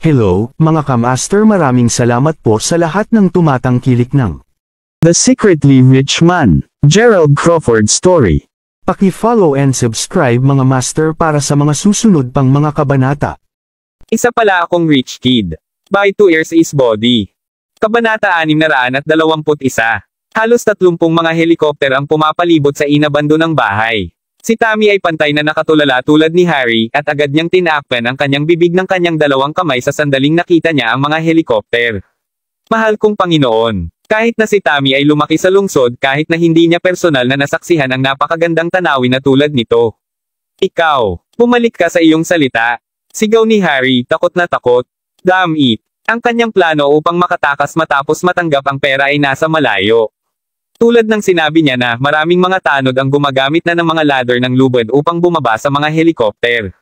Hello, mga kamaster, maraming salamat po sa lahat ng tumatangkilik ng The Secretly Rich Man, Gerald Crawford Story. Paki-follow and subscribe mga master para sa mga susunod pang mga kabanata. Isa pala akong rich kid. By 2 years is body. Kabanata 621. Halos 30 mga helikopter ang pumapalibot sa inabando ng bahay. Si Tammy ay pantay na nakatulala tulad ni Harry, at agad niyang tinakpan ang kanyang bibig ng kanyang dalawang kamay sa sandaling nakita niya ang mga helikopter. Mahal kong Panginoon, kahit na si Tammy ay lumaki sa lungsod, kahit na hindi niya personal na nasaksihan ang napakagandang tanawin na tulad nito. Ikaw, bumalik ka sa iyong salita. Sigaw ni Harry, takot na takot. Damn it. Ang kanyang plano upang makatakas matapos matanggap ang pera ay nasa malayo. Tulad ng sinabi niya na maraming mga tanod ang gumagamit na ng mga ladder ng lubid upang bumaba sa mga helikopter.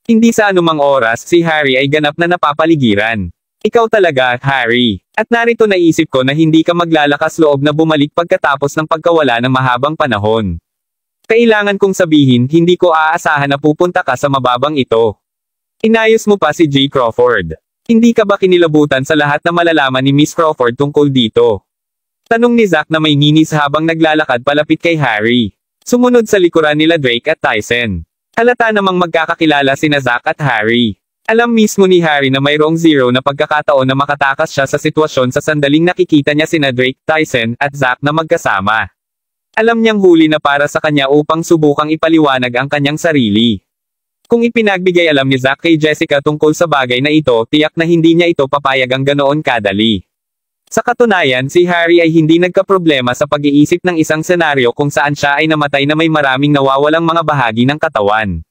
Hindi sa anumang oras si Harry ay ganap na napapaligiran. Ikaw talaga, Harry. At narito naisip ko na hindi ka maglalakas loob na bumalik pagkatapos ng pagkawala ng mahabang panahon. Kailangan kong sabihin, hindi ko aasahan na pupunta ka sa mababang ito. Inayos mo pa si J. Crawford. Hindi ka ba kinilabutan sa lahat na malalaman ni Miss Crawford tungkol dito? Tanong ni Zack na may nginis habang naglalakad palapit kay Harry. Sumunod sa likuran nila Drake at Tyson. Halata namang magkakakilala sina Zack at Harry. Alam mismo ni Harry na mayroong zero na pagkakataon na makatakas siya sa sitwasyon sa sandaling nakikita niya sina Drake, Tyson, at Zack na magkasama. Alam niyang huli na para sa kanya upang subukang ipaliwanag ang kanyang sarili. Kung ipinagbigay alam ni Zack kay Jessica tungkol sa bagay na ito, tiyak na hindi niya ito papayag ang ganoon kadali. Sa katunayan, si Harry ay hindi nagkaproblema sa pag-iisip ng isang senaryo kung saan siya ay namatay na may maraming nawawalang mga bahagi ng katawan.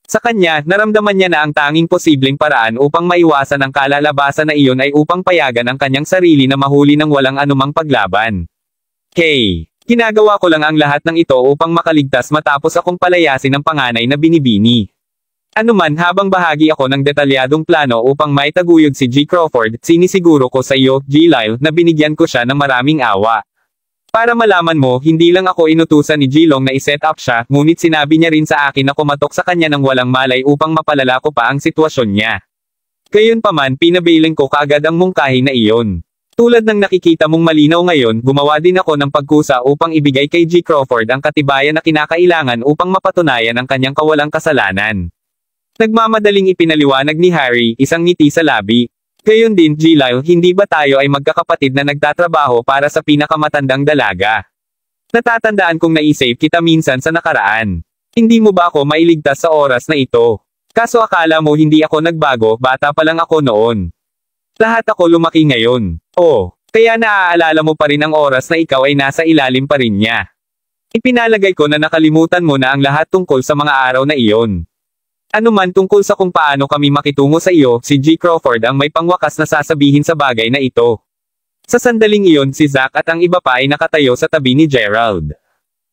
Sa kanya, naramdaman niya na ang tanging posibleng paraan upang maiwasan ang kalalabasan na iyon ay upang payagan ang kanyang sarili na mahuli ng walang anumang paglaban. Hey, ginagawa ko lang ang lahat ng ito upang makaligtas matapos akong palayasin ng panganay na binibini. Anuman habang bahagi ako ng detalyadong plano upang maitaguyod si G. Crawford, sinisiguro ko sa iyo, G. Lyle, na binigyan ko siya ng maraming awa. Para malaman mo, hindi lang ako inutusan ni G. Long na iset up siya, ngunit sinabi niya rin sa akin na kumatok sa kanya ng walang malay upang mapalala ko pa ang sitwasyon niya. Gayunpaman, pinabailing ko kaagad ang mungkahi na iyon. Tulad ng nakikita mong malinaw ngayon, gumawa din ako ng pagkusa upang ibigay kay G. Crawford ang katibayan na kinakailangan upang mapatunayan ang kanyang kawalang kasalanan. Nagmamadaling ipinaliwanag ni Harry, isang ngiti sa labi. Gayon din, G. Lyle, hindi ba tayo ay magkakapatid na nagtatrabaho para sa pinakamatandang dalaga? Natatandaan kong naisave kita minsan sa nakaraan. Hindi mo ba ako mailigtas sa oras na ito? Kaso akala mo hindi ako nagbago, bata pa lang ako noon. Lahat ako lumaki ngayon. Oh, kaya naaalala mo pa rin ang oras na ikaw ay nasa ilalim pa rin niya. Ipinalagay ko na nakalimutan mo na ang lahat tungkol sa mga araw na iyon. Ano man tungkol sa kung paano kami makitungo sa iyo, si G. Crawford ang may pangwakas na sasabihin sa bagay na ito. Sa sandaling iyon si Zack at ang iba pa ay nakatayo sa tabi ni Gerald.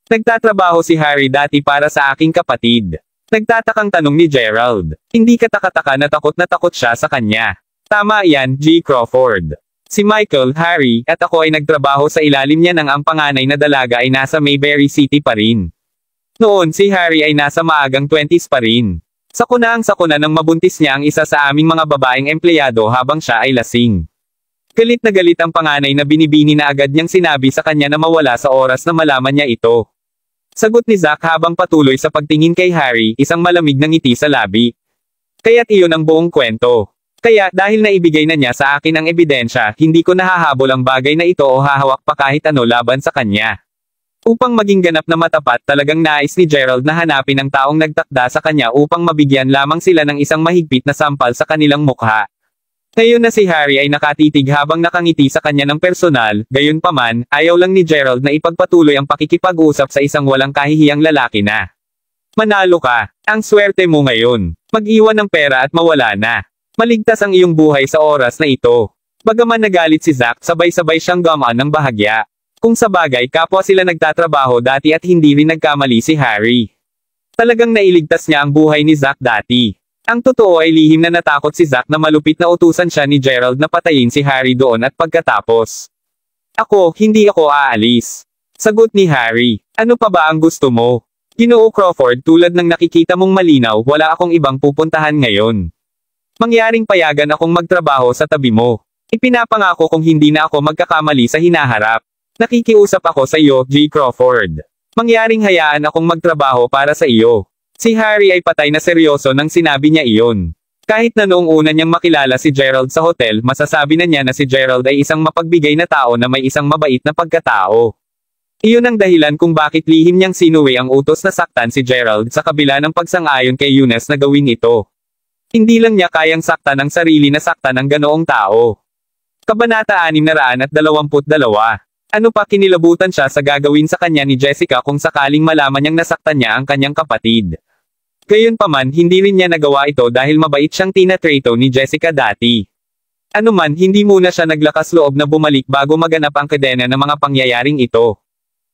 Nagtatrabaho si Harry dati para sa aking kapatid. Nagtatakang tanong ni Gerald. Hindi katakataka na takot siya sa kanya. Tama yan, G. Crawford. Si Michael, Harry, at ako ay nagtrabaho sa ilalim niya nang ang panganay na dalaga ay nasa Mayberry City pa rin. Noon si Harry ay nasa maagang 20s pa rin. Sakuna ng mabuntis niya ang isa sa aming mga babaeng empleyado habang siya ay lasing. Galit na galit ang panganay na binibini na agad niyang sinabi sa kanya na mawala sa oras na malaman niya ito. Sagot ni Zack habang patuloy sa pagtingin kay Harry, isang malamig na ngiti sa labi. Kaya't iyon ang buong kwento. Kaya, dahil naibigay na niya sa akin ang ebidensya, hindi ko nahahabol ang bagay na ito o hahawak pa kahit ano laban sa kanya. Upang maging ganap na matapat, talagang nais ni Gerald na hanapin ang taong nagtakda sa kanya upang mabigyan lamang sila ng isang mahigpit na sampal sa kanilang mukha. Ngayon na si Harry ay nakatitig habang nakangiti sa kanya ng personal, gayunpaman, ayaw lang ni Gerald na ipagpatuloy ang pakikipag-usap sa isang walang kahihiyang lalaki na. Manalo ka. Ang swerte mo ngayon. Mag-iwan ng pera at mawala na. Maligtas ang iyong buhay sa oras na ito. Bagaman nagalit si Zack, sabay-sabay siyang gamaan ng bahagya. Kung sa bagay kapwa sila nagtatrabaho dati at hindi rin nagkamali si Harry. Talagang nailigtas niya ang buhay ni Zack dati. Ang totoo ay lihim na natakot si Zack na malupit na utusan siya ni Gerald na patayin si Harry doon at pagkatapos. Hindi ako aalis. Sagot ni Harry. Ano pa ba ang gusto mo? Ginoo Crawford, tulad ng nakikita mong malinaw, wala akong ibang pupuntahan ngayon. Mangyaring payagan akong magtrabaho sa tabi mo. Ipinapangako kung hindi na ako magkakamali sa hinaharap. Nakikiusap ako sa iyo, G. Crawford. Mangyaring hayaan akong magtrabaho para sa iyo. Si Harry ay patay na seryoso nang sinabi niya iyon. Kahit na noong una niyang makilala si Gerald sa hotel, masasabi na niya na si Gerald ay isang mapagbigay na tao na may isang mabait na pagkatao. Iyon ang dahilan kung bakit lihim niyang sinuwi ang utos na saktan si Gerald sa kabila ng pagsang-ayon kay Eunice na gawin ito. Hindi lang niya kayang saktan ang sarili na saktan ng ganoong tao. Kabanata 622. Ano pa kinilabutan siya sa gagawin sa kanya ni Jessica kung sakaling malaman niyang nasaktan niya ang kanyang kapatid. Gayunpaman hindi rin niya nagawa ito dahil mabait siyang tinatrato ni Jessica dati. Anuman hindi muna siya naglakas loob na bumalik bago maganap ang kadena ng mga pangyayaring ito.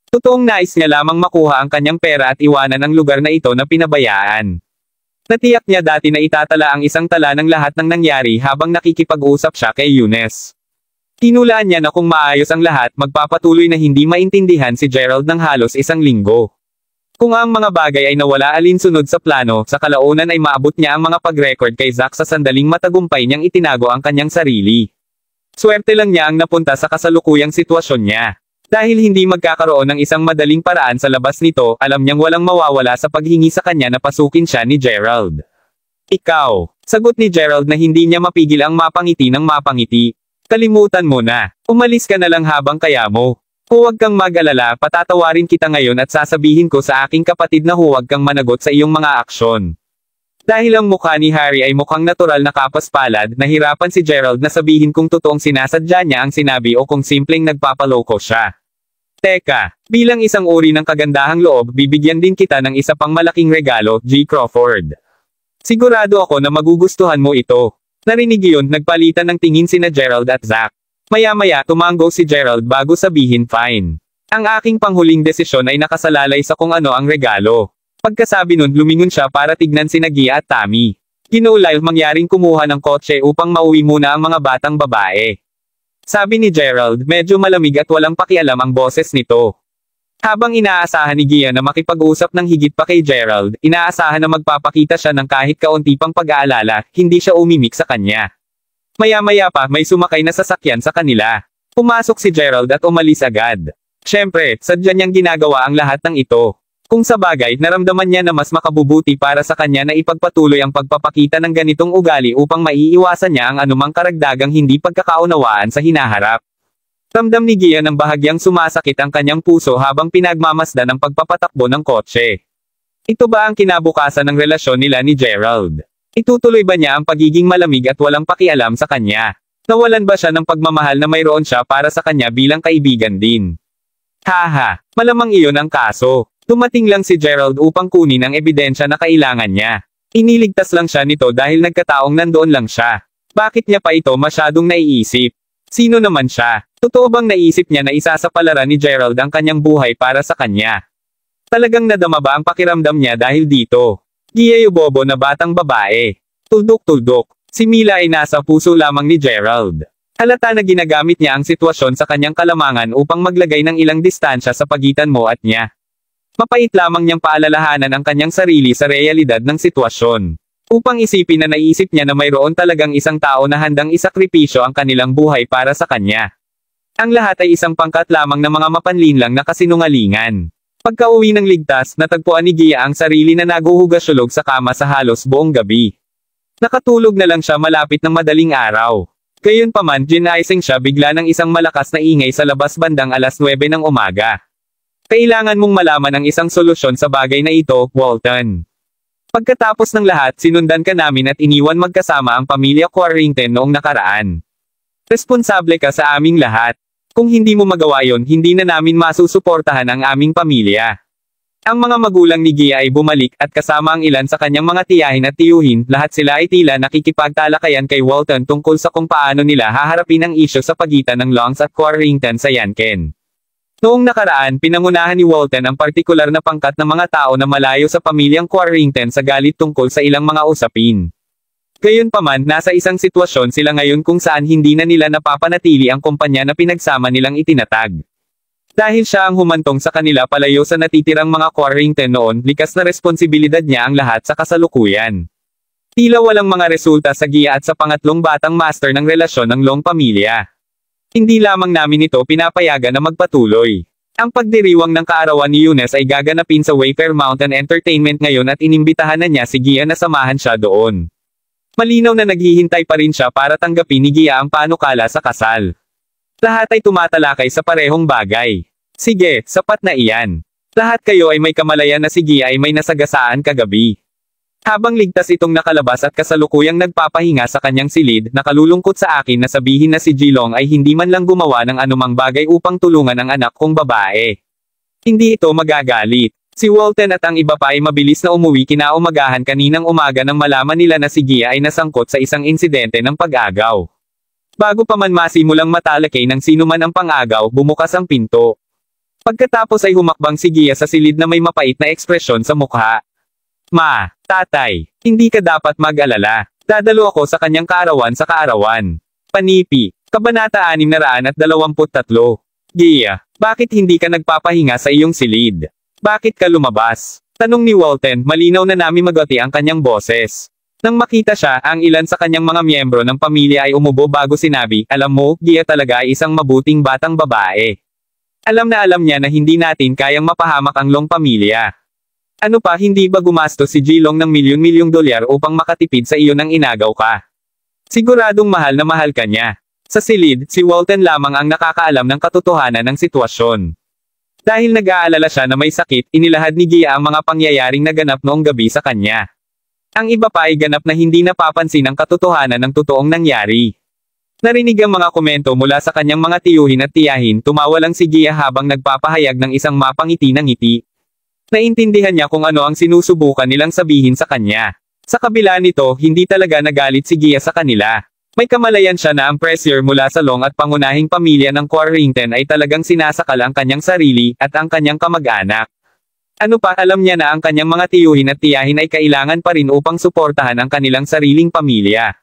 Totoong nais niya lamang makuha ang kanyang pera at iwanan ang lugar na ito na pinabayaan. Natiyak niya dati na itatala ang isang tala ng lahat ng nangyari habang nakikipag-usap siya kay Eunice. Tinulaan niya na kung maayos ang lahat magpapatuloy na hindi maintindihan si Gerald ng halos isang linggo. Kung ang mga bagay ay nawala alinsunod sa plano, sa kalaunan ay maabot niya ang mga pag-record kay Zack sa sandaling matagumpay niyang itinago ang kanyang sarili. Swerte lang niya ang napunta sa kasalukuyang sitwasyon niya. Dahil hindi magkakaroon ng isang madaling paraan sa labas nito, alam niyang walang mawawala sa paghingi sa kanya na pasukin siya ni Gerald. Ikaw, sagot ni Gerald na hindi niya mapigil ang mapangiti ng mapangiti. Kalimutan mo na. Umalis ka na lang habang kaya mo. Huwag kang mag-alala, patatawarin kita ngayon at sasabihin ko sa aking kapatid na huwag kang managot sa iyong mga aksyon. Dahil ang mukha ni Harry ay mukhang natural na kapaspalad, nahirapan si Gerald na sabihin kung totoong sinasadya niya ang sinabi o kung simpleng nagpapaloko siya. Teka, bilang isang uri ng kagandahang loob, bibigyan din kita ng isa pang malaking regalo, G. Crawford. Sigurado ako na magugustuhan mo ito. Narinig iyon, nagpalitan ng tingin sina Gerald at Zack. Maya-maya tumango si Gerald bago sabihin fine. Ang aking panghuling desisyon ay nakasalalay sa kung ano ang regalo. Pagkasabi nun lumingon siya para tignan sina Gia at Tammy. Ginoolay mangyaring kumuha ng kotse upang mauwi muna ang mga batang babae. Sabi ni Gerald, medyo malamig at walang pakialam ang boses nito. Habang inaasahan ni Gia na makipag-usap ng higit pa kay Gerald, inaasahan na magpapakita siya ng kahit kaunti pang pag-aalala, hindi siya umimik sa kanya. Maya-maya pa, may sumakay na sasakyan sa kanila. Pumasok si Gerald at umalis agad. Siyempre, sadya niyang ginagawa ang lahat ng ito. Kung sa bagay, naramdaman niya na mas makabubuti para sa kanya na ipagpatuloy ang pagpapakita ng ganitong ugali upang maiiwasan niya ang anumang karagdagang hindi pagkakaunawaan sa hinaharap. Ramdam ni Gia ng bahagyang sumasakit ang kanyang puso habang pinagmamasdan ang pagpapatakbo ng kotse. Ito ba ang kinabukasan ng relasyon nila ni Gerald? Itutuloy ba niya ang pagiging malamig at walang pakialam sa kanya? Nawalan ba siya ng pagmamahal na mayroon siya para sa kanya bilang kaibigan din? Haha, malamang iyon ang kaso. Dumating lang si Gerald upang kunin ang ebidensya na kailangan niya. Iniligtas lang siya nito dahil nagkataong nandoon lang siya. Bakit niya pa ito masyadong naiisip? Sino naman siya? Totoo bang naisip niya na isasapalaran ni Gerald ang kanyang buhay para sa kanya? Talagang nadama ba ang pakiramdam niya dahil dito? Giyayo bobo na batang babae. Tuldok-tuldok. Si Mila ay nasa puso lamang ni Gerald. Halata na ginagamit niya ang sitwasyon sa kanyang kalamangan upang maglagay ng ilang distansya sa pagitan mo at niya. Mapait lamang niyang paalalahanan ang kanyang sarili sa realidad ng sitwasyon. Upang isipin na naisip niya na mayroon talagang isang tao na handang isakripisyo ang kanilang buhay para sa kanya. Ang lahat ay isang pangkat lamang ng mga mapanlinlang na kasinungalingan. Pagka-uwi ng ligtas, natagpuan ni Gia ang sarili na naguhugasulog sa kama sa halos buong gabi. Nakatulog na lang siya malapit ng madaling araw. Gayunpaman, ginising siya bigla ng isang malakas na ingay sa labas bandang alas 9 ng umaga. Kailangan mong malaman ang isang solusyon sa bagay na ito, Walton. Pagkatapos ng lahat, sinundan ka namin at iniwan magkasama ang pamilya Quarrington noong nakaraan. Responsable ka sa aming lahat. Kung hindi mo magawa yon, hindi na namin masusuportahan ang aming pamilya. Ang mga magulang ni Gia ay bumalik at kasama ang ilan sa kanyang mga tiyahin at tiyuhin, lahat sila ay tila nakikipagtalakayan kay Walton tungkol sa kung paano nila haharapin ang isyu sa pagitan ng Longs at Quarrington sa Yanken. Noong nakaraan, pinangunahan ni Walton ang partikular na pangkat ng mga tao na malayo sa pamilyang Quarrington sa galit tungkol sa ilang mga usapin. Gayunpaman, nasa isang sitwasyon sila ngayon kung saan hindi na nila napapanatili ang kumpanya na pinagsama nilang itinatag. Dahil siya ang humantong sa kanila palayo sa natitirang mga Quarrington noon, likas na responsibilidad niya ang lahat sa kasalukuyan. Tila walang mga resulta sa Gia at sa pangatlong batang master ng relasyon ng Long pamilya. Hindi lamang namin ito pinapayagan na magpatuloy. Ang pagdiriwang ng kaarawan ni Younes ay gaganapin sa Wayfair Mountain Entertainment ngayon at inimbitahan na niya si Gia na samahan siya doon. Malinaw na naghihintay pa rin siya para tanggapin ni Gia ang panukala sa kasal. Lahat ay tumatalakay sa parehong bagay. Sige, sapat na iyan. Lahat kayo ay may kamalayan na si Gia ay may nasagasaan kagabi. Habang ligtas itong nakalabas at kasalukuyang nagpapahinga sa kanyang silid, nakalulungkot sa akin na sabihin na si Jilong ay hindi man lang gumawa ng anumang bagay upang tulungan ang anak kong babae. Hindi ito magagalit. Si Walton at ang iba pa ay mabilis na umuwi kinaumagahan kaninang umaga nang malaman nila na si Gia ay nasangkot sa isang insidente ng pag-agaw. Bago pa man masimulang matalakay ng sino man ang pang-agaw, bumukas ang pinto. Pagkatapos ay humakbang si Gia sa silid na may mapait na ekspresyon sa mukha. Ma, tatay, hindi ka dapat mag-alala. Dadalo ako sa kanyang kaarawan sa kaarawan. Panipi, Kabanata 623. Gia, bakit hindi ka nagpapahinga sa iyong silid? Bakit ka lumabas? Tanong ni Walton, malinaw na namin magati ang kanyang boses. Nang makita siya, ang ilan sa kanyang mga miyembro ng pamilya ay umubo bago sinabi, alam mo, Gia talaga ay isang mabuting batang babae. Alam niya na hindi natin kayang mapahamak ang Long pamilya. Ano pa, hindi ba gumastos si Jilong ng milyon-milyong dolyar upang makatipid sa iyo nang inagaw ka? Siguradong mahal na mahal ka niya. Sa silid, si Walton lamang ang nakakaalam ng katotohanan ng sitwasyon. Dahil nag-aalala siya na may sakit, inilahad ni Gia ang mga pangyayaring naganap noong gabi sa kanya. Ang iba pa ay ganap na hindi napapansin ang katotohanan ng totoong nangyari. Narinig ang mga komento mula sa kanyang mga tiyuhin at tiyahin, tumawa lang si Gia habang nagpapahayag ng isang mapangiti na ngiti. Naintindihan niya kung ano ang sinusubukan nilang sabihin sa kanya. Sa kabila nito, hindi talaga nagalit si Gia sa kanila. May kamalayan siya na ang pressure mula sa Long at pangunahing pamilya ng Quarrington ay talagang sinasakal ang kanyang sarili at ang kanyang kamag-anak. Ano pa, alam niya na ang kanyang mga tiyuhin at tiyahin ay kailangan pa rin upang suportahan ang kanilang sariling pamilya.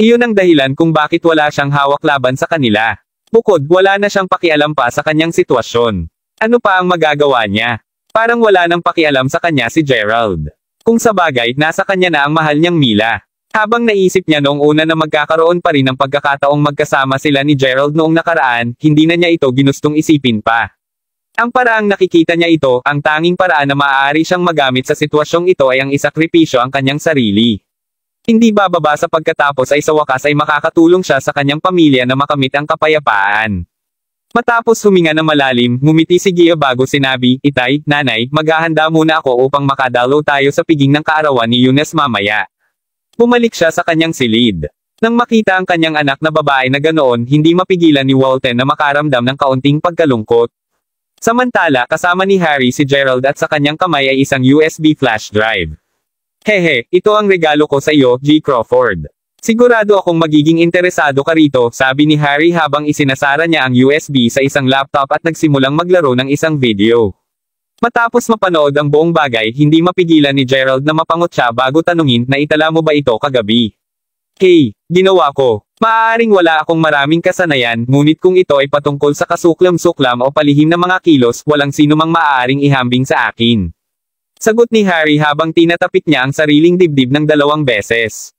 Iyon ang dahilan kung bakit wala siyang hawak laban sa kanila. Bukod, wala na siyang pakialam pa sa kanyang sitwasyon. Ano pa ang magagawa niya? Parang wala nang pakialam sa kanya si Gerald. Kung sa bagay, nasa kanya na ang mahal niyang Mila. Habang naisip niya noong una na magkakaroon pa rin ng pagkakataong magkasama sila ni Gerald noong nakaraan, hindi na niya ito ginustong isipin pa. Ang paraang nakikita niya ito, ang tanging paraan na maaari siyang magamit sa sitwasyong ito ay ang isakripisyo ang kanyang sarili. Hindi bababa sa pagkatapos ay sa wakas ay makakatulong siya sa kanyang pamilya na makamit ang kapayapaan. Matapos huminga na malalim, ngumiti si Gia bago sinabi, Itay, nanay, maghahanda muna ako upang makadalo tayo sa piging ng kaarawan ni Younes mamaya. Bumalik siya sa kanyang silid. Nang makita ang kanyang anak na babae na ganoon, hindi mapigilan ni Walton na makaramdam ng kaunting pagkalungkot. Samantala, kasama ni Harry si Gerald at sa kanyang kamay ay isang USB flash drive. Hehe, ito ang regalo ko sa iyo, G. Crawford. Sigurado akong magiging interesado ka rito, sabi ni Harry habang isinasara niya ang USB sa isang laptop at nagsimulang maglaro ng isang video. Matapos mapanood ang buong bagay, hindi mapigilan ni Gerald na mapangot siya bago tanungin, naitala mo ba ito kagabi? Hey, ginawa ko. Maaaring wala akong maraming kasanayan, ngunit kung ito ay patungkol sa kasuklam-suklam o palihim na mga kilos, walang sinumang maaaring ihambing sa akin. Sagot ni Harry habang tinatapik niya ang sariling dibdib ng 2 beses.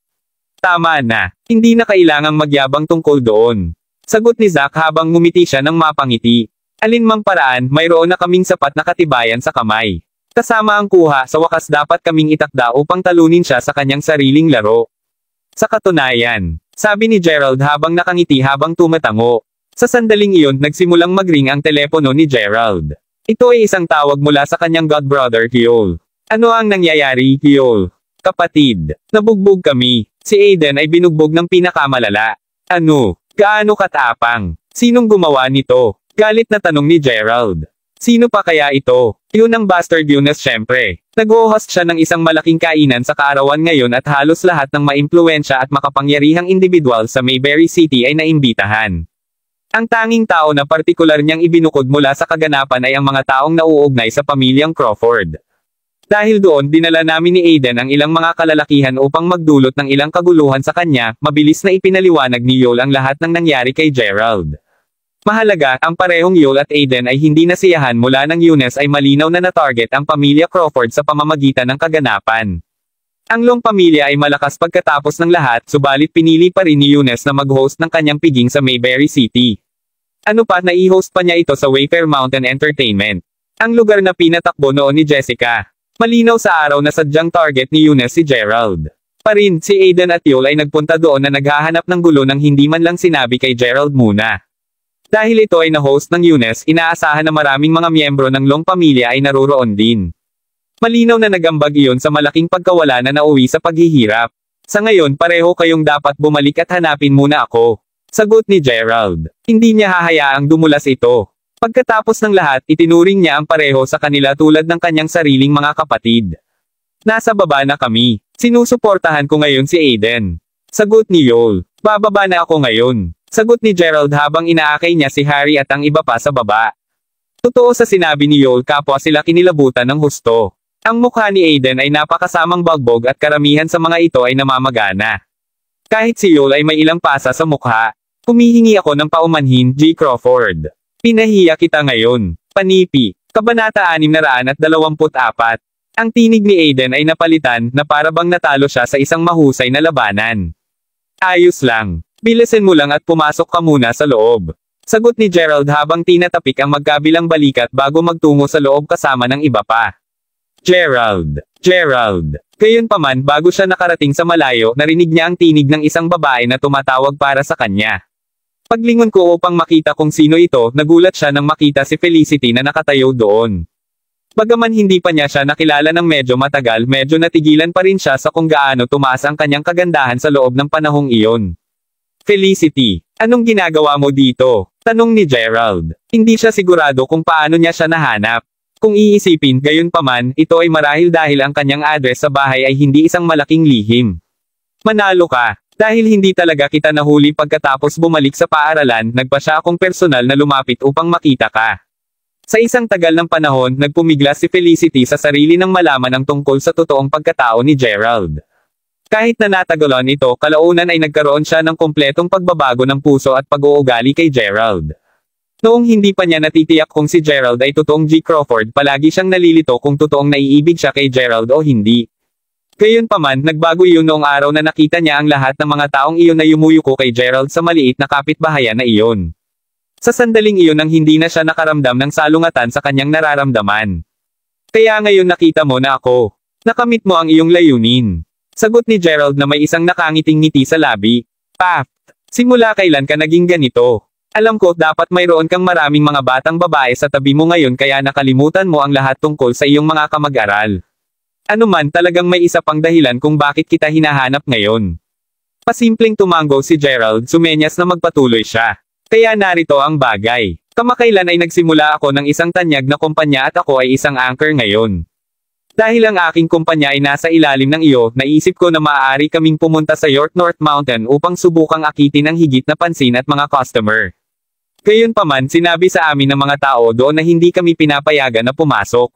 Tama na. Hindi na kailangang magyabang tungkol doon. Sagot ni Zack habang ngumiti siya ng mapangiti. Alinmang paraan, mayroon na kaming sapat na katibayan sa kamay. Kasama ang kuha, sa wakas dapat kaming itakda upang talunin siya sa kanyang sariling laro. Sa katunayan, sabi ni Gerald habang nakangiti habang tumatango. Sa sandaling iyon, nagsimulang magring ang telepono ni Gerald. Ito ay isang tawag mula sa kanyang godbrother, Kiol. Ano ang nangyayari, Kiol? Kapatid, nabugbog kami. Si Aiden ay binugbog ng pinakamalala. Ano? Gaano katapang? Sinong gumawa nito? Galit na tanong ni Gerald. Sino pa kaya ito? Yun ang bastard Younes syempre. Nag-host siya ng isang malaking kainan sa kaarawan ngayon at halos lahat ng maimpluwensya at makapangyarihang individual sa Mayberry City ay naimbitahan. Ang tanging tao na partikular niyang ibinukod mula sa kaganapan ay ang mga taong nauugnay sa pamilyang Crawford. Dahil doon, dinala namin ni Aiden ang ilang mga kalalakihan upang magdulot ng ilang kaguluhan sa kanya, mabilis na ipinaliwanag ni Yol ang lahat ng nangyari kay Gerald. Mahalaga, ang parehong Yol at Aiden ay hindi nasiyahan mula ng Younes ay malinaw na na-target ang pamilya Crawford sa pamamagitan ng kaganapan. Ang Long pamilya ay malakas pagkatapos ng lahat, subalit pinili pa rin ni Eunice na mag-host ng kanyang piging sa Mayberry City. Ano pa, nai-host pa niya ito sa Wayfair Mountain Entertainment, ang lugar na pinatakbo noon ni Jessica. Malinaw sa araw na sadyang target ni Eunice si Gerald. Pa rin, si Aiden at Yul ay nagpunta doon na naghahanap ng gulo nang hindi man lang sinabi kay Gerald muna. Dahil ito ay na-host ng Eunice, inaasahan na maraming mga miyembro ng Long pamilya ay naroroon din. Malinaw na nagambag iyon sa malaking pagkawala na nauwi sa paghihirap. Sa ngayon, pareho kayong dapat bumalik at hanapin muna ako. Sagot ni Gerald. Hindi niya hahayaang dumulas ito. Pagkatapos ng lahat, itinuring niya ang pareho sa kanila tulad ng kanyang sariling mga kapatid. Nasa baba na kami. Sinusuportahan ko ngayon si Aiden. Sagot ni Yul. Bababa na ako ngayon. Sagot ni Gerald habang inaakay niya si Harry at ang iba pa sa baba. Totoo sa sinabi ni Yul, kapwa sila kinilabutan ng husto. Ang mukha ni Aiden ay napakasamang bagbog at karamihan sa mga ito ay namamagana. Kahit si Yul ay may ilang pasa sa mukha. Humihingi ako ng paumanhin, G. Crawford. Pinahiya kita ngayon. Panipi. Kabanata 624. Ang tinig ni Aiden ay napalitan na para bang natalo siya sa isang mahusay na labanan. Ayos lang. Bilisin mo lang at pumasok ka muna sa loob. Sagot ni Gerald habang tinatapik ang magkabilang balikat bago magtungo sa loob kasama ng iba pa. Gerald. Gayunpaman, bago siya nakarating sa malayo, narinig niya ang tinig ng isang babae na tumatawag para sa kanya. Paglingon ko upang makita kung sino ito, nagulat siya nang makita si Felicity na nakatayo doon. Bagaman hindi pa niya siya nakilala ng medyo matagal, medyo natigilan pa rin siya sa kung gaano tumaas ang kanyang kagandahan sa loob ng panahong iyon. Felicity, anong ginagawa mo dito? Tanong ni Gerald. Hindi siya sigurado kung paano niya siya nahanap. Kung iisipin, gayunpaman, ito ay marahil dahil ang kanyang address sa bahay ay hindi isang malaking lihim. Manalo ka. Dahil hindi talaga kita nahuli pagkatapos bumalik sa paaralan, nagpa siya akong personal na lumapit upang makita ka. Sa isang tagal ng panahon, nagpumiglas si Felicity sa sarili nang malaman ang tungkol sa totoong pagkatao ni Gerald. Kahit na natagalan ito, kalaunan ay nagkaroon siya ng kumpletong pagbabago ng puso at pag-uugali kay Gerald. Noong hindi pa niya natitiyak kung si Gerald ay totoong G. Crawford, palagi siyang nalilito kung totoong naiibig siya kay Gerald o hindi. Gayunpaman, nagbago iyon noong araw na nakita niya ang lahat ng mga taong iyon na yumuyuko kay Gerald sa maliit na kapitbahayan na iyon. Sa sandaling iyon nang hindi na siya nakaramdam ng salungatan sa kanyang nararamdaman. Kaya ngayon nakita mo na ako. Nakamit mo ang iyong layunin. Sagot ni Gerald na may isang nakangiting ngiti sa labi. Paft, simula kailan ka naging ganito? Alam ko dapat mayroon kang maraming mga batang babae sa tabi mo ngayon kaya nakalimutan mo ang lahat tungkol sa iyong mga kamag-aral. Ano man, talagang may isa pang dahilan kung bakit kita hinahanap ngayon. Pasimpleng tumango si Gerald, sumenyas na magpatuloy siya. Kaya narito ang bagay. Kamakailan ay nagsimula ako ng isang tanyag na kumpanya at ako ay isang anchor ngayon. Dahil ang aking kumpanya ay nasa ilalim ng iyo, naisip ko na maaari kaming pumunta sa York North Mountain upang subukang akitin ang higit na pansin at mga customer. Gayunpaman, sinabi sa amin ng mga tao doon na hindi kami pinapayagan na pumasok.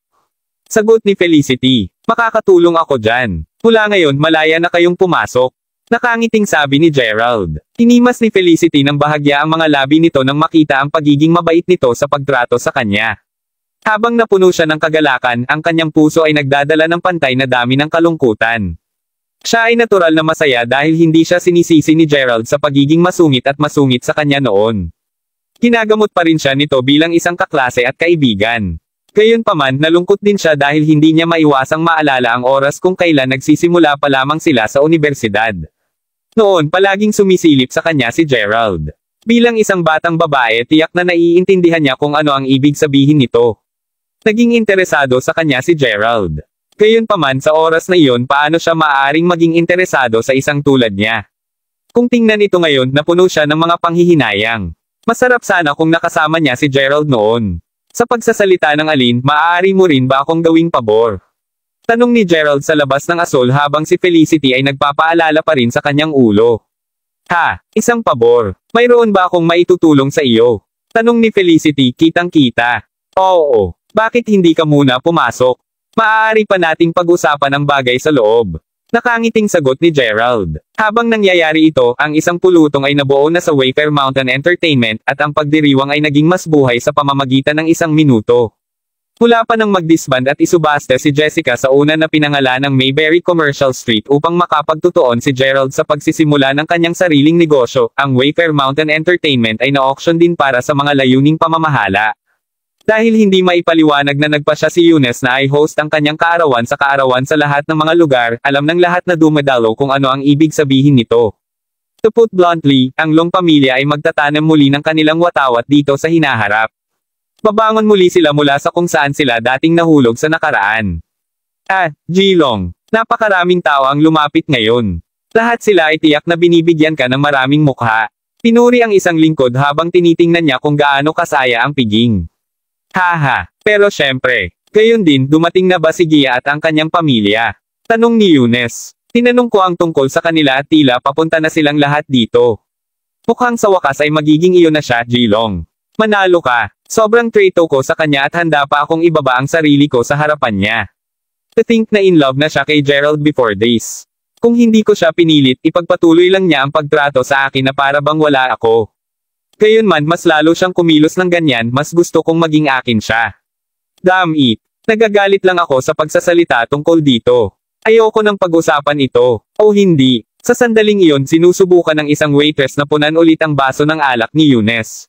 Sagot ni Felicity, makakatulong ako dyan. Mula ngayon, malaya na kayong pumasok. Nakangiting sabi ni Gerald. Tinimas ni Felicity ng bahagya ang mga labi nito nang makita ang pagiging mabait nito sa pagtrato sa kanya. Habang napuno siya ng kagalakan, ang kanyang puso ay nagdadala ng pantay na dami ng kalungkutan. Siya ay natural na masaya dahil hindi siya sinisisi ni Gerald sa pagiging masungit at masungit sa kanya noon. Ginagamot pa rin siya nito bilang isang kaklase at kaibigan. Gayunpaman, nalungkot din siya dahil hindi niya maiwasang maalala ang oras kung kailan nagsisimula pa lamang sila sa unibersidad. Noon, palaging sumisilip sa kanya si Gerald. Bilang isang batang babae, tiyak na naiintindihan niya kung ano ang ibig sabihin nito. Naging interesado sa kanya si Gerald. Gayunpaman, sa oras na iyon, paano siya maaaring maging interesado sa isang tulad niya? Kung tingnan ito ngayon, napuno siya ng mga panghihinayang. Masarap sana kung nakasama niya si Gerald noon. Sa pagsasalita ng alin, maaari mo rin ba akong gawing pabor? Tanong ni Gerald sa labas ng asol habang si Felicity ay nagpapaalala pa rin sa kanyang ulo. Ha, isang pabor. Mayroon ba akong maitutulong sa iyo? Tanong ni Felicity, kitang-kita. Oo, bakit hindi ka muna pumasok? Maaari pa nating pag-usapan ang bagay sa loob. Nakangiting sagot ni Gerald. Habang nangyayari ito, ang isang pulutong ay nabuo na sa Wayfair Mountain Entertainment at ang pagdiriwang ay naging mas buhay sa pamamagitan ng 1 minuto. Mula pa nang mag-disband at isubaste si Jessica sa una na pinangalan ng Mayberry Commercial Street upang makapagtutuon si Gerald sa pagsisimula ng kanyang sariling negosyo, ang Wayfair Mountain Entertainment ay na-auction din para sa mga layuning pamamahala. Dahil hindi maipaliwanag na nagpa siya si Eunice na ay host ang kanyang kaarawan sa lahat ng mga lugar, alam ng lahat na dumadalo kung ano ang ibig sabihin nito. To put bluntly, ang Long pamilya ay magtatanam muli ng kanilang watawat dito sa hinaharap. Babangon muli sila mula sa kung saan sila dating nahulog sa nakaraan. G-Long, napakaraming tao ang lumapit ngayon. Lahat sila ay tiyak na binibigyan ka ng maraming mukha. Pinuri ang isang lingkod habang tinitingnan niya kung gaano kasaya ang piging. Haha, pero syempre, gayon din dumating na ba si Gia at ang kanyang pamilya? Tanong ni Eunice. Tinanong ko ang tungkol sa kanila at tila papunta na silang lahat dito. Mukhang sa wakas ay magiging iyon na siya, G-Long. Manalo ka. Sobrang treto ko sa kanya at handa pa akong ibaba ang sarili ko sa harapan niya. To think na in love na siya kay Gerald before this. Kung hindi ko siya pinilit, ipagpatuloy lang niya ang pagtrato sa akin na para bang wala ako. Gayunman mas lalo siyang kumilos ng ganyan, mas gusto kong maging akin siya. Damn it. Nagagalit lang ako sa pagsasalita tungkol dito. Ayoko ng pag-usapan ito. O hindi. Sa sandaling iyon sinusubukan ng isang waitress na punan ulit ang baso ng alak ni Eunice.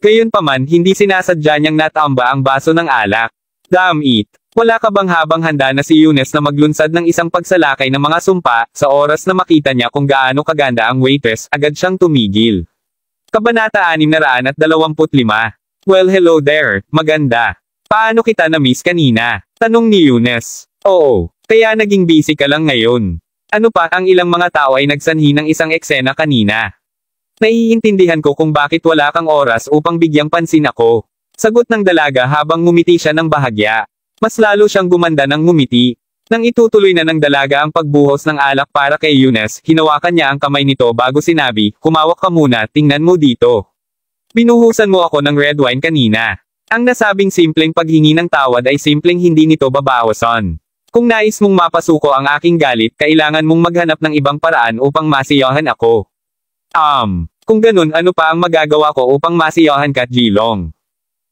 Gayunpaman hindi sinasadya niyang natamba ang baso ng alak. Damn it. Wala ka bang habang handa na si Eunice na maglunsad ng isang pagsalakay ng mga sumpa, sa oras na makita niya kung gaano kaganda ang waitress, agad siyang tumigil. Kabanata 625. Well hello there, maganda. Paano kita na-miss kanina? Tanong ni Eunice. Oo, kaya naging busy ka lang ngayon. Ano pa, ang ilang mga tao ay nagsanhi ng isang eksena kanina. Naiintindihan ko kung bakit wala kang oras upang bigyang pansin ako. Sagot ng dalaga habang ngumiti siya ng bahagya. Mas lalo siyang gumanda ng ngumiti. Nang itutuloy na ng dalaga ang pagbuhos ng alak para kay Eunice, hinawakan niya ang kamay nito bago sinabi, kumawak ka muna, tingnan mo dito. Binuhusan mo ako ng red wine kanina. Ang nasabing simpleng paghingi ng tawad ay simpleng hindi nito babawasan. Kung nais mong mapasuko ang aking galit, kailangan mong maghanap ng ibang paraan upang masiyahan ako. Kung ganun ano pa ang magagawa ko upang masiyahan ka, G-Long?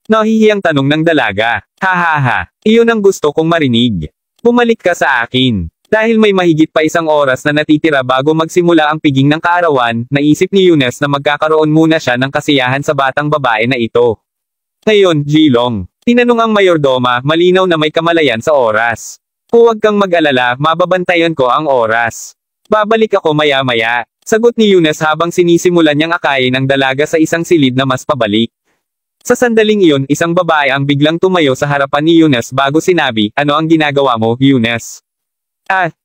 Nahihiyang tanong ng dalaga. Hahaha, iyon ang gusto kong marinig. Bumalik ka sa akin. Dahil may mahigit pa isang oras na natitira bago magsimula ang piging ng kaarawan, naisip ni Eunice na magkakaroon muna siya ng kasiyahan sa batang babae na ito. Ngayon, G-Long, tinanong ang mayordoma, malinaw na may kamalayan sa oras. Huwag kang mag-alala, mababantayan ko ang oras. Babalik ako maya-maya. Sagot ni Eunice habang sinisimulan niyang akayin ang dalaga sa isang silid na mas pabalik. Sa sandaling iyon, isang babae ang biglang tumayo sa harapan ni Eunice bago sinabi, ano ang ginagawa mo, Eunice?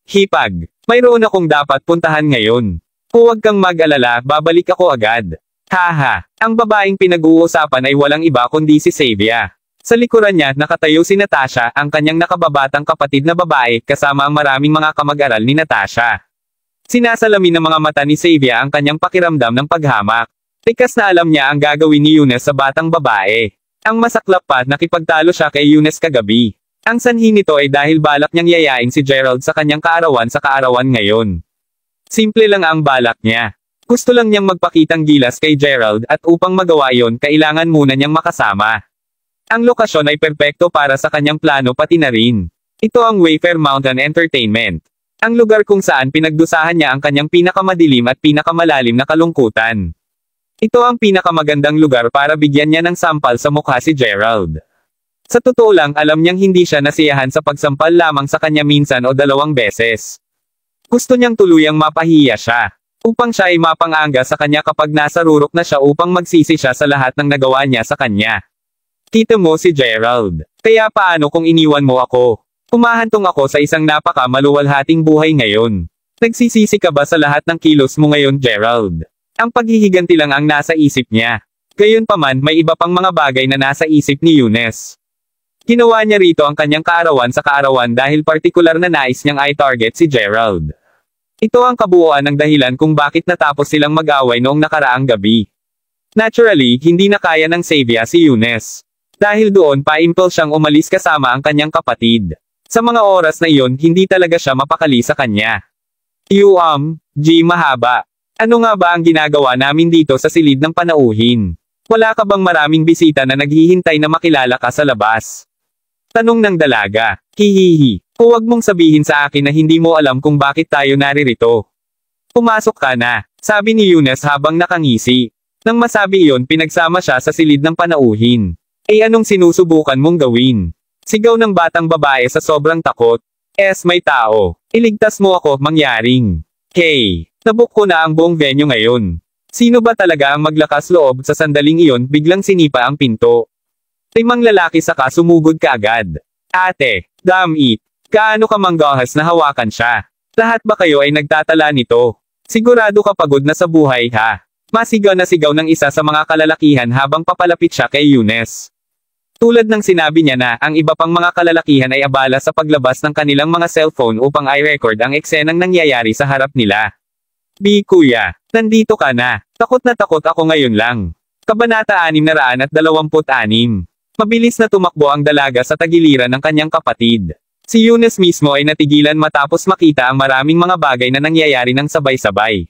Hipag. Mayroon akong dapat puntahan ngayon. Huwag kang mag-alala, babalik ako agad. Haha, ang babaeng pinag-uusapan ay walang iba kundi si Xavier. Sa likuran niya, nakatayo si Natasha, ang kanyang nakababatang kapatid na babae, kasama ang maraming mga kamag-aral ni Natasha. Sinasalamin ng mga mata ni Xavier ang kanyang pakiramdam ng paghamak. Tikas na alam niya ang gagawin ni Eunice sa batang babae. Ang masaklap pa, nakipagtalo siya kay Eunice kagabi. Ang sanhi nito ay dahil balak niyang yayain si Gerald sa kanyang kaarawan sa kaarawan ngayon. Simple lang ang balak niya. Gusto lang niyang magpakitang gilas kay Gerald at upang magawa iyon kailangan muna niyang makasama. Ang lokasyon ay perpekto para sa kanyang plano pati na rin. Ito ang Wayfair Mountain Entertainment. Ang lugar kung saan pinagdusahan niya ang kanyang pinakamadilim at pinakamalalim na kalungkutan. Ito ang pinakamagandang lugar para bigyan niya ng sampal sa mukha si Gerald. Sa totoo lang alam niyang hindi siya nasiyahan sa pagsampal lamang sa kanya minsan o 2 beses. Gusto niyang tuluyang mapahiya siya. Upang siya ay mapanganga sa kanya kapag nasa rurok na siya upang magsisi siya sa lahat ng nagawa niya sa kanya. Kita mo si Gerald. Kaya paano kung iniwan mo ako? Humahantong ako sa isang napaka-maluwalhating buhay ngayon. Nagsisisi ka ba sa lahat ng kilos mo ngayon, Gerald? Ang paghihiganti lang ang nasa isip niya. Gayunpaman, may iba pang mga bagay na nasa isip ni Eunice. Ginawa niya rito ang kanyang kaarawan sa kaarawan dahil partikular na nais niyang i-target si Gerald. Ito ang kabuuan ng dahilan kung bakit natapos silang mag-away noong nakaraang gabi. Naturally, hindi na kaya ng Xavier si Eunice. Dahil doon pa-impulse siyang umalis kasama ang kanyang kapatid. Sa mga oras na iyon, hindi talaga siya mapakali sa kanya. G mahaba. Ano nga ba ang ginagawa namin dito sa silid ng panauhin? Wala ka bang maraming bisita na naghihintay na makilala ka sa labas? Tanong ng dalaga. Hihihi. Huwag mong sabihin sa akin na hindi mo alam kung bakit tayo naririto. Pumasok ka na, sabi ni Eunice habang nakangisi. Nang masabi iyon pinagsama siya sa silid ng panauhin. Anong sinusubukan mong gawin? Sigaw ng batang babae sa sobrang takot. May tao. Iligtas mo ako, mangyaring. Hey, nabook ko na ang buong venue ngayon. Sino ba talaga ang maglakas loob? Sa sandaling iyon biglang sinipa ang pinto. 5 lalaki saka sumugod kaagad. Ate, damn it. Gaano ka manggahas na hawakan siya? Lahat ba kayo ay nagtatala nito? Sigurado ka pagod na sa buhay ha? Masigaw na sigaw ng isa sa mga kalalakihan habang papalapit siya kay Eunice. Tulad ng sinabi niya na, ang iba pang mga kalalakihan ay abala sa paglabas ng kanilang mga cellphone upang i-record ang eksenang nangyayari sa harap nila. Kuya, nandito ka na. Takot na takot ako ngayon lang. Kabanata 626. Mabilis na tumakbo ang dalaga sa tagiliran ng kanyang kapatid. Si Eunice mismo ay natigilan matapos makita ang maraming mga bagay na nangyayari ng sabay-sabay.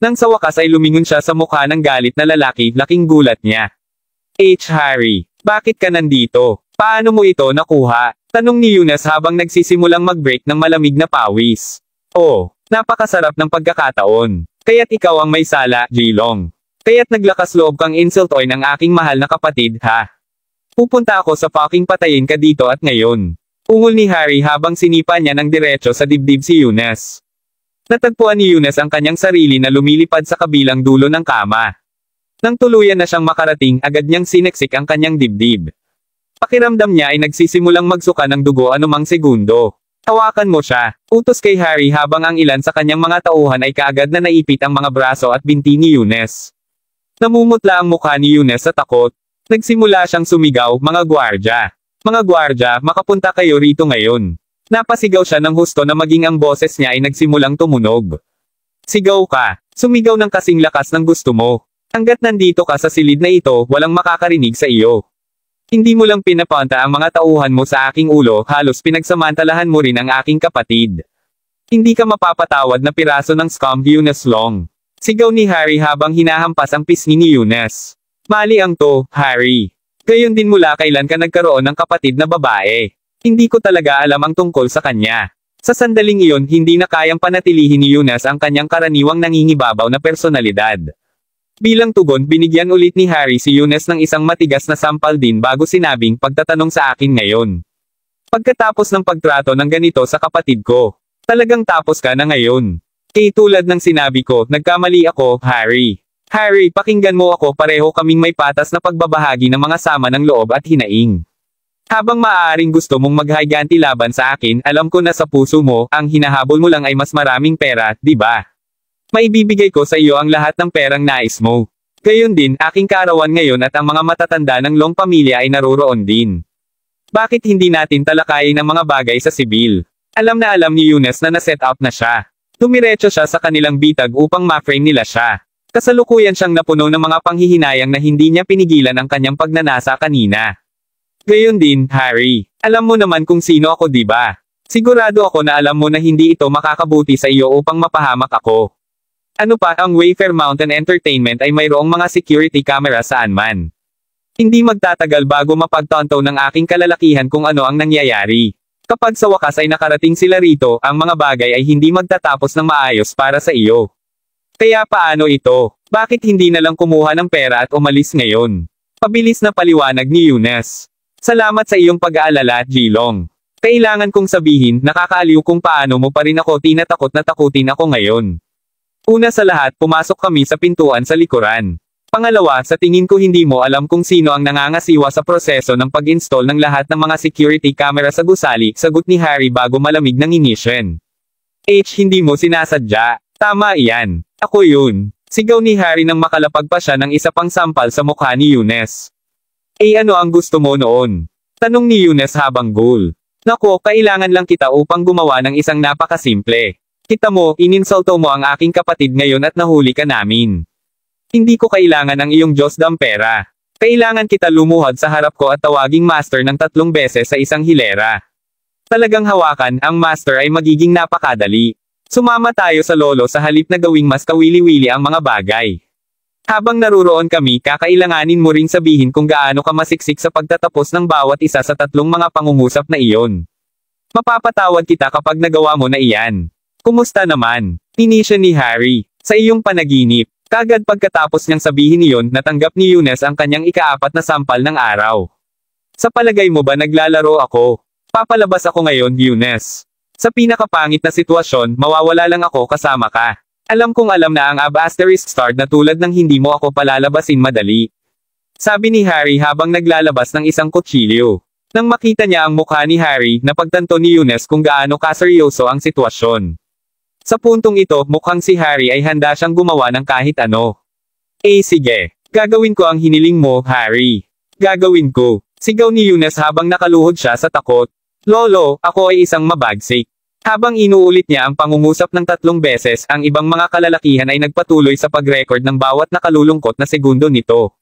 Nang sa wakas ay lumingon siya sa mukha ng galit na lalaki, laking gulat niya. Harry, bakit ka nandito? Paano mo ito nakuha? Tanong ni Eunice habang nagsisimulang mag-break ng malamig na pawis. Napakasarap ng pagkakataon. Kaya't ikaw ang may sala, Jilong. Kaya't naglakas loob kang insultoy ng aking mahal na kapatid, ha? Pupunta ako sa fucking patayin ka dito at ngayon. Ungol ni Harry habang sinipa niya ng diretso sa dibdib si Eunice. Natagpuan ni Eunice ang kanyang sarili na lumilipad sa kabilang dulo ng kama. Nang tuluyan na siyang makarating, agad niyang sineksik ang kanyang dibdib. Pakiramdam niya ay nagsisimulang magsuka ng dugo anumang segundo. Hawakan mo siya, utos kay Harry habang ang ilan sa kanyang mga tauhan ay kaagad na naipit ang mga braso at binti ni Eunice. Namumutla ang mukha ni Eunice sa takot. Nagsimula siyang sumigaw, mga gwardya. Mga gwardya, makapunta kayo rito ngayon. Napasigaw siya ng husto na maging ang boses niya ay nagsimulang tumunog. Sigaw ka, sumigaw ng kasing lakas ng gusto mo. Hanggat nandito ka sa silid na ito, walang makakarinig sa iyo. Hindi mo lang pinapunta ang mga tauhan mo sa aking ulo, halos pinagsamantalahan mo rin ang aking kapatid. Hindi ka mapapatawad na piraso ng scum, Eunice Long. Sigaw ni Harry habang hinahampas ang pisngi ni Eunice. Mali ang to, Harry. Gayon din mula kailan ka nagkaroon ng kapatid na babae. Hindi ko talaga alam ang tungkol sa kanya. Sa sandaling iyon hindi na kayang panatilihin ni Eunice ang kanyang karaniwang nangingibabaw na personalidad. Bilang tugon binigyan ulit ni Harry si Eunice ng isang matigas na sampal din bago sinabing pagtatanong sa akin ngayon. Pagkatapos ng pagtrato ng ganito sa kapatid ko, talagang tapos ka na ngayon. Tulad ng sinabi ko, nagkamali ako, Harry. Harry, pakinggan mo ako, pareho kaming may patas na pagbabahagi ng mga sama ng loob at hinaing. Habang maaaring gusto mong maghiganti laban sa akin, alam ko na sa puso mo, ang hinahabol mo lang ay mas maraming pera, di ba? Maibibigay ko sa iyo ang lahat ng perang nais mo. Gayon din, aking kaarawan ngayon at ang mga matatanda ng Long pamilya ay naroroon din. Bakit hindi natin talakayin ang mga bagay sa sibil? Alam na alam ni Eunice na naset up na siya. Tumiretso siya sa kanilang bitag upang ma-frame nila siya. Kasalukuyan siyang napuno ng mga panghihinayang na hindi niya pinigilan ang kanyang pagnanasa kanina. Gayon din, Harry. Alam mo naman kung sino ako, di ba? Sigurado ako na alam mo na hindi ito makakabuti sa iyo upang mapahamak ako. Ano pa, ang Wayfair Mountain Entertainment ay mayroong mga security camera saan man. Hindi magtatagal bago mapagtanto ng aking kalalakihan kung ano ang nangyayari. Kapag sa wakas ay nakarating sila rito, ang mga bagay ay hindi magtatapos ng maayos para sa iyo. Kaya paano ito? Bakit hindi na lang kumuha ng pera at umalis ngayon? Pabilis na paliwanag ni Eunice. Salamat sa iyong pag-aalala, Jilong. Kailangan kong sabihin, nakakaaliw kung paano mo pa rin ako tinatakot na takutin ako ngayon. Una sa lahat, pumasok kami sa pintuan sa likuran. Pangalawa, sa tingin ko hindi mo alam kung sino ang nangangasiwa sa proseso ng pag-install ng lahat ng mga security camera sa gusali, sagot ni Harry bago malamig ng inisyon. Hindi mo sinasadya. Tama iyan. Ako yun. Sigaw ni Harry nang makalapag pa siya ng isa pang sampal sa mukha ni Eunice. Ano ang gusto mo noon? Tanong ni Eunice habang ghoul. Nako, kailangan lang kita upang gumawa ng isang napakasimple. Kita mo, ininsulto mo ang aking kapatid ngayon at nahuli ka namin. Hindi ko kailangan ang iyong Diyos dampera. Kailangan kita lumuhod sa harap ko at tawaging master ng 3 beses sa isang hilera. Talagang hawakan, ang master ay magiging napakadali. Sumama tayo sa lolo sa halip na gawing mas kawili-wili ang mga bagay. Habang naruroon kami, kakailanganin mo ring sabihin kung gaano ka masiksik sa pagtatapos ng bawat isa sa tatlong mga pangungusap na iyon. Mapapatawad kita kapag nagawa mo na iyan. Kumusta naman? Tinisya ni Harry. Sa iyong panaginip. Kagad pagkatapos niyang sabihin iyon, natanggap ni Eunice ang kanyang ika-4 na sampal ng araw. Sa palagay mo ba naglalaro ako? Papalabas ako ngayon, Eunice. Sa pinakapangit na sitwasyon, mawawala lang ako kasama ka. Alam kong alam na ang *** na tulad ng hindi mo ako palalabasin madali. Sabi ni Harry habang naglalabas ng isang kutsilyo. Nang makita niya ang mukha ni Harry, napagtanto ni Eunice kung gaano kaseryoso ang sitwasyon. Sa puntong ito, mukhang si Harry ay handa siyang gumawa ng kahit ano. Sige. Gagawin ko ang hiniling mo, Harry. Gagawin ko. Sigaw ni Eunice habang nakaluhod siya sa takot. Lolo, ako ay isang mabagsik. Habang inuulit niya ang pangungusap ng 3 beses, ang ibang mga kalalakihan ay nagpatuloy sa pag-record ng bawat nakalulungkot na segundo nito.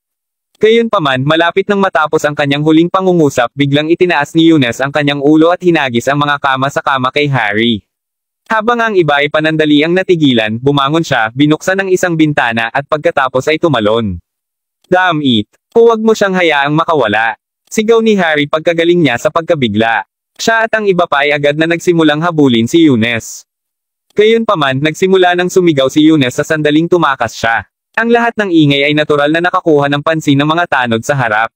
Gayunpaman, malapit nang matapos ang kanyang huling pangungusap, biglang itinaas ni Eunice ang kanyang ulo at hinagis ang mga kama sa kama kay Harry. Habang ang iba ay panandaliang natigilan, bumangon siya, binuksan ang isang bintana at pagkatapos ay tumalon. Damn it! Huwag mo siyang hayaang makawala. Sigaw ni Harry pagkagaling niya sa pagkabigla. Siya at ang iba pa ay agad na nagsimulang habulin si Eunice. Gayunpaman, nagsimula nang sumigaw si Eunice sa sandaling tumakas siya. Ang lahat ng ingay ay natural na nakakuha ng pansin ng mga tanod sa harap.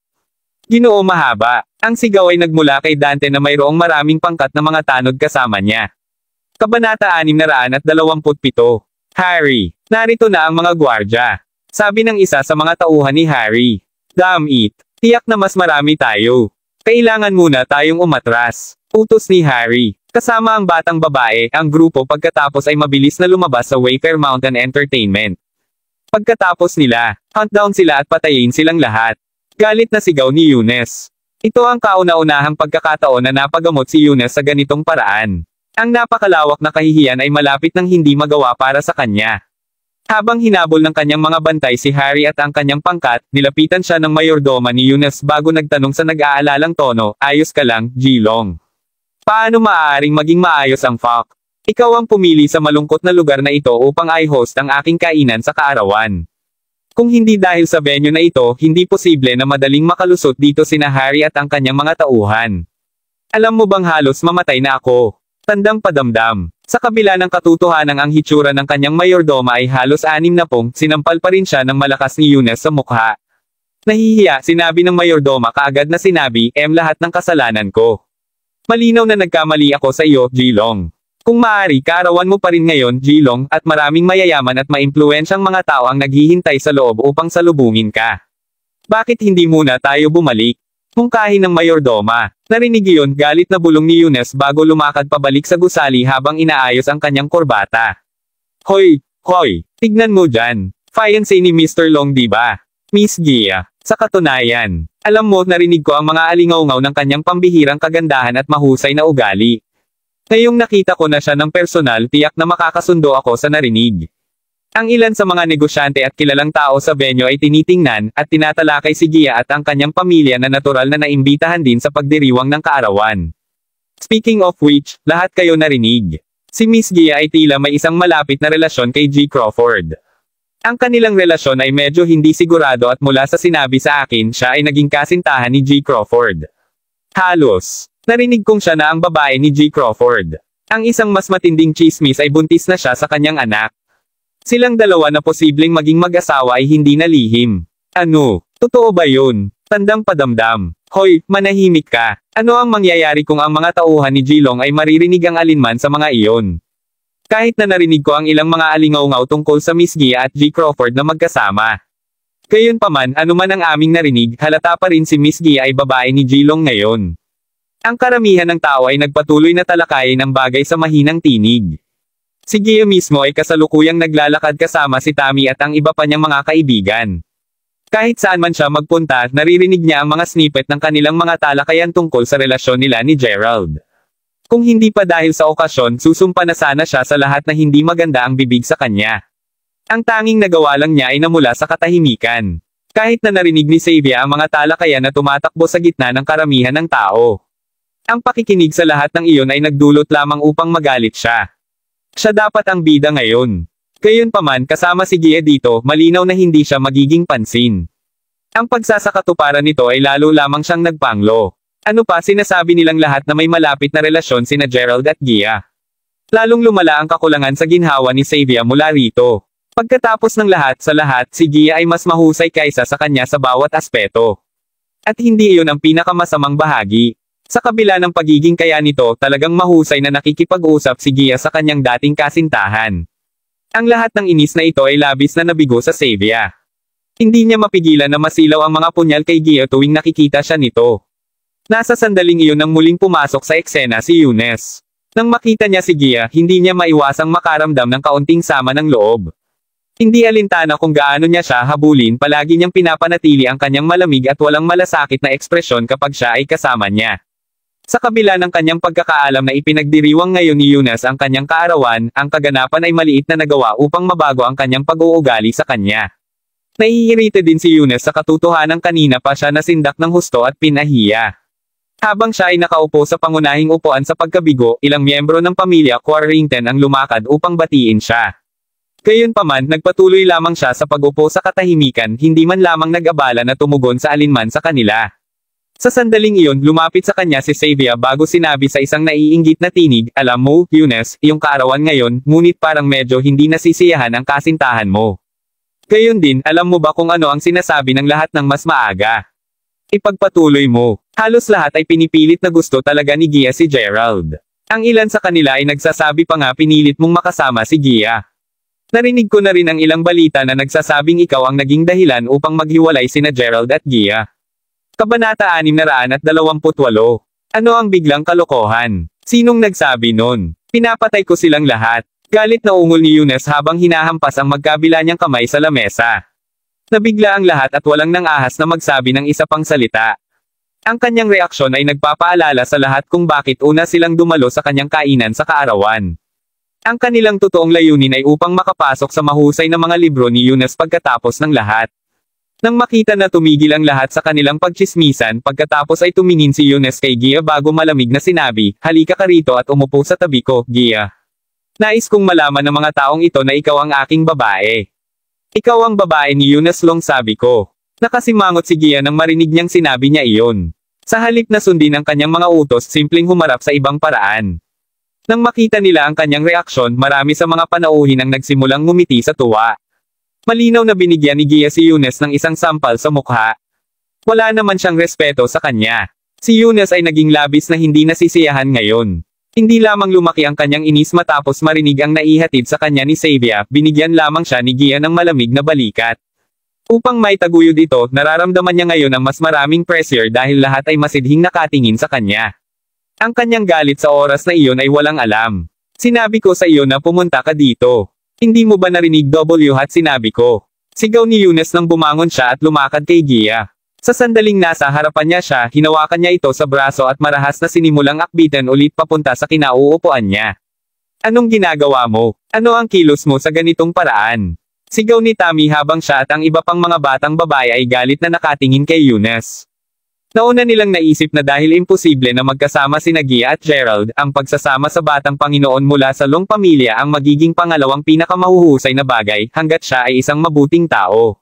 Ginoo mahaba. Ang sigaw ay nagmula kay Dante na mayroong maraming pangkat na mga tanod kasama niya. Kabanata 627. Harry, narito na ang mga gwardya. Sabi ng isa sa mga tauhan ni Harry. Damn it. Tiyak na mas marami tayo. Kailangan muna tayong umatras. Utos ni Harry. Kasama ang batang babae, ang grupo pagkatapos ay mabilis na lumabas sa Wayfair Mountain Entertainment. Pagkatapos nila, hunt down sila at patayin silang lahat. Galit na sigaw ni Eunice. Ito ang kauna-unahang pagkakataon na napagamot si Eunice sa ganitong paraan. Ang napakalawak na kahihiyan ay malapit nang hindi magawa para sa kanya. Habang hinabol ng kanyang mga bantay si Harry at ang kanyang pangkat, nilapitan siya ng mayordoma ni Eunice bago nagtanong sa nag-aalalang tono, ayos ka lang, Jilong. Paano maaaring maging maayos ang fuck? Ikaw ang pumili sa malungkot na lugar na ito upang i-host ang aking kainan sa kaarawan. Kung hindi dahil sa venue na ito, hindi posible na madaling makalusot dito sina Harry at ang kanyang mga tauhan. Alam mo bang halos mamatay na ako? Tandang padamdam. Sa kabila ng katotohanan ang hitsura ng kanyang mayordoma ay halos 60, sinampal pa rin siya ng malakas ni Eunice sa mukha. Nahihiya, sinabi ng mayordoma kaagad na sinabi, lahat ng kasalanan ko. Malinaw na nagkamali ako sa iyo, Jilong. Kung maaari, kaarawan mo pa rin ngayon, Jilong, at maraming mayayaman at maimpluwensyang mga tao ang naghihintay sa loob upang salubungin ka. Bakit hindi muna tayo bumalik? Mungkahi ng mayordoma. Narinig iyon, galit na bulong ni Eunice bago lumakad pabalik sa gusali habang inaayos ang kanyang korbata. Hoy, tignan mo dyan. Fiancé ni Mr. Long diba? Miss Gia. Sa katunayan, alam mo, narinig ko ang mga alingaw-ngaw ng kanyang pambihirang kagandahan at mahusay na ugali. Ngayong nakita ko na siya ng personal, tiyak na makakasundo ako sa narinig. Ang ilan sa mga negosyante at kilalang tao sa venue ay tinitingnan, at tinatalakay si Gia at ang kanyang pamilya na natural na naimbitahan din sa pagdiriwang ng kaarawan. Speaking of which, lahat kayo narinig. Si Miss Gia ay tila may isang malapit na relasyon kay G. Crawford. Ang kanilang relasyon ay medyo hindi sigurado at mula sa sinabi sa akin, siya ay naging kasintahan ni G. Crawford. Halos. Narinig kong siya na ang babae ni G. Crawford. Ang isang mas matinding chismis ay buntis na siya sa kanyang anak. Silang dalawa na posibleng maging mag-asawa ay hindi nalihim. Ano? Totoo ba yun? Tandang padamdam. Hoy, manahimik ka. Ano ang mangyayari kung ang mga tauhan ni Jilong ay maririnig ang alinman sa mga iyon? Kahit na narinig ko ang ilang mga alingaw-ngaw tungkol sa Miss Gia at G. Crawford na magkasama. Gayunpaman, anuman ang aming narinig, halata pa rin si Miss Gia ay babae ni Jilong ngayon. Ang karamihan ng tao ay nagpatuloy na talakayin ang bagay sa mahinang tinig. Si Gia mismo ay kasalukuyang naglalakad kasama si Tammy at ang iba pa niyang mga kaibigan. Kahit saan man siya magpunta, naririnig niya ang mga snippet ng kanilang mga talakayan tungkol sa relasyon nila ni Gerald. Kung hindi pa dahil sa okasyon, susumpa na sana siya sa lahat na hindi maganda ang bibig sa kanya. Ang tanging nagawa lang niya ay namula sa katahimikan. Kahit na narinig ni Xavier ang mga talakayan na tumatakbo sa gitna ng karamihan ng tao. Ang pakikinig sa lahat ng iyon ay nagdulot lamang upang magalit siya. Siya dapat ang bida ngayon. Gayunpaman kasama si Gia dito, malinaw na hindi siya magiging pansin. Ang pagsasakatuparan nito ay lalo lamang siyang nagpanglo. Ano pa sinasabi nilang lahat na may malapit na relasyon sina Gerald at Gia. Lalong lumala ang kakulangan sa ginhawa ni Xavier mula rito. Pagkatapos ng lahat sa lahat, si Gia ay mas mahusay kaysa sa kanya sa bawat aspeto. At hindi iyon ang pinakamasamang bahagi. Sa kabila ng pagiging kaya nito, talagang mahusay na nakikipag-usap si Gia sa kanyang dating kasintahan. Ang lahat ng inis na ito ay labis na nabigo sa Xavier. Hindi niya mapigilan na masilaw ang mga punyal kay Gia tuwing nakikita siya nito. Nasa sandaling iyon nang muling pumasok sa eksena si Eunice. Nang makita niya si Gia, hindi niya maiwasang makaramdam ng kaunting sama ng loob. Hindi alintana kung gaano niya siya habulin, palagi niyang pinapanatili ang kanyang malamig at walang malasakit na ekspresyon kapag siya ay kasama niya. Sa kabila ng kanyang pagkakaalam na ipinagdiriwang ngayon ni Eunice ang kanyang kaarawan, ang kaganapan ay maliit na nagawa upang mabago ang kanyang pag-uugali sa kanya. Naiirita din si Eunice sa katotohanan kanina pa siya nasindak ng husto at pinahiya. Habang siya ay nakaupo sa pangunahing upuan sa pagkabigo, ilang miyembro ng pamilya Quarrington ang lumakad upang batiin siya. Gayunpaman, nagpatuloy lamang siya sa pag-upo sa katahimikan, hindi man lamang nag-abala na tumugon sa alinman sa kanila. Sa sandaling iyon, lumapit sa kanya si Xavier bago sinabi sa isang naiinggit na tinig, "Alam mo, Eunice, iyong kaarawan ngayon, ngunit parang medyo hindi nasisiyahan ang kasintahan mo. Gayon din, alam mo ba kung ano ang sinasabi ng lahat ng mas maaga? Ipagpatuloy mo." Halos lahat ay pinipilit na gusto talaga ni Gia si Gerald. Ang ilan sa kanila ay nagsasabi pa nga pinilit mong makasama si Gia. Narinig ko na rin ang ilang balita na nagsasabing ikaw ang naging dahilan upang maghiwalay sina Gerald at Gia. Kabanata 628. Ano ang biglang kalokohan? Sinong nagsabi nun? Pinapatay ko silang lahat. Galit na ungol ni Eunice habang hinahampas ang magkabila niyang kamay sa lamesa. Nabigla ang lahat at walang nang-ahas na magsabi ng isa pang salita. Ang kanyang reaksyon ay nagpapaalala sa lahat kung bakit una silang dumalo sa kanyang kainan sa kaarawan. Ang kanilang totoong layunin ay upang makapasok sa mahusay na mga libro ni Eunice pagkatapos ng lahat. Nang makita na tumigil ang lahat sa kanilang pagtsismisan, pagkatapos ay tumingin si Eunice kay Gia bago malamig na sinabi, "Halika ka rito at umupo sa tabi ko, Gia. Nais kong malaman ng mga taong ito na ikaw ang aking babae." "Ikaw ang babae ni Eunice Long," sabi ko. Nakasimangot si Gia nang marinig niyang sinabi niya iyon. Sa halip na sundin ang kanyang mga utos, simpleng humarap sa ibang paraan. Nang makita nila ang kanyang reaksyon, marami sa mga panauhin ang nagsimulang ngumiti sa tuwa. Malinaw na binigyan ni Gia si Eunice ng isang sampal sa mukha. Wala naman siyang respeto sa kanya. Si Eunice ay naging labis na hindi nasisiyahan ngayon. Hindi lamang lumaki ang kanyang inis matapos marinig ang naihatid sa kanya ni Xavier, binigyan lamang siya ni Gia ng malamig na balikat. Upang may taguyod ito, nararamdaman niya ngayon ang mas maraming pressure dahil lahat ay masidhing nakatingin sa kanya. Ang kanyang galit sa oras na iyon ay walang alam. "Sinabi ko sa iyo na pumunta ka dito. Hindi mo ba narinig at sinabi ko?" Sigaw ni Eunice nang bumangon siya at lumakad kay Gia. Sa sandaling nasa harapan niya siya, hinawakan niya ito sa braso at marahas na sinimulang akbitan ulit papunta sa kinauupuan niya. "Anong ginagawa mo? Ano ang kilos mo sa ganitong paraan?" Sigaw ni Tammy habang siya at ang iba pang mga batang babae ay galit na nakatingin kay Eunice. Nauna nilang naisip na dahil imposible na magkasama sina Gia at Gerald, ang pagsasama sa batang Panginoon mula sa Long pamilya ang magiging pangalawang pinakamahuhusay na bagay, hanggat siya ay isang mabuting tao.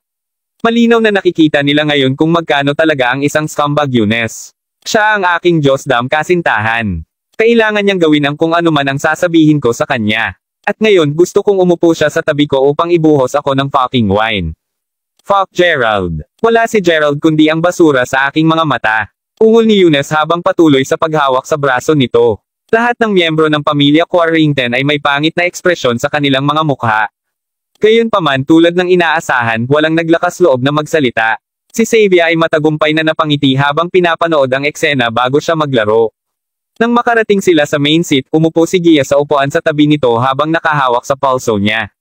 Malinaw na nakikita nila ngayon kung magkano talaga ang isang scumbag Eunice. "Siya ang aking Diyos dam kasintahan. Kailangan niyang gawin ang kung ano man ang sasabihin ko sa kanya. At ngayon gusto kong umupo siya sa tabi ko upang ibuhos ako ng fucking wine. Fuck Gerald. Wala si Gerald kundi ang basura sa aking mga mata." Ungol ni Eunice habang patuloy sa paghawak sa braso nito. Lahat ng miyembro ng pamilya Quarrington ay may pangit na ekspresyon sa kanilang mga mukha. Gayunpaman, tulad ng inaasahan, walang naglakas loob na magsalita. Si Xavier ay matagumpay na napangiti habang pinapanood ang eksena bago siya maglaro. Nang makarating sila sa main seat, umupo si Gia sa upuan sa tabi nito habang nakahawak sa pulso niya.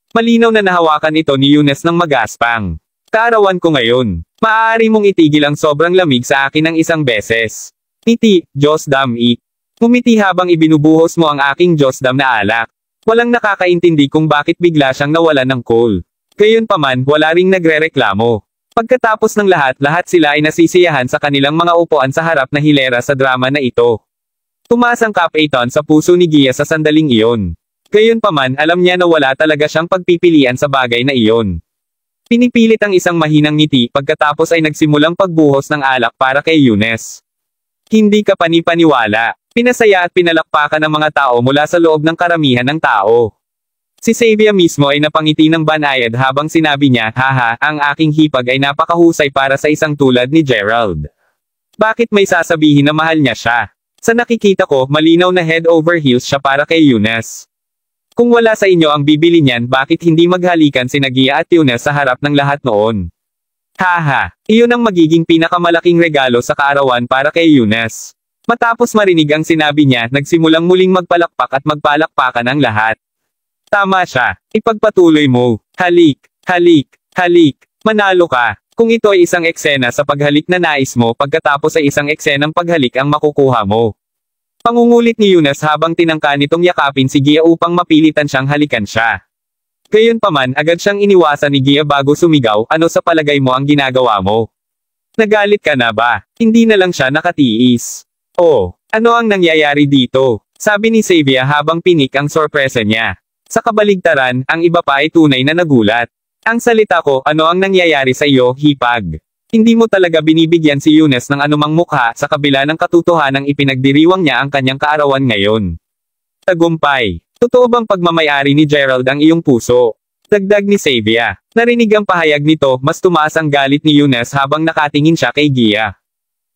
Malinaw na nahawakan ito ni Eunice ng magaspang. "Kaarawan ko ngayon. Maaari mong itigil ang sobrang lamig sa akin ng isang beses. Ngiti, Diyos damn it." Ngumiti habang ibinubuhos mo ang aking Diyos damn na alak. Walang nakakaintindi kung bakit bigla siyang nawalan ng cool. Gayunpaman, wala ring nagrereklamo. Pagkatapos ng lahat sila ay nasisiyahan sa kanilang mga upuan sa harap na hilera sa drama na ito. Tumaas ang kapaitan sa puso ni Gia sa sandaling iyon. Gayunpaman alam niya na wala talaga siyang pagpipilian sa bagay na iyon. Pinipilit ang isang mahinang ngiti pagkatapos ay nagsimulang pagbuhos ng alak para kay Eunice. Hindi ka panipaniwala. Pinasaya at pinalakpakan ng mga tao mula sa loob ng karamihan ng tao. Si Xavier mismo ay napangiti ng banayad habang sinabi niya, haha, ang aking hipag ay napakahusay para sa isang tulad ni Gerald. Bakit may sasabihin na mahal niya siya? Sa nakikita ko, malinaw na head over heels siya para kay Eunice. Kung wala sa inyo ang bibili niyan, bakit hindi maghalikan sina Gia at Eunice sa harap ng lahat noon? Haha, iyon ang magiging pinakamalaking regalo sa kaarawan para kay Eunice. Matapos marinig ang sinabi niya, nagsimulang muling magpalakpak at magpalakpakan ang lahat. Tama siya. Ipagpatuloy mo. Halik, halik, halik. Manalo ka. Kung ito ay isang eksena sa paghalik na nais mo, pagkatapos ay isang eksenang paghalik ang makukuha mo. Pangungulit ni Eunice habang tinangka nitong yakapin si Gia upang mapilitan siyang halikan siya. Gayunpaman, agad siyang iniwasan ni Gia bago sumigaw, ano sa palagay mo ang ginagawa mo? Nagalit ka na ba? Hindi na lang siya nakatiis. Oh, ano ang nangyayari dito? Sabi ni Xavier habang pinik ang sorpresa niya. Sa kabaligtaran, ang iba pa ay tunay na nagulat. Ang salita ko, ano ang nangyayari sa iyo, hipag? Hindi mo talaga binibigyan si Eunice ng anumang mukha sa kabila ng katotohanang ipinagdiriwang niya ang kanyang kaarawan ngayon. Tagumpay. Totoo bang pagmamayari ni Gerald ang iyong puso? Dagdag ni Xavier. Narinig ang pahayag nito, mas tumaas ang galit ni Eunice habang nakatingin siya kay Gia.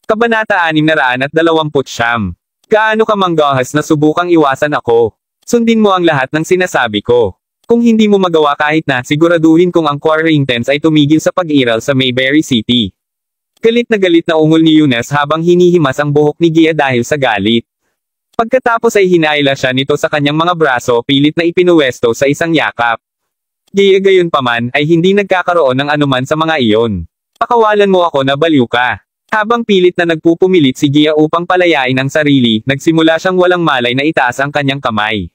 Kabanata 629. Gaano ka manggahas na subukang iwasan ako? Sundin mo ang lahat ng sinasabi ko. Kung hindi mo magawa kahit na, siguraduhin kong ang quarantines ay tumigil sa pag-iral sa Mayberry City. Galit na ungol ni Eunice habang hinihimas ang buhok ni Gia dahil sa galit. Pagkatapos ay hinaila siya nito sa kanyang mga braso, pilit na ipinuwesto sa isang yakap. Gia gayunpaman ay hindi nagkakaroon ng anuman sa mga iyon. Pakawalan mo ako na baliw ka. Habang pilit na nagpupumilit si Gia upang palayain ang sarili, nagsimula siyang walang malay na itaas ang kanyang kamay.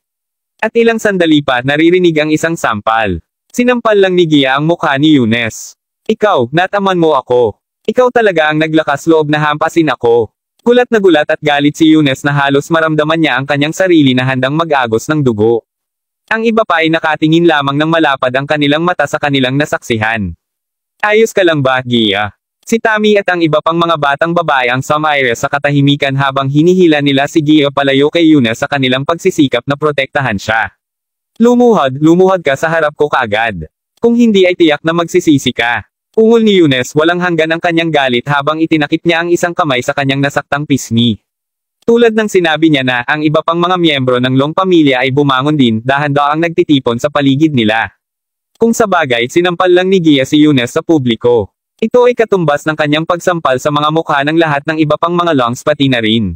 At ilang sandali pa, naririnig ang isang sampal. Sinampal lang ni Gia ang mukha ni Eunice. Ikaw, nataman mo ako. Ikaw talaga ang naglakas loob na hampasin ako. Gulat na gulat at galit si Eunice na halos maramdaman niya ang kanyang sarili na handang mag-agos ng dugo. Ang iba pa ay nakatingin lamang ng malapad ang kanilang mata sa kanilang nasaksihan. Ayos ka lang ba, Gia? Si Tammy at ang iba pang mga batang babae ang sumaire sa katahimikan habang hinihila nila si Gia palayo kay Eunice sa kanilang pagsisikap na protektahan siya. Lumuhad ka sa harap ko kaagad. Kung hindi ay tiyak na magsisisi ka. Ungol ni Eunice, walang hanggan ang kanyang galit habang itinakip niya ang isang kamay sa kanyang nasaktang pisngi. Tulad ng sinabi niya na, ang iba pang mga miyembro ng Long pamilya ay bumangon din, dahan-daang nagtitipon sa paligid nila. Kung sa bagay, sinampal lang ni Gia si Eunice sa publiko. Ito ay katumbas ng kanyang pagsampal sa mga mukha ng lahat ng iba pang mga Longs pati na rin.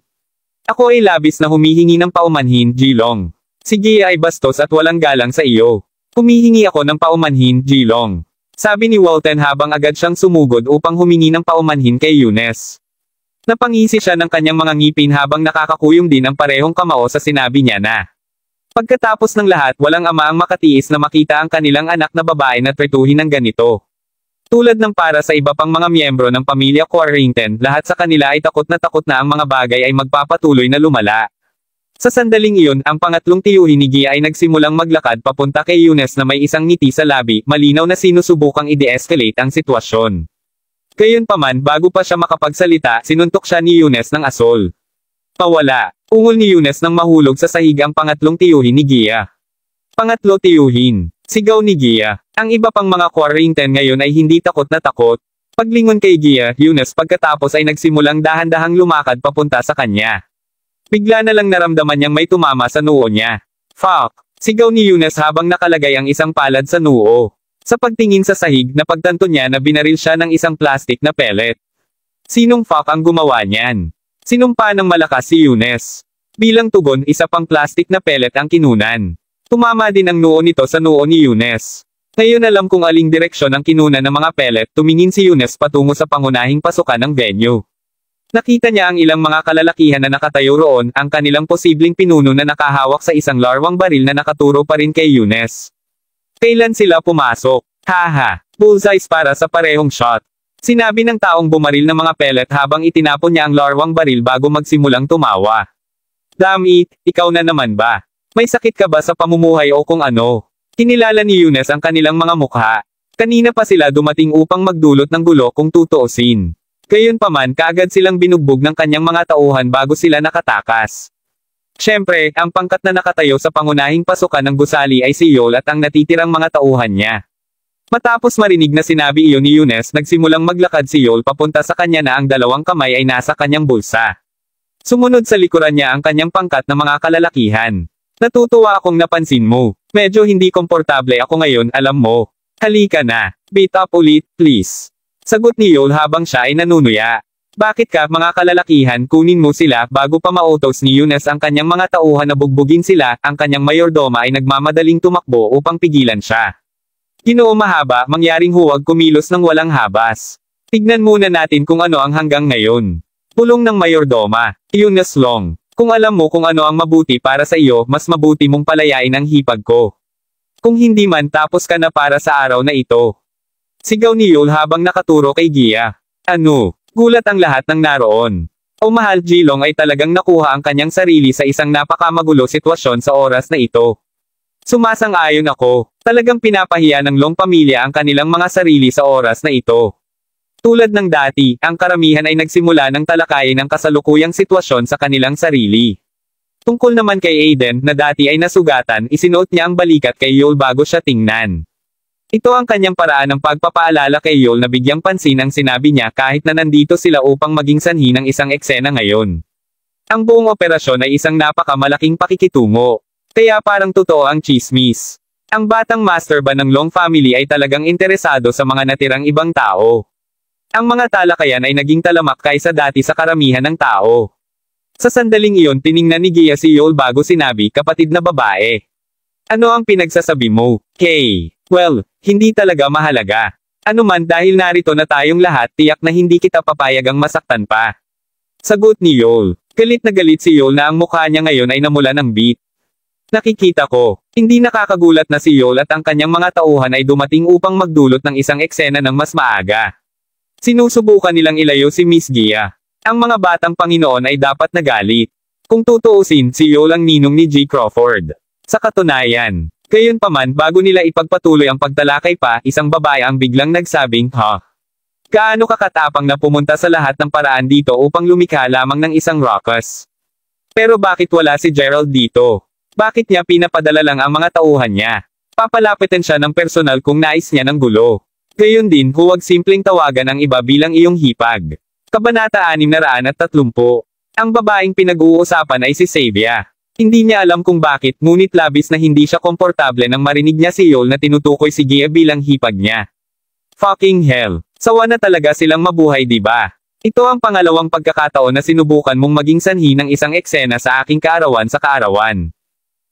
Ako ay labis na humihingi ng paumanhin, G-Long. Si Gia ay bastos at walang galang sa iyo. Humihingi ako ng paumanhin, G-Long. Sabi ni Walton habang agad siyang sumugod upang humingi ng paumanhin kay Eunice. Napangisi siya ng kanyang mga ngipin habang nakakakuyom din ang parehong kamao sa sinabi niya na. Pagkatapos ng lahat, walang ama ang makatiis na makita ang kanilang anak na babae na tretuhin ng ganito. Tulad ng para sa iba pang mga miyembro ng pamilya Quarrington, lahat sa kanila ay takot na ang mga bagay ay magpapatuloy na lumala. Sa sandaling iyon, ang pangatlong tiyuhin ni Gia ay nagsimulang maglakad papunta kay Eunice na may isang ngiti sa labi, malinaw na sinusubukang i-de-escalate ang sitwasyon. Gayunpaman, bago pa siya makapagsalita, sinuntok siya ni Eunice ng asol. Pawala. Ungol ni Eunice nang mahulog sa sahig ang pangatlong tiyuhin ni Gia. Pangatlo tiyuhin. Sigaw ni Gia. Ang iba pang mga Quarrington ngayon ay hindi takot na takot. Paglingon kay Gia, Eunice pagkatapos ay nagsimulang dahan-dahang lumakad papunta sa kanya. Bigla na lang naramdaman niyang may tumama sa noo niya. Fuck! Sigaw ni Eunice habang nakalagay ang isang palad sa noo. Sa pagtingin sa sahig, napagtanto niya na binaril siya ng isang plastic na pellet. Sinong fuck ang gumawa niyan? Sinumpa ng malakas si Eunice. Bilang tugon, isa pang plastic na pellet ang kinunan. Tumama din ang noo nito sa noo ni Eunice. Ngayon alam kung aling direksyon ang kinunan ng mga pellet, tumingin si Eunice patungo sa pangunahing pasukan ng venue. Nakita niya ang ilang mga kalalakihan na nakatayo roon, ang kanilang posibleng pinuno na nakahawak sa isang larwang baril na nakaturo pa rin kay Eunice. Kailan sila pumasok? Haha, bullseyes para sa parehong shot. Sinabi ng taong bumaril ng mga pellet habang itinapon niya ang larwang baril bago magsimulang tumawa. Damn it, ikaw na naman ba? May sakit ka ba sa pamumuhay o kung ano? Kinilala ni Eunice ang kanilang mga mukha. Kanina pa sila dumating upang magdulot ng gulo kung tutuusin. Gayunpaman kaagad silang binugbog ng kanyang mga tauhan bago sila nakatakas. Siyempre, ang pangkat na nakatayo sa pangunahing pasukan ng gusali ay si Yol at ang natitirang mga tauhan niya. Matapos marinig na sinabi iyon ni Eunice, nagsimulang maglakad si Yol papunta sa kanya na ang dalawang kamay ay nasa kanyang bulsa. Sumunod sa likuran niya ang kanyang pangkat na mga kalalakihan. Natutuwa akong napansin mo. Medyo hindi komportable ako ngayon, alam mo. Halika na. Beat up ulit, please. Sagot ni Yol habang siya ay nanunuya. Bakit ka, mga kalalakihan, kunin mo sila bago pa mautos ni Eunice ang kanyang mga tauhan na bugbugin sila, ang kanyang mayordoma ay nagmamadaling tumakbo upang pigilan siya. Ginoo mahaba, mangyaring huwag kumilos ng walang habas. Tignan muna natin kung ano ang hanggang ngayon. Pulong ng mayordoma. Eunice Long. Kung alam mo kung ano ang mabuti para sa iyo, mas mabuti mong palayain ang hipag ko. Kung hindi man, tapos ka na para sa araw na ito. Sigaw ni Yol habang nakaturo kay Gia. Ano? Gulat ang lahat ng naroon. O mahal, Jilong ay talagang nakuha ang kanyang sarili sa isang napakamagulo sitwasyon sa oras na ito. Sumasang-ayon ako. Talagang pinapahiya ng Long pamilya ang kanilang mga sarili sa oras na ito. Tulad ng dati, ang karamihan ay nagsimula ng talakayin ang kasalukuyang sitwasyon sa kanilang sarili. Tungkol naman kay Aiden, na dati ay nasugatan, isinuot niya ang balikat kay Yol bago siya tingnan. Ito ang kanyang paraan ng pagpapaalala kay Yol na bigyang pansin ang sinabi niya kahit na nandito sila upang maging sanhi ng isang eksena ngayon. Ang buong operasyon ay isang napakamalaking pakikitungo. Kaya parang totoo ang chismis. Ang batang master ba ng Long family ay talagang interesado sa mga natirang ibang tao. Ang mga talakayan ay naging talamak kaysa dati sa karamihan ng tao. Sa sandaling iyon tiningnan ni Gia si Yol bago sinabi, kapatid na babae. Ano ang pinagsasabi mo? Hey, well, hindi talaga mahalaga. Ano man dahil narito na tayong lahat, tiyak na hindi kita papayagang masaktan pa. Sagot ni Yol. Galit na galit si Yol na ang mukha niya ngayon ay namula ng beat. Nakikita ko, hindi nakakagulat na si Yol at ang kanyang mga tauhan ay dumating upang magdulot ng isang eksena ng mas maaga. Sinusubukan nilang ilayo si Miss Gia. Ang mga batang Panginoon ay dapat nagalit. Kung tutuusin, si Yol ang ninong ni G. Crawford. Sa katunayan, gayunpaman bago nila ipagpatuloy ang pagtalakay pa, isang babae ang biglang nagsabing, Gaano kakatapang na pumunta sa lahat ng paraan dito upang lumikha lamang ng isang ruckus. Pero bakit wala si Gerald dito? Bakit niya pinapadala lang ang mga tauhan niya? Papalapitin siya ng personal kung nais niya ng gulo. Gayon din, huwag simpleng tawagan ang iba bilang iyong hipag. Kabanata 630. Ang babaeng pinag-uusapan ay si Xavier. Hindi niya alam kung bakit, ngunit labis na hindi siya komportable nang marinig niya si Yol na tinutukoy si Gia bilang hipag niya. Fucking hell. Sawa na talaga silang mabuhay, diba? Ito ang pangalawang pagkakataon na sinubukan mong maging sanhi ng isang eksena sa aking kaarawan sa kaarawan.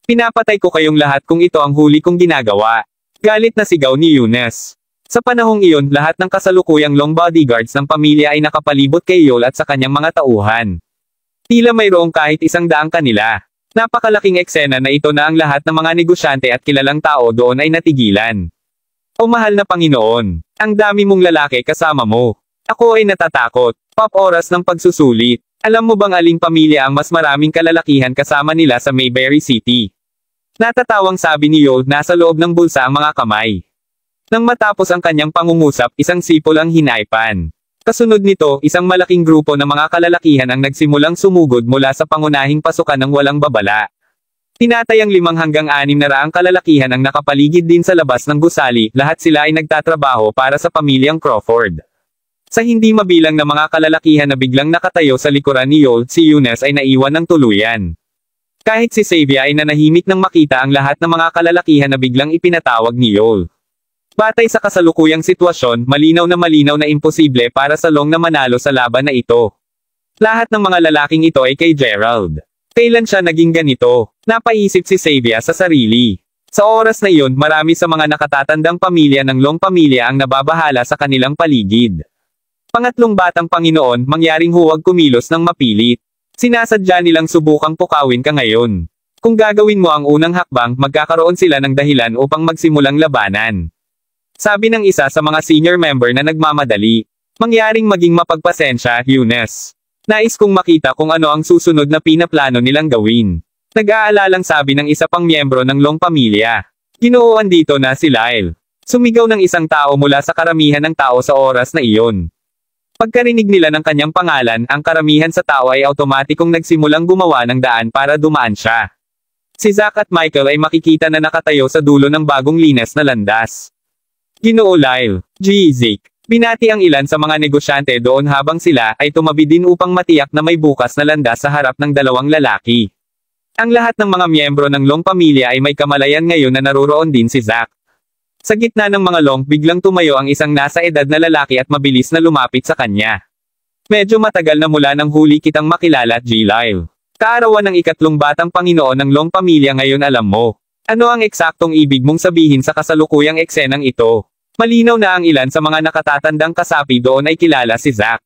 Pinapatay ko kayong lahat kung ito ang huli kong ginagawa. Galit na sigaw ni Eunice. Sa panahong iyon, lahat ng kasalukuyang Long bodyguards ng pamilya ay nakapalibot kay Yol at sa kanyang mga tauhan. Tila mayroong kahit 100 kanila. Napakalaking eksena na ito na ang lahat ng mga negosyante at kilalang tao doon ay natigilan. O mahal na Panginoon, ang dami mong lalaki kasama mo. Ako ay natatakot. Pop oras ng pagsusulit. Alam mo bang aling pamilya ang mas maraming kalalakihan kasama nila sa Mayberry City? Natatawang sabi ni Yol, nasa loob ng bulsa ang mga kamay. Nang matapos ang kanyang pangungusap, isang sipol ang hinaipan. Kasunod nito, isang malaking grupo ng mga kalalakihan ang nagsimulang sumugod mula sa pangunahing pasukan ng walang babala. Tinatayang 5 hanggang 6 na raang kalalakihan ang nakapaligid din sa labas ng gusali, lahat sila ay nagtatrabaho para sa pamilyang Crawford. Sa hindi mabilang na mga kalalakihan na biglang nakatayo sa likuran ni Yol, si Eunice ay naiwan ng tuluyan. Kahit si Xavier ay nanahimik nang makita ang lahat ng mga kalalakihan na biglang ipinatawag ni Yol. Batay sa kasalukuyang sitwasyon, malinaw na imposible para sa Long na manalo sa laban na ito. Lahat ng mga lalaking ito ay kay Gerald. Kailan siya naging ganito? Napaisip si Xavier sa sarili. Sa oras na iyon, marami sa mga nakatatandang pamilya ng Long pamilya ang nababahala sa kanilang paligid. Pangatlong batang Panginoon, mangyaring huwag kumilos ng mapilit. Sinasadya nilang subukang pukawin ka ngayon. Kung gagawin mo ang unang hakbang, magkakaroon sila ng dahilan upang magsimulang labanan. Sabi ng isa sa mga senior member na nagmamadali. Mangyaring maging mapagpasensya, Eunice. Nais kong makita kung ano ang susunod na pinaplano nilang gawin. Nag-aalalang sabi ng isa pang miyembro ng Long pamilya. Ginooan dito na si Lyle. Sumigaw ng isang tao mula sa karamihan ng tao sa oras na iyon. Pagkarinig nila ng kanyang pangalan, ang karamihan sa tao ay automatikong nagsimulang gumawa ng daan para dumaan siya. Si Zack at Michael ay makikita na nakatayo sa dulo ng bagong linas na landas. Ginoo Lyle, Zeke. Binati ang ilan sa mga negosyante doon habang sila ay tumabi din upang matiyak na may bukas na landas sa harap ng dalawang lalaki. Ang lahat ng mga miyembro ng Long pamilya ay may kamalayan ngayon na naroroon din si Zack. Sa gitna ng mga Long, biglang tumayo ang isang nasa edad na lalaki at mabilis na lumapit sa kanya. Medyo matagal na mula nang huli kitang makilala, Lyle. Kaarawan ng ikatlong batang Panginoon ng Long pamilya ngayon, alam mo. Ano ang eksaktong ibig mong sabihin sa kasalukuyang eksenang ito? Malinaw na ang ilan sa mga nakatatandang kasapi doon ay kilala si Zack.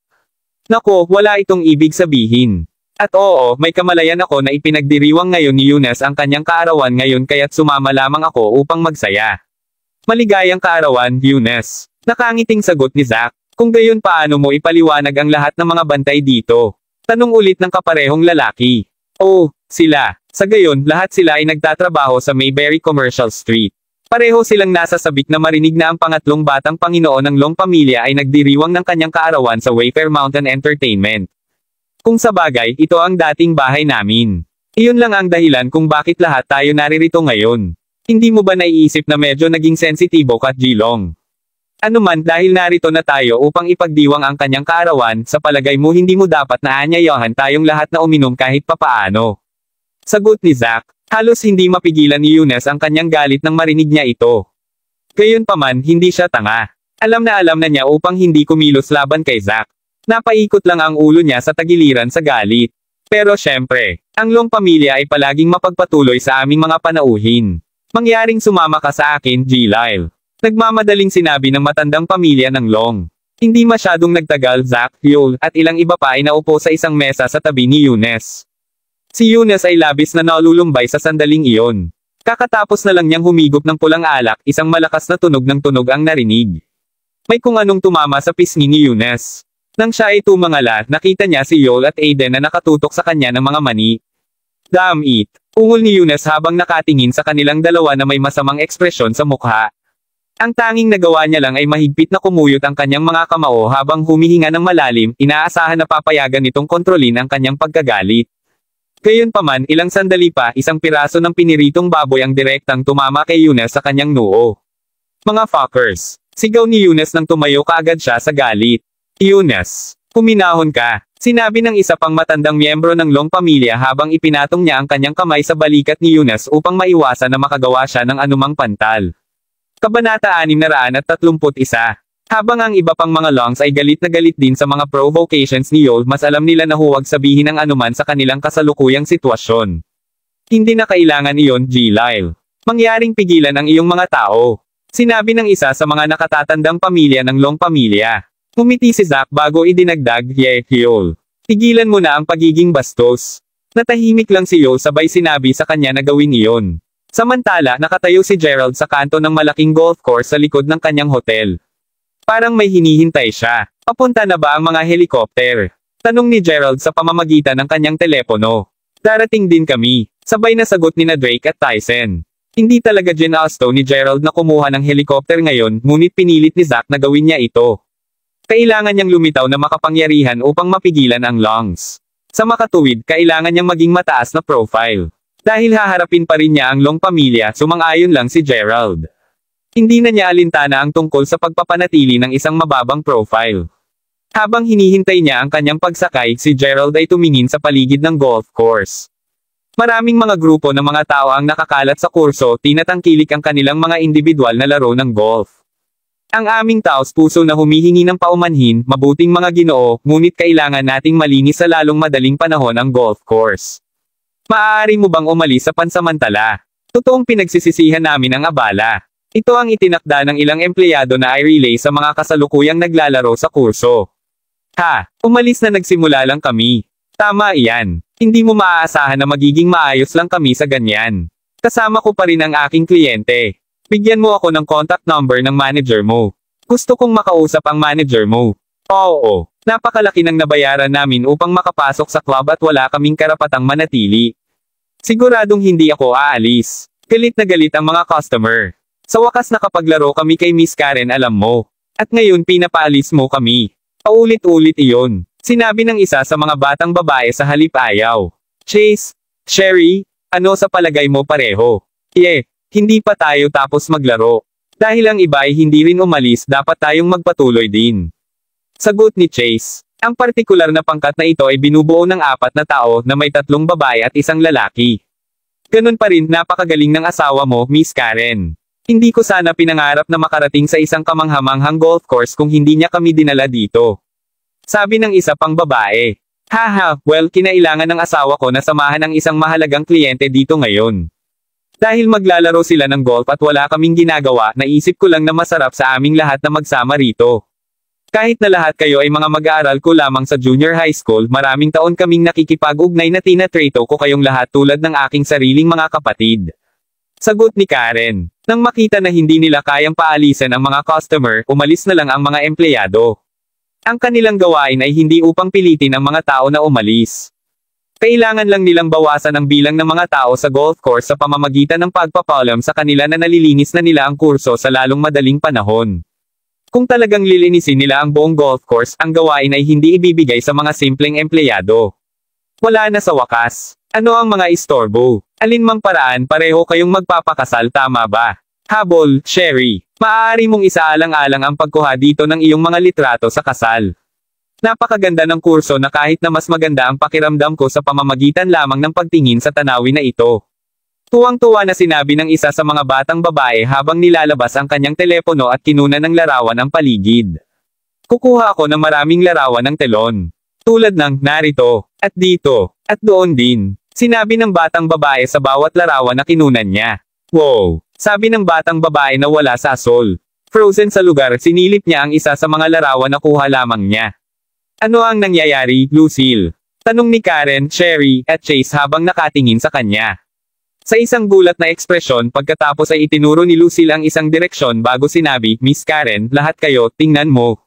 Nako, wala itong ibig sabihin. At oo, may kamalayan ako na ipinagdiriwang ngayon ni Eunice ang kanyang kaarawan ngayon kaya't sumama lamang ako upang magsaya. Maligayang kaarawan, Eunice. Nakangiting sagot ni Zack. Kung gayon, paano mo ipaliwanag ang lahat ng mga bantay dito? Tanong ulit ng kaparehong lalaki. Oh, sila. Sa gayon, lahat sila ay nagtatrabaho sa Mayberry Commercial Street. Pareho silang nasa sabik na marinig na ang pangatlong batang Panginoon ng Long pamilya ay nagdiriwang ng kanyang kaarawan sa Wayfair Mountain Entertainment. Kung sa bagay, ito ang dating bahay namin. Iyon lang ang dahilan kung bakit lahat tayo naririto ngayon. Hindi mo ba naiisip na medyo naging sensitibo ka, Jilong? Ano man, dahil narito na tayo upang ipagdiwang ang kanyang kaarawan, sa palagay mo hindi mo dapat na aanyayahan tayong lahat na uminom kahit papaano. Sagot ni Zack. Halos hindi mapigilan ni Eunice ang kanyang galit nang marinig niya ito. Gayunpaman, hindi siya tanga. Alam na niya upang hindi kumilos laban kay Zack. Napaikot lang ang ulo niya sa tagiliran sa galit. Pero syempre, ang Long pamilya ay palaging mapagpatuloy sa aming mga panauhin. Mangyaring sumama ka sa akin, Lyle. Nagmamadaling sinabi ng matandang pamilya ng Long. Hindi masyadong nagtagal, Zack, Yul, at ilang iba pa ay naupo sa isang mesa sa tabi ni Eunice. Si Eunice ay labis na nalulumbay sa sandaling iyon. Kakatapos na lang niyang humigop ng pulang alak, isang malakas na tunog ng tunog ang narinig. May kung anong tumama sa pisngi ni Eunice. Nang siya ay tumangala, nakita niya si Yul at Aiden na nakatutok sa kanya ng mga mani. Damn it! Ungol ni Eunice habang nakatingin sa kanilang dalawa na may masamang ekspresyon sa mukha. Ang tanging nagawa niya lang ay mahigpit na kumuyot ang kanyang mga kamao habang humihinga ng malalim, inaasahan na papayagan nitong kontrolin ang kanyang pagkagalit. Gayunpaman, ilang sandali pa, isang piraso ng piniritong baboy ang direktang tumama kay Eunice sa kanyang noo. Mga fuckers! Sigaw ni Eunice nang tumayo kaagad siya sa galit. Eunice! Kuminahon ka! Sinabi ng isa pang matandang miyembro ng Long pamilya habang ipinatong niya ang kanyang kamay sa balikat ni Eunice upang maiwasan na makagawa siya ng anumang pantal. Kabanata 631. Habang ang iba pang mga Longs ay galit na galit din sa mga provocations ni Yul, mas alam nila na huwag sabihin ang anuman sa kanilang kasalukuyang sitwasyon. Hindi na kailangan iyon, Lyle. Mangyaring pigilan ang iyong mga tao. Sinabi ng isa sa mga nakatatandang pamilya ng Long pamilya. Ngumiti si Zack bago idinagdag, Yul. Tigilan mo na ang pagiging bastos. Natahimik lang si Yul sabay sinabi sa kanya na gawin iyon. Samantala, nakatayo si Gerald sa kanto ng malaking golf course sa likod ng kanyang hotel. Parang may hinihintay siya. Papunta na ba ang mga helikopter? Tanong ni Gerald sa pamamagitan ng kanyang telepono. Darating din kami. Sabay na sagot ni na Drake at Tyson. Hindi talaga ginasto ni Gerald na kumuha ng helikopter ngayon, ngunit pinilit ni Zack na gawin niya ito. Kailangan niyang lumitaw na makapangyarihan upang mapigilan ang Longs. Sa makatuwid, kailangan niyang maging mataas na profile. Dahil haharapin pa rin niya ang Long pamilya, sumang-ayon lang si Gerald. Hindi na niya alintana ang tungkol sa pagpapanatili ng isang mababang profile. Habang hinihintay niya ang kanyang pagsakay, si Gerald ay tumingin sa paligid ng golf course. Maraming mga grupo ng mga tao ang nakakalat sa kurso, tinatangkilik ang kanilang mga individual na laro ng golf. Ang aming taos puso na humihingi ng paumanhin, mabuting mga Ginoo, ngunit kailangan nating malinis sa lalong madaling panahon ang golf course. Maaari mo bang umalis sa pansamantala? Totoong pinagsisisihan namin ang abala. Ito ang itinakda ng ilang empleyado na i-relay sa mga kasalukuyang naglalaro sa kurso. Ha, umalis na nagsimula lang kami. Tama iyan. Hindi mo maaasahan na magiging maayos lang kami sa ganyan. Kasama ko pa rin ang aking kliyente. Bigyan mo ako ng contact number ng manager mo. Gusto kong makausap ang manager mo. Oo, napakalaki ng nabayaran namin upang makapasok sa club at wala kaming karapatang manatili. Siguradong hindi ako aalis. Galit na galit ang mga customer. Sa wakas nakapaglaro kami kay Miss Karen, alam mo. At ngayon pinapaalis mo kami. Paulit-ulit iyon. Sinabi ng isa sa mga batang babae sa halip ayaw. Chase, Sherry, ano sa palagay mo pareho? Hindi pa tayo tapos maglaro. Dahil ang iba ay hindi rin umalis, dapat tayong magpatuloy din. Sagot ni Chase. Ang partikular na pangkat na ito ay binubuo ng 4 na tao na may 3 babae at 1 lalaki. Ganun pa rin, napakagaling ng asawa mo, Miss Karen. Hindi ko sana pinangarap na makarating sa isang kamanghamanghang golf course kung hindi niya kami dinala dito. Sabi ng isa pang babae. Haha, well, kinailangan ng asawa ko na samahan ang isang mahalagang kliyente dito ngayon. Dahil maglalaro sila ng golf at wala kaming ginagawa, naisip ko lang na masarap sa aming lahat na magsama rito. Kahit na lahat kayo ay mga mag-aaral ko lamang sa junior high school, maraming taon kaming nakikipag-ugnay na tinatrato ko kayong lahat tulad ng aking sariling mga kapatid. Sagot ni Karen. Nang makita na hindi nila kayang paalisan ang mga customer, umalis na lang ang mga empleyado. Ang kanilang gawain ay hindi upang pilitin ang mga tao na umalis. Kailangan lang nilang bawasan ang bilang ng mga tao sa golf course sa pamamagitan ng pagpapaalam sa kanila na nalilinis na nila ang kurso sa lalong madaling panahon. Kung talagang lilinisin nila ang buong golf course, ang gawain ay hindi ibibigay sa mga simpleng empleyado. Wala na sa wakas. Ano ang mga istorbo? Alinmang paraan pareho kayong magpapakasal, tama ba? Habol, Sherry. Maaari mong isaalang-alang ang pagkuha dito ng iyong mga litrato sa kasal. Napakaganda ng kurso na kahit na mas maganda ang pakiramdam ko sa pamamagitan lamang ng pagtingin sa tanawin na ito. Tuwang-tuwa na sinabi ng isa sa mga batang babae habang nilalabas ang kanyang telepono at kinuna ng larawan ang paligid. Kukuha ako ng maraming larawan ng telon. Tulad ng, narito, at dito, at doon din. Sinabi ng batang babae sa bawat larawan na kinunan niya. Wow! Sabi ng batang babae na wala sa asol. Frozen sa lugar, sinilip niya ang isa sa mga larawan na kuha lamang niya. Ano ang nangyayari, Lucille? Tanong ni Karen, Sherry, at Chase habang nakatingin sa kanya. Sa isang gulat na ekspresyon pagkatapos ay itinuro ni Lucille ang isang direksyon bago sinabi, Miss Karen, lahat kayo, tingnan mo.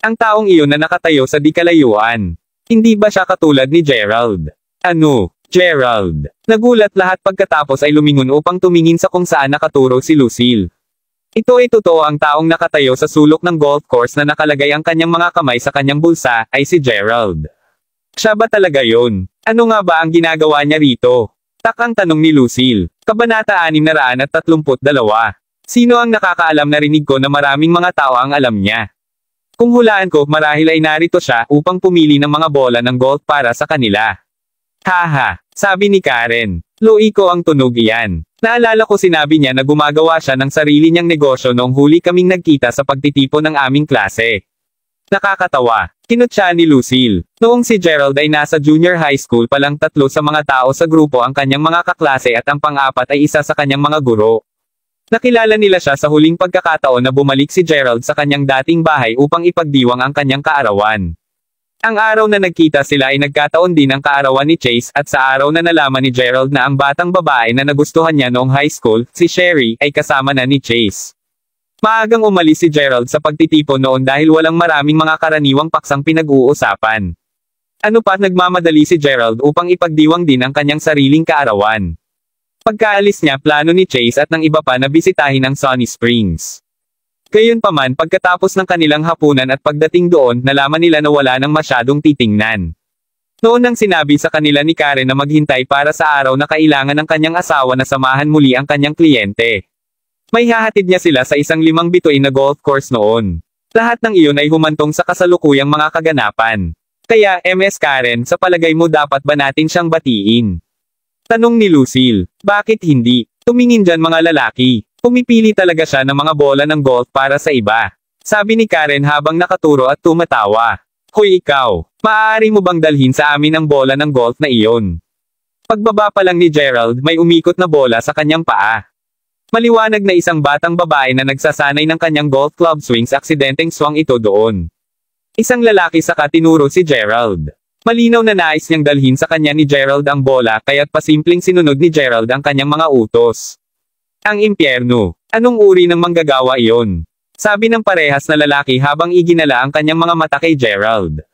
Ang taong iyon na nakatayo sa di kalayuan. Hindi ba siya katulad ni Gerald? Ano? Gerald. Nagulat lahat pagkatapos ay lumingon upang tumingin sa kung saan nakaturo si Lucille. Ito ay totoo, ang taong nakatayo sa sulok ng golf course na nakalagay ang kanyang mga kamay sa kanyang bulsa, ay si Gerald. Siya ba talaga yon? Ano nga ba ang ginagawa niya rito? Takang tanong ni Lucille. Kabanata 632. Sino ang nakakaalam? Narinig ko na maraming mga tao ang alam niya. Kung hulaan ko, marahil ay narito siya upang pumili ng mga bola ng golf para sa kanila. Haha, sabi ni Karen. Loi ko ang tunog iyan. Naalala ko sinabi niya na gumagawa siya ng sarili niyang negosyo noong huli kaming nagkita sa pagtitipon ng aming klase. Nakakatawa. Kinutya ni Lucille. Noong si Gerald ay nasa junior high school pa lang, 3 sa mga tao sa grupo ang kanyang mga kaklase at ang pang-4 ay isa sa kanyang mga guro. Nakilala nila siya sa huling pagkakataon na bumalik si Gerald sa kanyang dating bahay upang ipagdiwang ang kanyang kaarawan. Ang araw na nagkita sila ay nagkataon din ang kaarawan ni Chase, at sa araw na nalaman ni Gerald na ang batang babae na nagustuhan niya noong high school, si Sherry, ay kasama na ni Chase. Maagang umalis si Gerald sa pagtitipon noon dahil walang maraming mga karaniwang paksang pinag-uusapan. Ano pa, nagmamadali si Gerald upang ipagdiwang din ang kanyang sariling kaarawan. Pagkaalis niya, plano ni Chase at ng iba pa na bisitahin ang Sunny Springs. Gayunpaman, pagkatapos ng kanilang hapunan at pagdating doon, nalaman nila na wala nang masyadong titingnan. Noon nang sinabi sa kanila ni Karen na maghintay para sa araw na kailangan ng kanyang asawa na samahan muli ang kanyang kliyente. May hahatid niya sila sa isang 5 bituin na golf course noon. Lahat ng iyon ay humantong sa kasalukuyang mga kaganapan. Kaya, Ms. Karen, sa palagay mo dapat ba natin siyang batiin? Tanong ni Lucille. Bakit hindi? Tumingin dyan mga lalaki. Pumipili talaga siya ng mga bola ng golf para sa iba. Sabi ni Karen habang nakaturo at tumatawa. Hoy ikaw, maaari mo bang dalhin sa amin ang bola ng golf na iyon? Pagbaba pa lang ni Gerald, may umikot na bola sa kanyang paa. Maliwanag na isang batang babae na nagsasanay ng kanyang golf club swings aksidenteng swang ito doon. Isang lalaki saka tinuro si Gerald. Malinaw na nais niyang dalhin sa kanya ni Gerald ang bola, kaya't pasimpleng sinunod ni Gerald ang kanyang mga utos. Ang impyerno. Anong uri ng manggagawa iyon? Sabi ng parehas na lalaki habang iginala ang kanyang mga mata kay Gerald.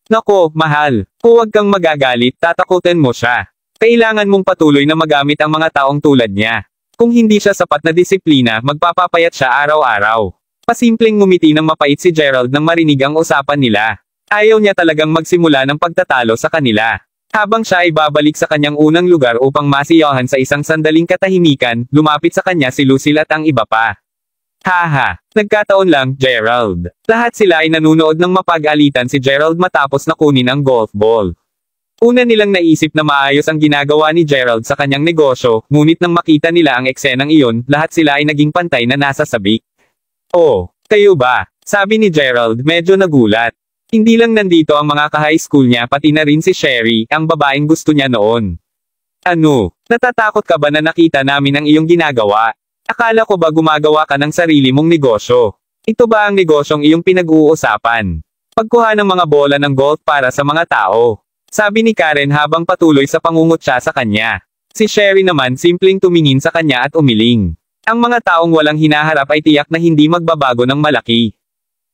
Nako, mahal. Huwag kang magagalit, tatakutin mo siya. Kailangan mong patuloy na magamit ang mga taong tulad niya. Kung hindi siya sapat na disiplina, magpapapayat siya araw-araw. Pasimpleng ngumiti ng mapait si Gerald nang marinig ang usapan nila. Ayaw niya talagang magsimula ng pagtatalo sa kanila. Habang siya ay babalik sa kanyang unang lugar upang masiyahan sa isang sandaling katahimikan, lumapit sa kanya si Lucille at ang iba pa. Haha, nagkataon lang, Gerald. Lahat sila ay nanunood ng mapag-alitan si Gerald matapos na kunin ang golf ball. Una nilang naisip na maayos ang ginagawa ni Gerald sa kanyang negosyo, ngunit nang makita nila ang eksenang iyon, lahat sila ay naging pantay na nasa sabik. Oh, kayo ba? Sabi ni Gerald, medyo nagulat. Hindi lang nandito ang mga ka-high school niya pati na rin si Sherry, ang babaeng gusto niya noon. Ano, natatakot ka ba na nakita namin ang iyong ginagawa? Akala ko ba gumagawa ka ng sarili mong negosyo? Ito ba ang negosyong iyong pinag-uusapan? Pagkuha ng mga bola ng golf para sa mga tao. Sabi ni Karen habang patuloy sa pangungutya sa kanya. Si Sherry naman simpleng tumingin sa kanya at umiling. Ang mga taong walang hinaharap ay tiyak na hindi magbabago ng malaki.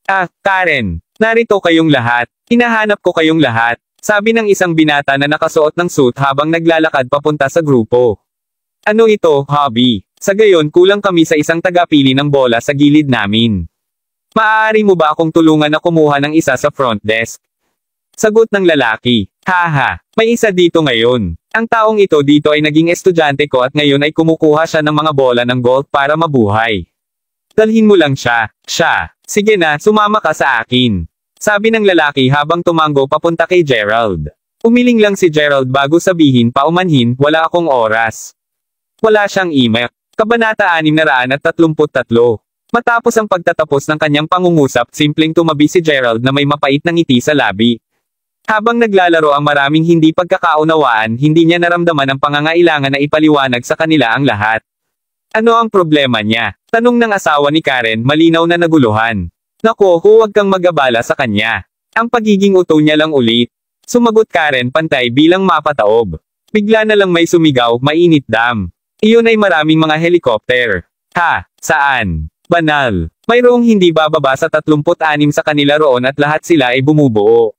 Ah, Karen, narito kayong lahat. Hinahanap ko kayong lahat. Sabi ng isang binata na nakasuot ng suit habang naglalakad papunta sa grupo. Ano ito, hobby? Sa gayon kulang kami sa isang tagapili ng bola sa gilid namin. Maaari mo ba akong tulungan na kumuha ng isa sa front desk? Sagot ng lalaki. Haha, may isa dito ngayon. Ang taong ito dito ay naging estudyante ko at ngayon ay kumukuha siya ng mga bola ng golf para mabuhay. Dalhin mo lang siya. Sige na, sumama ka sa akin. Sabi ng lalaki habang tumango papunta kay Gerald. Umiling lang si Gerald bago sabihin paumanhin, wala akong oras. Wala siyang email. Kabanata 633. Matapos ang pagtatapos ng kanyang pangungusap, simpleng tumabi si Gerald na may mapait na ngiti sa labi. Habang naglalaro ang maraming hindi pagkakaunawaan, hindi niya naramdaman ang pangangailangan na ipaliwanag sa kanila ang lahat. Ano ang problema niya? Tanong ng asawa ni Karen, malinaw na naguluhan. Nako, huwag kang mag-abala sa kanya. Ang pagiging uto niya lang ulit. Sumagot Karen pantay bilang mapataob. Bigla na lang may sumigaw, mainit dam. Iyon ay maraming mga helikopter. Ha, saan? Banal. Mayroong hindi bababa sa 36 sa kanila roon at lahat sila ay bumubuo.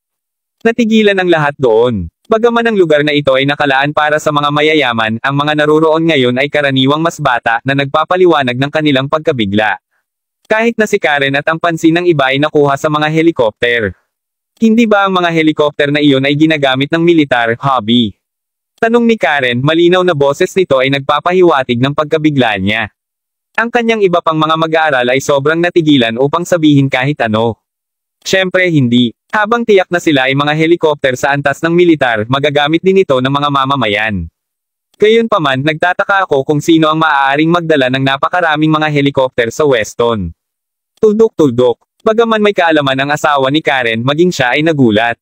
Natigilan ang lahat doon. Bagaman ang lugar na ito ay nakalaan para sa mga mayayaman, ang mga naruroon ngayon ay karaniwang mas bata na nagpapaliwanag ng kanilang pagkabigla. Kahit na si Karen at ang pansin ng iba ay nakuha sa mga helikopter. Hindi ba ang mga helikopter na iyon ay ginagamit ng militar, hobby? Tanong ni Karen, malinaw na boses nito ay nagpapahiwatig ng pagkabigla niya. Ang kanyang iba pang mga mag-aaral ay sobrang natigilan upang sabihin kahit ano. Siyempre hindi. Habang tiyak na sila ay mga helikopter sa antas ng militar, magagamit din ito ng mga mamamayan. Gayunpaman, nagtataka ako kung sino ang maaaring magdala ng napakaraming mga helikopter sa Weston. Tuldok-tuldok. Bagaman may kaalaman ang asawa ni Karen, maging siya ay nagulat.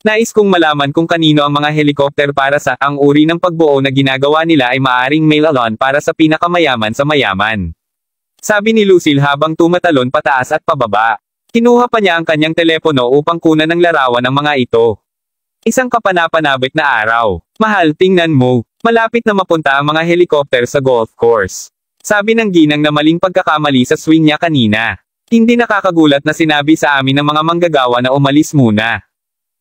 Nais kong malaman kung kanino ang mga helikopter para sa ang uri ng pagbuo na ginagawa nila ay maaaring mail-alon para sa pinakamayaman sa mayaman. Sabi ni Lucille habang tumatalon pataas at pababa. Kinuha pa niya ang kanyang telepono upang kunan ng larawan ng mga ito. Isang kapanapanabik na araw. Mahal, tingnan mo. Malapit na mapunta ang mga helikopter sa golf course. Sabi ng ginang na maling pagkakamali sa swing niya kanina. Hindi nakakagulat na sinabi sa amin ng mga manggagawa na umalis muna.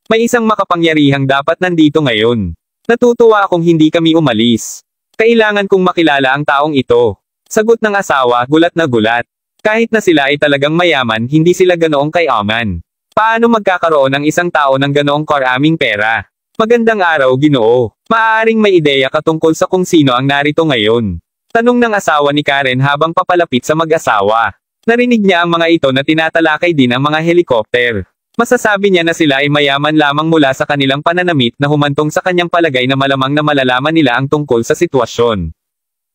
May isang makapangyarihang dapat nandito ngayon. Natutuwa akong hindi kami umalis. Kailangan kong makilala ang taong ito. Sagot ng asawa, gulat na gulat. Kahit na sila ay talagang mayaman, hindi sila ganoong kayaman. Paano magkakaroon ng isang tao ng ganoong karaming pera? Magandang araw, Ginoo. Maaaring may ideya ka tungkol sa kung sino ang narito ngayon. Tanong ng asawa ni Karen habang papalapit sa mag-asawa. Narinig niya ang mga ito na tinatalakay din ang mga helikopter. Masasabi niya na sila ay mayaman lamang mula sa kanilang pananamit na humantong sa kanyang palagay na malamang na malalaman nila ang tungkol sa sitwasyon.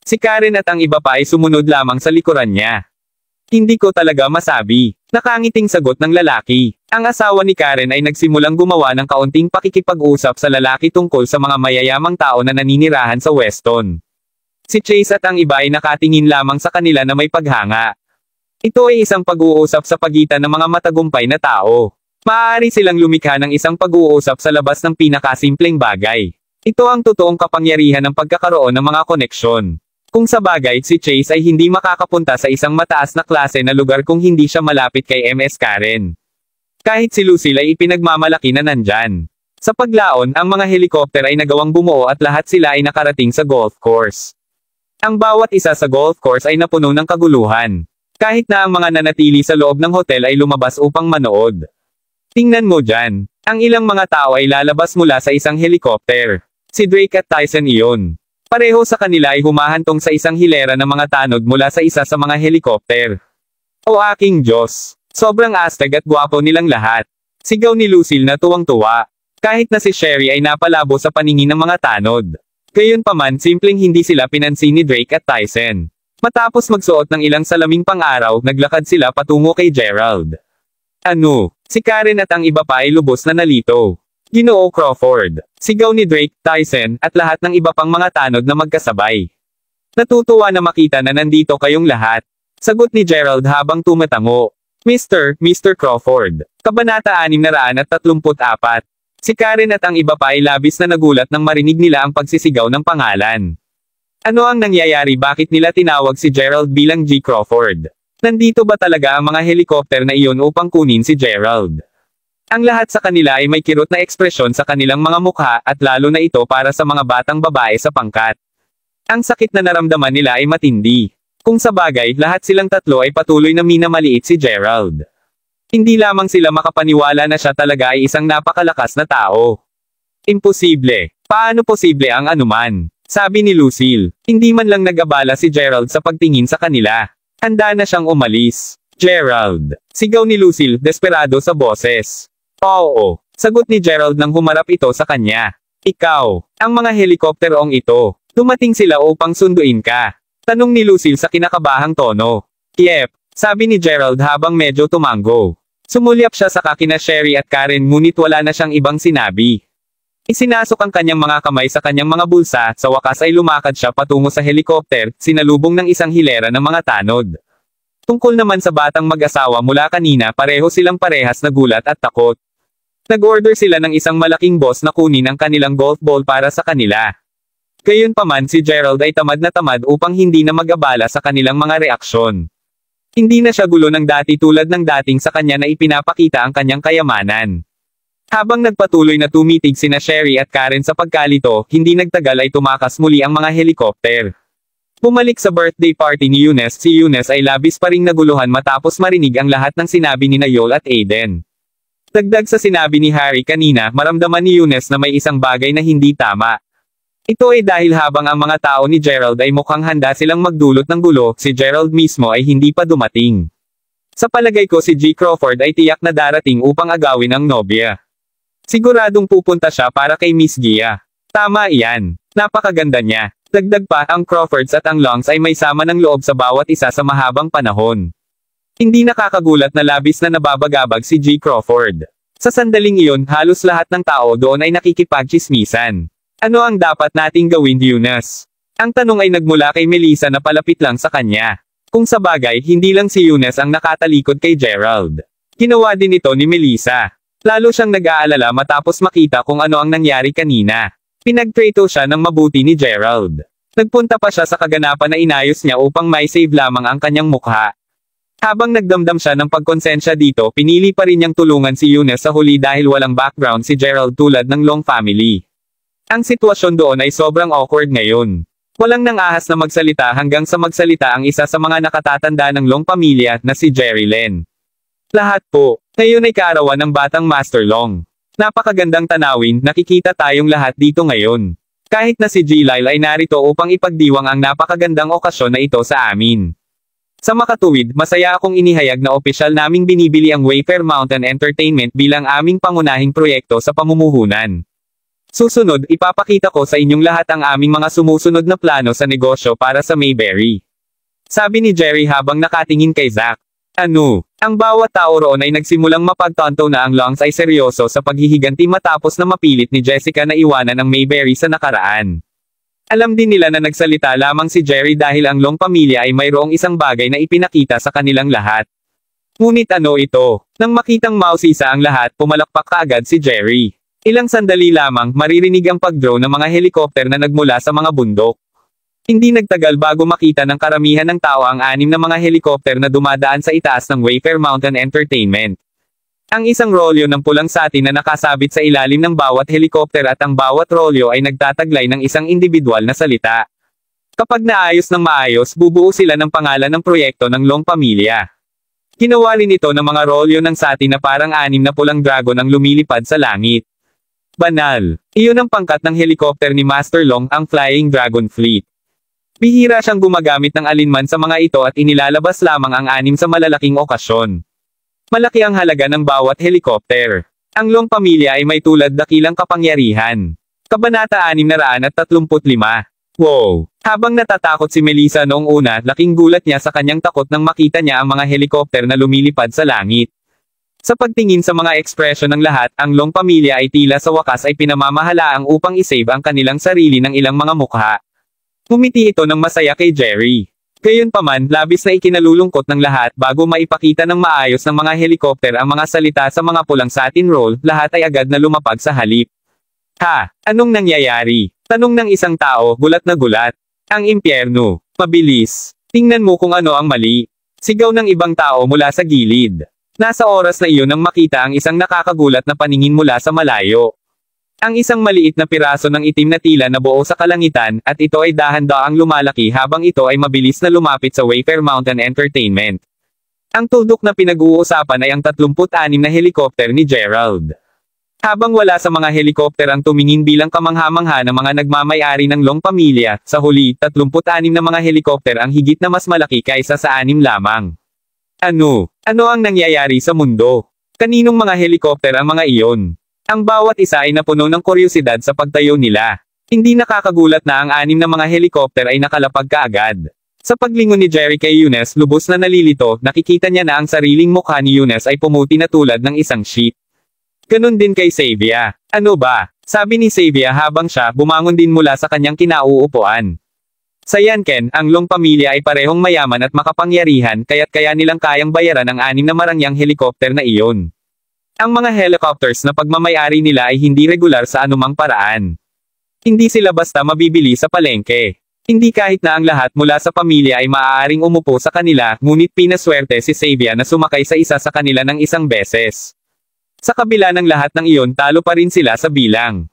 Si Karen at ang iba pa ay sumunod lamang sa likuran niya. Hindi ko talaga masabi. Nakangiting sagot ng lalaki. Ang asawa ni Karen ay nagsimulang gumawa ng kaunting pakikipag-usap sa lalaki tungkol sa mga mayayamang tao na naninirahan sa Weston. Si Chase at ang iba ay nakatingin lamang sa kanila na may paghanga. Ito ay isang pag-uusap sa pagitan ng mga matagumpay na tao. Maaari silang lumikha ng isang pag-uusap sa labas ng pinakasimpleng bagay. Ito ang totoong kapangyarihan ng pagkakaroon ng mga koneksyon. Kung sa bagay, si Chase ay hindi makakapunta sa isang mataas na klase na lugar kung hindi siya malapit kay Ms. Karen. Kahit si Lucille ay ipinagmamalaki na nandyan. Sa paglaon, ang mga helikopter ay nagawang bumuo at lahat sila ay nakarating sa golf course. Ang bawat isa sa golf course ay napuno ng kaguluhan. Kahit na ang mga nanatili sa loob ng hotel ay lumabas upang manood. Tingnan mo dyan. Ang ilang mga tao ay lalabas mula sa isang helikopter. Si Drake at Tyson iyon. Pareho sa kanila ay humahantong sa isang hilera ng mga tanod mula sa isa sa mga helikopter. O aking Diyos! Sobrang astig at gwapo nilang lahat. Sigaw ni Lucille na tuwang-tuwa. Kahit na si Sherry ay napalabo sa paningin ng mga tanod. Gayunpaman simpleng hindi sila pinansin ni Drake at Tyson. Matapos magsuot ng ilang salaming pang-araw, naglakad sila patungo kay Gerald. Ano? Si Karen at ang iba pa ay lubos na nalito. Ginoo Crawford. Sigaw ni Drake, Tyson, at lahat ng iba pang mga tanod na magkasabay. Natutuwa na makita na nandito kayong lahat. Sagot ni Gerald habang tumatango. Mr. Crawford. Kabanata 634. Si Karen at ang iba pa ay labis na nagulat nang marinig nila ang pagsisigaw ng pangalan. Ano ang nangyayari, bakit nila tinawag si Gerald bilang G. Crawford? Nandito ba talaga ang mga helikopter na iyon upang kunin si Gerald? Ang lahat sa kanila ay may kirot na ekspresyon sa kanilang mga mukha at lalo na ito para sa mga batang babae sa pangkat. Ang sakit na naramdaman nila ay matindi. Kung sa bagay, lahat silang tatlo ay patuloy na minamaliit si Gerald. Hindi lamang sila makapaniwala na siya talaga ay isang napakalakas na tao. Imposible. Paano posible ang anuman? Sabi ni Lucille. Hindi man lang nag-abala si Gerald sa pagtingin sa kanila. Handa na siyang umalis. Gerald. Sigaw ni Lucille, desperado sa boses. Oo. Sagot ni Gerald nang humarap ito sa kanya. Ikaw. Ang mga helikopterong ito. Dumating sila upang sunduin ka. Tanong ni Lucille sa kinakabahang tono. Yep. Sabi ni Gerald habang medyo tumango. Sumulyap siya sa kakina Sherry at Karen ngunit wala na siyang ibang sinabi. Isinasok ang kanyang mga kamay sa kanyang mga bulsa, sa wakas ay lumakad siya patungo sa helikopter, sinalubong ng isang hilera ng mga tanod. Tungkol naman sa batang mag-asawa mula kanina, pareho silang parehas na gulat at takot. Nag-order sila ng isang malaking boss na kunin ang kanilang golf ball para sa kanila. Gayunpaman si Gerald ay tamad na tamad upang hindi na mag-abala sa kanilang mga reaksyon. Hindi na siya gulo ng dati tulad ng dating sa kanya na ipinapakita ang kanyang kayamanan. Habang nagpatuloy na tumitig sina Sherry at Karen sa pagkalito, hindi nagtagal ay tumakas muli ang mga helikopter. Bumalik sa birthday party ni Eunice, si Eunice ay labis pa ring naguluhan matapos marinig ang lahat ng sinabi ni Joel at Aiden. Dagdag sa sinabi ni Harry kanina, maramdaman ni Eunice na may isang bagay na hindi tama. Ito ay dahil habang ang mga tao ni Gerald ay mukhang handa silang magdulot ng gulo, si Gerald mismo ay hindi pa dumating. Sa palagay ko si G. Crawford ay tiyak na darating upang agawin ang nobya. Siguradong pupunta siya para kay Miss Gia. Tama iyan. Napakaganda niya. Dagdag pa, ang Crawfords at ang Longs ay may sama ng loob sa bawat isa sa mahabang panahon. Hindi nakakagulat na labis na nababagabag si G. Crawford. Sa sandaling iyon, halos lahat ng tao doon ay nakikipagchismisan. Ano ang dapat nating gawin, Eunice? Ang tanong ay nagmula kay Melissa na palapit lang sa kanya. Kung sa bagay, hindi lang si Eunice ang nakatalikod kay Gerald. Ginawa din ito ni Melissa. Lalo siyang nag-aalala matapos makita kung ano ang nangyari kanina. Pinagtrato siya ng mabuti ni Gerald. Nagpunta pa siya sa kaganapan na inayos niya upang may save lamang ang kanyang mukha. Habang nagdamdam siya ng pagkonsensya dito, pinili pa rin niyang tulungan si Eunice sa huli dahil walang background si Gerald tulad ng Long family. Ang sitwasyon doon ay sobrang awkward ngayon. Walang nang-ahas na magsalita hanggang sa magsalita ang isa sa mga nakatatanda ng Long pamilya na si Jerry Len. Lahat po. Ngayon ay kaarawan ng batang Master Long. Napakagandang tanawin, nakikita tayong lahat dito ngayon. Kahit na si G. Lyle ay narito upang ipagdiwang ang napakagandang okasyon na ito sa amin. Sa makatuwid, masaya akong inihayag na opisyal naming binibili ang Wayfair Mountain Entertainment bilang aming pangunahing proyekto sa pamumuhunan. Susunod, ipapakita ko sa inyong lahat ang aming mga sumusunod na plano sa negosyo para sa Mayberry. Sabi ni Jerry habang nakatingin kay Zack. Ano? Ang bawat tao roon ay nagsimulang mapagtanto na ang Longs ay seryoso sa paghihiganti matapos na mapilit ni Jessica na iwanan ang Mayberry sa nakaraan. Alam din nila na nagsalita lamang si Jerry dahil ang Long pamilya ay mayroong isang bagay na ipinakita sa kanilang lahat. Ngunit ano ito? Nang makitang mausisa ang lahat, pumalakpak kaagad si Jerry. Ilang sandali lamang, maririnig ang pag-drone ng mga helikopter na nagmula sa mga bundok. Hindi nagtagal bago makita ng karamihan ng tao ang 6 na mga helikopter na dumadaan sa itaas ng Wayfair Mountain Entertainment. Ang isang rolyo ng pulang satin na nakasabit sa ilalim ng bawat helikopter at ang bawat rolyo ay nagtataglay ng isang individual na salita. Kapag naayos ng maayos, bubuo sila ng pangalan ng proyekto ng Long Pamilya. Ginawa rin ito ng mga rolyo ng satin na parang 6 na pulang dragon ang lumilipad sa langit. Banal. Iyon ang pangkat ng helikopter ni Master Long, ang Flying Dragon Fleet. Bihira siyang gumagamit ng alinman sa mga ito at inilalabas lamang ang 6 sa malalaking okasyon. Malaki ang halaga ng bawat helikopter. Ang Long Pamilya ay may tulad dakilang kapangyarihan. Kabanata 635. Wow! Habang natatakot si Melissa noong una, laking gulat niya sa kanyang takot nang makita niya ang mga helikopter na lumilipad sa langit. Sa pagtingin sa mga ekspresyon ng lahat, ang Long Pamilya ay tila sa wakas ay pinamamahalaang upang isave ang kanilang sarili ng ilang mga mukha. Ngumiti ito ng masaya kay Jerry. Gayunpaman, labis na ikinalulungkot ng lahat bago maipakita ng maayos ng mga helikopter ang mga salita sa mga pulang satin roll, lahat ay agad na lumapag sa halip. Ha! Anong nangyayari? Tanong ng isang tao, gulat na gulat. Ang impyerno. Mabilis. Tingnan mo kung ano ang mali. Sigaw ng ibang tao mula sa gilid. Nasa oras na iyon nang makita ang isang nakakagulat na paningin mula sa malayo. Ang isang maliit na piraso ng itim na tila na buo sa kalangitan, at ito ay dahan-daang lumalaki habang ito ay mabilis na lumapit sa Wayfair Mountain Entertainment. Ang tuldok na pinag-uusapan ay ang 36 na helikopter ni Gerald. Habang wala sa mga helikopter ang tumingin bilang kamangha-mangha ng mga nagmamay-ari ng Long Pamilya, sa huli, 36 na mga helikopter ang higit na mas malaki kaysa sa 6 lamang. Ano? Ano ang nangyayari sa mundo? Kaninong mga helikopter ang mga iyon? Ang bawat isa ay napuno ng kuryosidad sa pagtayo nila. Hindi nakakagulat na ang 6 na mga helikopter ay nakalapag kaagad. Sa paglingon ni Jerry kay Eunice, lubos na nalilito, nakikita niya na ang sariling mukha ni Eunice ay pumuti na tulad ng isang sheet. Ganon din kay Xavier. Ano ba? Sabi ni Xavier habang siya bumangon din mula sa kanyang kinauupuan. Sa Yanken, ang Long Pamilya ay parehong mayaman at makapangyarihan kaya't kaya nilang kayang bayaran ang 6 na marangyang helikopter na iyon. Ang mga helicopters na pagmamayari nila ay hindi regular sa anumang paraan. Hindi sila basta mabibili sa palengke. Hindi kahit na ang lahat mula sa pamilya ay maaaring umupo sa kanila, ngunit pinaswerte si Xavier na sumakay sa isa sa kanila ng isang beses. Sa kabila ng lahat ng iyon, talo pa rin sila sa bilang.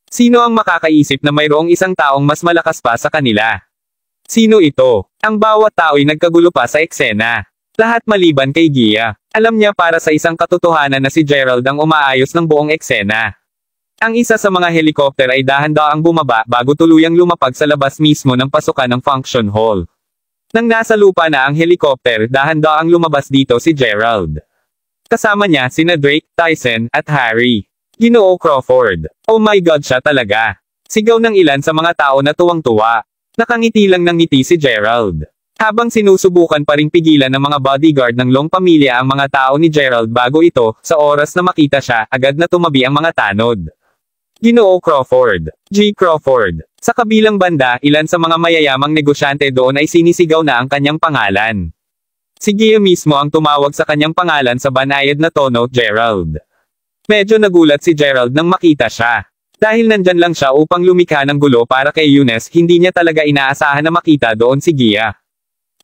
Sino ang makakaisip na mayroong isang taong mas malakas pa sa kanila? Sino ito? Ang bawat tao ay nagkagulo pa sa eksena. Lahat maliban kay Gia. Alam niya para sa isang katotohanan na si Gerald ang umaayos ng buong eksena. Ang isa sa mga helikopter ay dahan-daang bumaba bago tuluyang lumapag sa labas mismo ng pasukan ng function hall. Nang nasa lupa na ang helikopter, dahan-daang lumabas dito si Gerald. Kasama niya sina Drake, Tyson, at Harry. Ginoo Crawford. Oh my God, siya talaga. Sigaw ng ilan sa mga tao na tuwang-tuwa. Nakangiti lang ng ngiti si Gerald. Habang sinusubukan pa ring pigilan ng mga bodyguard ng Long Pamilya ang mga tao ni Gerald bago ito, sa oras na makita siya, agad na tumabi ang mga tanod. Ginoo Crawford. G. Crawford. Sa kabilang banda, ilan sa mga mayayamang negosyante doon ay sinisigaw na ang kanyang pangalan. Si Gia mismo ang tumawag sa kanyang pangalan sa banayad na tono, Gerald. Medyo nagulat si Gerald nang makita siya. Dahil nandyan lang siya upang lumikha ng gulo para kay Eunice, hindi niya talaga inaasahan na makita doon si Gia.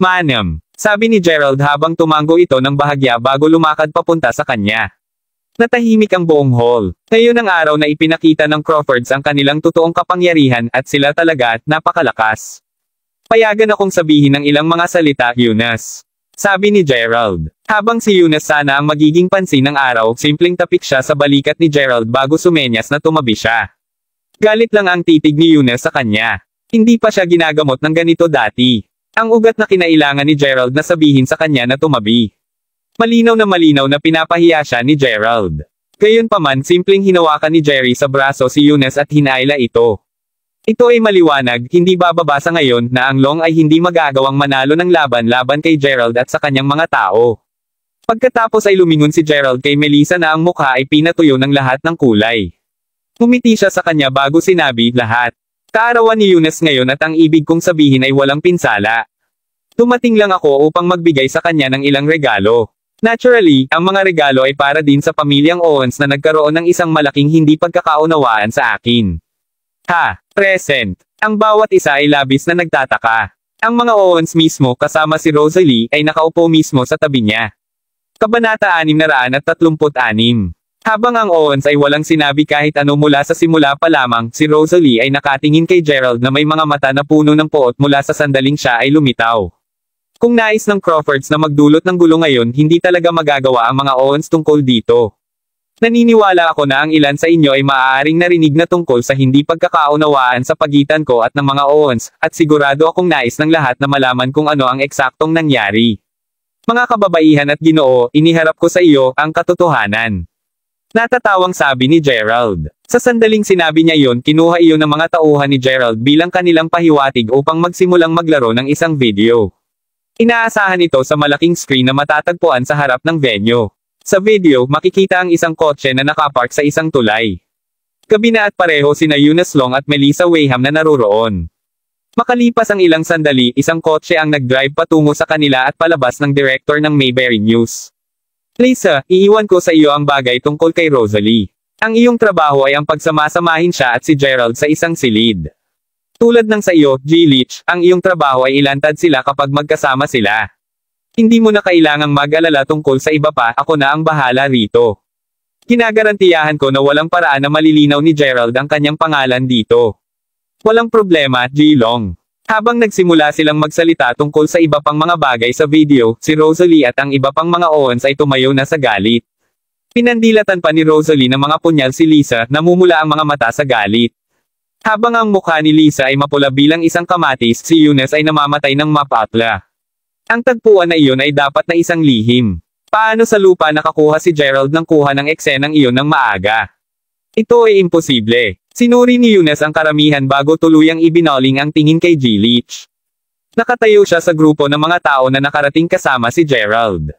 Manam, sabi ni Gerald habang tumanggo ito ng bahagya bago lumakad papunta sa kanya. Natahimik ang buong hall. Ngayon ang araw na ipinakita ng Crawfords ang kanilang totoong kapangyarihan at sila talaga, napakalakas. Payagan akong sabihin ng ilang mga salita, Eunice. Sabi ni Gerald. Habang si Eunice sana ang magiging pansin ng araw, simpleng tapik siya sa balikat ni Gerald bago sumenyas na tumabi siya. Galit lang ang titig ni Eunice sa kanya. Hindi pa siya ginagamot ng ganito dati. Ang ugat na kinailangan ni Gerald na sabihin sa kanya na tumabi. Malinaw na pinapahiya siya ni Gerald. Gayunpaman, simpleng hinawakan ni Jerry sa braso si Eunice at hinaila ito. Ito ay maliwanag, hindi bababasa ngayon na ang Long ay hindi magagawang manalo ng laban kay Gerald at sa kanyang mga tao. Pagkatapos ay lumingon si Gerald kay Melissa na ang mukha ay pinatuyo ng lahat ng kulay. Ngumiti siya sa kanya bago sinabi, lahat. Kaarawan ni Eunice ngayon at ang ibig kong sabihin ay walang pinsala. Tumating lang ako upang magbigay sa kanya ng ilang regalo. Naturally, ang mga regalo ay para din sa pamilyang Owens na nagkaroon ng isang malaking hindi pagkakaunawaan sa akin. Ha! Present! Ang bawat isa ay labis na nagtataka. Ang mga Owens mismo kasama si Rosalie ay nakaupo mismo sa tabi niya. Kabanata 636. Habang ang Owens ay walang sinabi kahit ano mula sa simula pa lamang, si Rosalie ay nakatingin kay Gerald na may mga mata na puno ng poot mula sa sandaling siya ay lumitaw. Kung nais ng Crawfords na magdulot ng gulo ngayon, hindi talaga magagawa ang mga Owens tungkol dito. Naniniwala ako na ang ilan sa inyo ay maaaring narinig na tungkol sa hindi pagkakaunawaan sa pagitan ko at ng mga Owens, at sigurado akong nais ng lahat na malaman kung ano ang eksaktong nangyari. Mga kababaihan at Ginoo, iniharap ko sa iyo ang katotohanan. Natatawang sabi ni Gerald. Sa sandaling sinabi niya yon, kinuha iyon ng mga tauhan ni Gerald bilang kanilang pahiwatig upang magsimulang maglaro ng isang video. Inaasahan ito sa malaking screen na matatagpuan sa harap ng venue. Sa video, makikita ang isang kotse na nakapark sa isang tulay. Gabi na at pareho sina Eunice Long at Melissa Wayham na naroroon. Makalipas ang ilang sandali, isang kotse ang nag-drive patungo sa kanila at palabas ng director ng Mayberry News. Lisa, iiwan ko sa iyo ang bagay tungkol kay Rosalie. Ang iyong trabaho ay ang pagsamasamahin siya at si Gerald sa isang silid. Tulad ng sa iyo, G. Leach, ang iyong trabaho ay ilantad sila kapag magkasama sila. Hindi mo na kailangang mag-alala tungkol sa iba pa, ako na ang bahala rito. Kinagarantiyahan ko na walang paraan na malilinaw ni Gerald ang kanyang pangalan dito. Walang problema, G. Long. Habang nagsimula silang magsalita tungkol sa iba pang mga bagay sa video, si Rosalie at ang iba pang mga Owens ay tumayo na sa galit. Pinandilatan pa ni Rosalie ng mga punyal si Lisa, namumula ang mga mata sa galit. Habang ang mukha ni Lisa ay mapula bilang isang kamatis, si Eunice ay namamatay ng mapatla. Ang tagpuan na iyon ay dapat na isang lihim. Paano sa lupa nakakuha si Gerald ng kuha ng eksenang iyon ng maaga? Ito ay imposible. Sinuri ni Eunice ang karamihan bago tuluyang ibinoling ang tingin kay G. Leach. Nakatayo siya sa grupo ng mga tao na nakarating kasama si Gerald.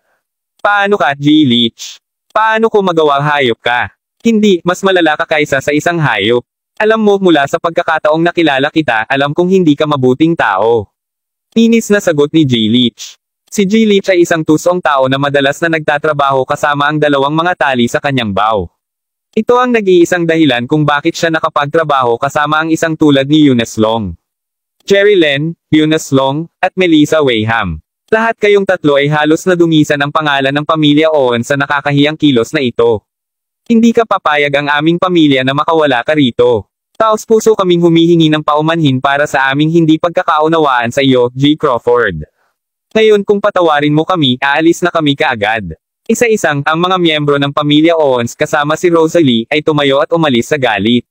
Paano ka, G. Leach? Paano ko magawa hayop ka? Hindi, mas malala ka kaysa sa isang hayop. Alam mo, mula sa pagkakataong nakilala kita, alam kong hindi ka mabuting tao. Tinis na sagot ni G. Leach. Si G. Leach ay isang tusong tao na madalas na nagtatrabaho kasama ang dalawang mga tali sa kanyang baw. Ito ang nag-iisang dahilan kung bakit siya nakapagtrabaho kasama ang isang tulad ni Eunice Long. Jerry Len, Eunice Long, at Melissa Wayham. Lahat kayong tatlo ay halos nadungisan ang pangalan ng pamilya Owen sa nakakahiyang kilos na ito. Hindi ka papayag ang aming pamilya na makawala ka rito. Taos puso kaming humihingi ng paumanhin para sa aming hindi pagkakaunawaan sa iyo, G. Crawford. Ngayon kung patawarin mo kami, aalis na kami kaagad. Isa-isang, ang mga miyembro ng pamilya Owens kasama si Rosalie, ay tumayo at umalis sa galit.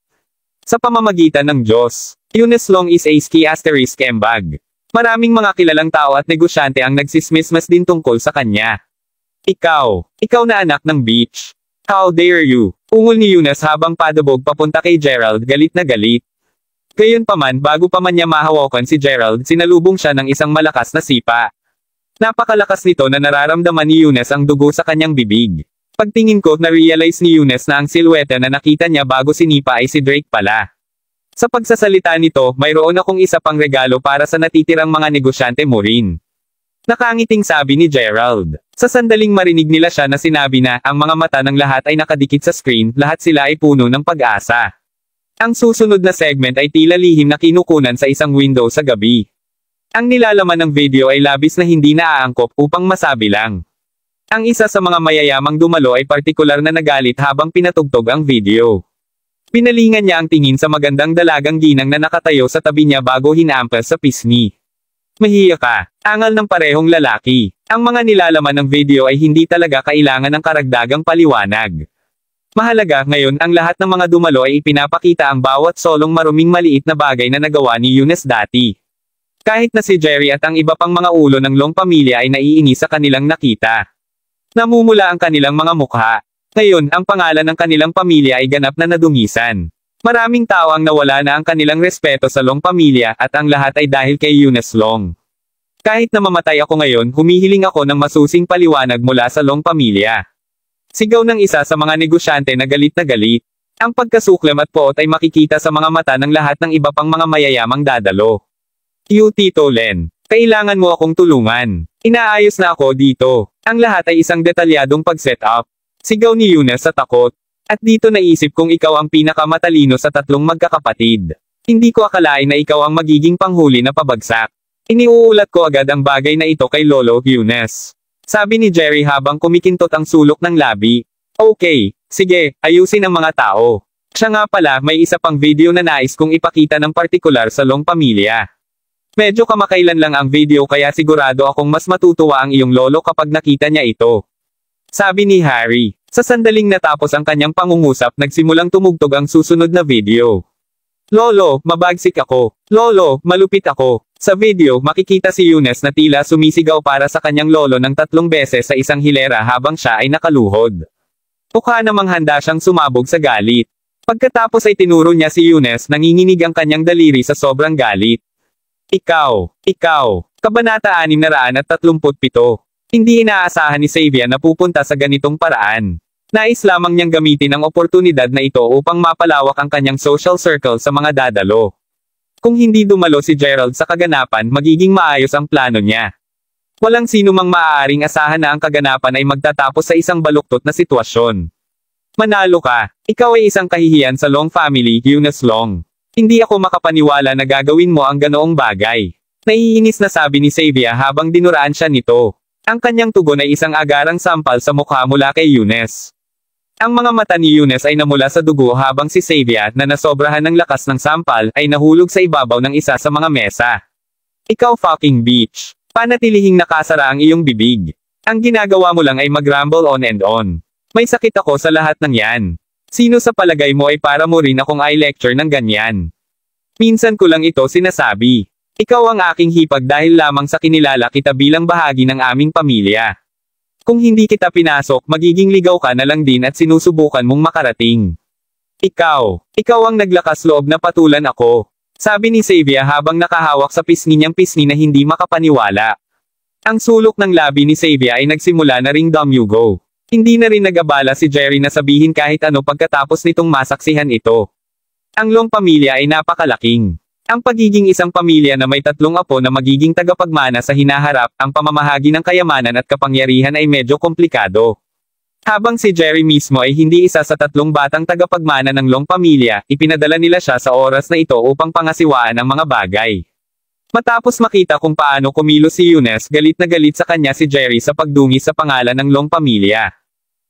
Sa pamamagitan ng Diyos, Eunice Long is a ski asterisk embag. Maraming mga kilalang tao at negosyante ang nagsismismas din tungkol sa kanya. Ikaw na anak ng beach. How dare you? Ungol ni Eunice habang padabog papunta kay Gerald, galit na galit. Gayunpaman, bago pa man niya mahawakan si Gerald, sinalubong siya ng isang malakas na sipa. Napakalakas nito na nararamdaman ni Eunice ang dugo sa kanyang bibig. Pagtingin ko, na-realize ni Eunice na ang silhwete na nakita niya bago sinipa ay si Drake pala. Sa pagsasalita nito, mayroon akong isa pang regalo para sa natitirang mga negosyante mo rin. Nakangiting sabi ni Gerald. Sa sandaling marinig nila siya na sinabi na, ang mga mata ng lahat ay nakadikit sa screen, lahat sila ay puno ng pag-asa. Ang susunod na segment ay tila lihim na kinukunan sa isang window sa gabi. Ang nilalaman ng video ay labis na hindi naaangkop upang masabi lang. Ang isa sa mga mayayamang dumalo ay partikular na nagalit habang pinatugtog ang video. Pinalingan niya ang tingin sa magandang dalagang ginang na nakatayo sa tabi niya bago hinampas sa pisngi. Mahiya ka, angal ng parehong lalaki. Ang mga nilalaman ng video ay hindi talaga kailangan ng karagdagang paliwanag. Mahalaga, ngayon ang lahat ng mga dumalo ay ipinapakita ang bawat solong maruming maliit na bagay na nagawa ni Eunice dati. Kahit na si Jerry at ang iba pang mga ulo ng Long pamilya ay naiinis sa kanilang nakita. Namumula ang kanilang mga mukha. Ngayon, ang pangalan ng kanilang pamilya ay ganap na nadungisan. Maraming tao ang nawala na ang kanilang respeto sa Long pamilya at ang lahat ay dahil kay Eunice Long. Kahit na mamatay ako ngayon, humihiling ako ng masusing paliwanag mula sa Long pamilya. Sigaw ng isa sa mga negosyante na galit na galit. Ang pagkasuklam at poot ay makikita sa mga mata ng lahat ng iba pang mga mayayamang dadalo. Tito Len, kailangan mo akong tulungan. Inaayos na ako dito. Ang lahat ay isang detalyadong pag-set up. Sigaw ni Eunice sa takot. At dito naisip kong ikaw ang pinakamatalino sa tatlong magkakapatid. Hindi ko akalain na ikaw ang magiging panghuli na pabagsak. Iniuulat ko agad ang bagay na ito kay Lolo Eunice. Sabi ni Jerry habang kumikintot ang sulok ng labi. Okay, sige, ayusin ang mga tao. Siya nga pala, may isa pang video na nais kong ipakita ng partikular sa Long Pamilya. Medyo kamakailan lang ang video kaya sigurado akong mas matutuwa ang iyong lolo kapag nakita niya ito. Sabi ni Harry. Sa sandaling natapos ang kanyang pangungusap nagsimulang tumugtog ang susunod na video. Lolo, mabagsik ako. Lolo, malupit ako. Sa video, makikita si Eunice na tila sumisigaw para sa kanyang lolo ng 3 beses sa isang hilera habang siya ay nakaluhod. Mukha namang handa siyang sumabog sa galit. Pagkatapos ay tinuro niya si Eunice, nanginginig ang kanyang daliri sa sobrang galit. Ikaw. Kabanata 637. Hindi inaasahan ni Xavier na pupunta sa ganitong paraan. Nais lamang niyang gamitin ang oportunidad na ito upang mapalawak ang kanyang social circle sa mga dadalo. Kung hindi dumalo si Gerald sa kaganapan, magiging maayos ang plano niya. Walang sino mang maaaring asahan na ang kaganapan ay magtatapos sa isang baluktot na sitwasyon. Manalo ka. Ikaw ay isang kahihiyan sa Long family, Eunice Long. Hindi ako makapaniwala na gagawin mo ang ganoong bagay. Naiinis na sabi ni Xavier habang dinuraan siya nito. Ang kanyang tugon ay isang agarang sampal sa mukha mula kay Eunice. Ang mga mata ni Eunice ay namula sa dugo habang si Xavier, na nasobrahan ng lakas ng sampal, ay nahulog sa ibabaw ng isa sa mga mesa. Ikaw fucking bitch. Panatilihing nakasara ang iyong bibig. Ang ginagawa mo lang ay mag-ramble on and on. May sakit ako sa lahat ng yan. Sino sa palagay mo ay para mo rin akong i-lecture ng ganyan? Minsan ko lang ito sinasabi. Ikaw ang aking hipag dahil lamang sa kinilala kita bilang bahagi ng aming pamilya. Kung hindi kita pinasok, magiging ligaw ka na lang din at sinusubukan mong makarating. Ikaw ang naglakas loob na patulan ako. Sabi ni Xavier habang nakahawak sa pisngi niyang pisngi na hindi makapaniwala. Ang sulok ng labi ni Xavier ay nagsimula na ring dumyugo. Hindi na rin nag-abala si Jerry na sabihin kahit ano pagkatapos nitong masaksihan ito. Ang Long pamilya ay napakalaking. Ang pagiging isang pamilya na may 3 apo na magiging tagapagmana sa hinaharap, ang pamamahagi ng kayamanan at kapangyarihan ay medyo komplikado. Habang si Jerry mismo ay hindi isa sa 3 batang tagapagmana ng Long pamilya, ipinadala nila siya sa oras na ito upang pangasiwaan ang mga bagay. Matapos makita kung paano kumilos si Eunice, galit na galit sa kanya si Jerry sa pagdungis sa pangalan ng Long pamilya.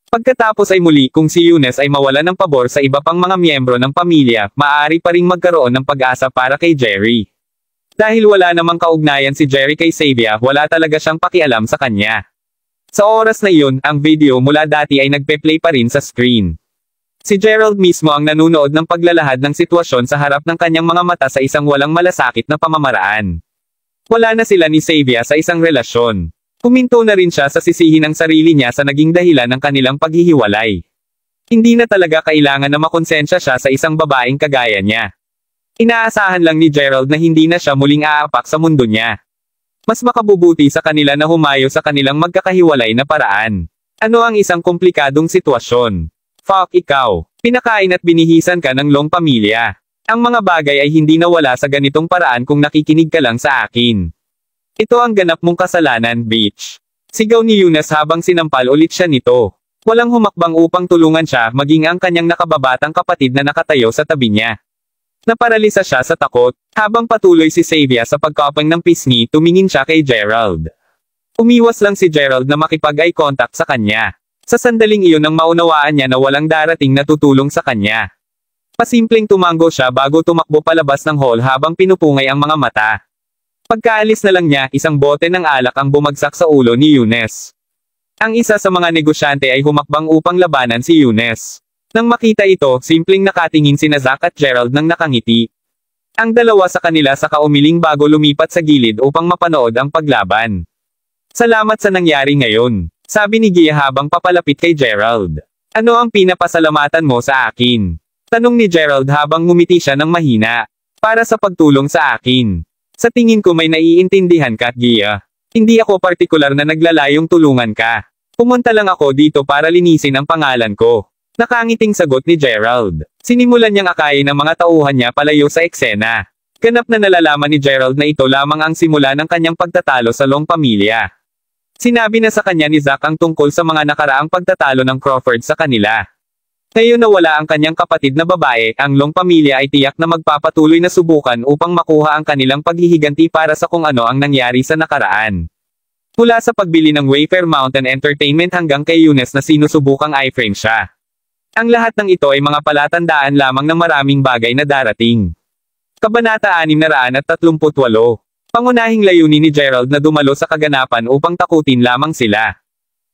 Pagkatapos ay muli kung si Eunice ay mawala ng pabor sa iba pang mga miyembro ng pamilya, maaari pa ring magkaroon ng pag-asa para kay Jerry. Dahil wala namang kaugnayan si Jerry kay Xavier, wala talaga siyang pakialam sa kanya. Sa oras na iyon, ang video mula dati ay nagpe-play pa rin sa screen. Si Gerald mismo ang nanunood ng paglalahad ng sitwasyon sa harap ng kanyang mga mata sa isang walang malasakit na pamamaraan. Wala na sila ni Xavier sa isang relasyon. Huminto na rin siya sa sisihin ng sarili niya sa naging dahilan ng kanilang paghihiwalay. Hindi na talaga kailangan na makonsensya siya sa isang babaeng kagaya niya. Inaasahan lang ni Gerald na hindi na siya muling aapak sa mundo niya. Mas makabubuti sa kanila na humayo sa kanilang magkakahiwalay na paraan. Ano ang isang komplikadong sitwasyon? Fuck ikaw. Pinakain at binihisan ka ng Long pamilya. Ang mga bagay ay hindi nawala sa ganitong paraan kung nakikinig ka lang sa akin. Ito ang ganap mong kasalanan, bitch. Sigaw ni Eunice habang sinampal ulit siya nito. Walang humakbang upang tulungan siya, maging ang kanyang nakababatang kapatid na nakatayo sa tabi niya. Naparalisa siya sa takot. Habang patuloy si Xavier sa pagkapang ng pisngi, tumingin siya kay Gerald. Umiwas lang si Gerald na makipag-eye contact sa kanya. Sa sandaling iyon ang maunawaan niya na walang darating na tutulong sa kanya. Pasimpleng tumango siya bago tumakbo palabas ng hall habang pinupungay ang mga mata. Pagkaalis na lang niya, isang bote ng alak ang bumagsak sa ulo ni Eunice. Ang isa sa mga negosyante ay humakbang upang labanan si Eunice. Nang makita ito, simpleng nakatingin sina Zack at Gerald nang nakangiti. Ang dalawa sa kanila saka umiling bago lumipat sa gilid upang mapanood ang paglaban. Salamat sa nangyari ngayon, sabi ni Gia habang papalapit kay Gerald. Ano ang pinapasalamatan mo sa akin? Tanong ni Gerald habang ngumiti siya ng mahina. Para sa pagtulong sa akin. Sa tingin ko may naiintindihan ka, Gia. Hindi ako partikular na naglalayong tulungan ka. Pumunta lang ako dito para linisin ang pangalan ko. Nakangiting sagot ni Gerald. Sinimulan niyang akayin ng mga tauhan niya palayo sa eksena. Ganap na nalalaman ni Gerald na ito lamang ang simula ng kanyang pagtatalo sa Long pamilya. Sinabi na sa kanya ni Zack ang tungkol sa mga nakaraang pagtatalo ng Crawford sa kanila. Ngayon na wala ang kanyang kapatid na babae, ang Long pamilya ay tiyak na magpapatuloy na subukan upang makuha ang kanilang paghihiganti para sa kung ano ang nangyari sa nakaraan. Mula sa pagbili ng Wayfair Mountain Entertainment hanggang kay Eunice na sinusubukang i-frame siya. Ang lahat ng ito ay mga palatandaan lamang ng maraming bagay na darating. Kabanata 638. Pangunahing layunin ni Gerald na dumalo sa kaganapan upang takutin lamang sila.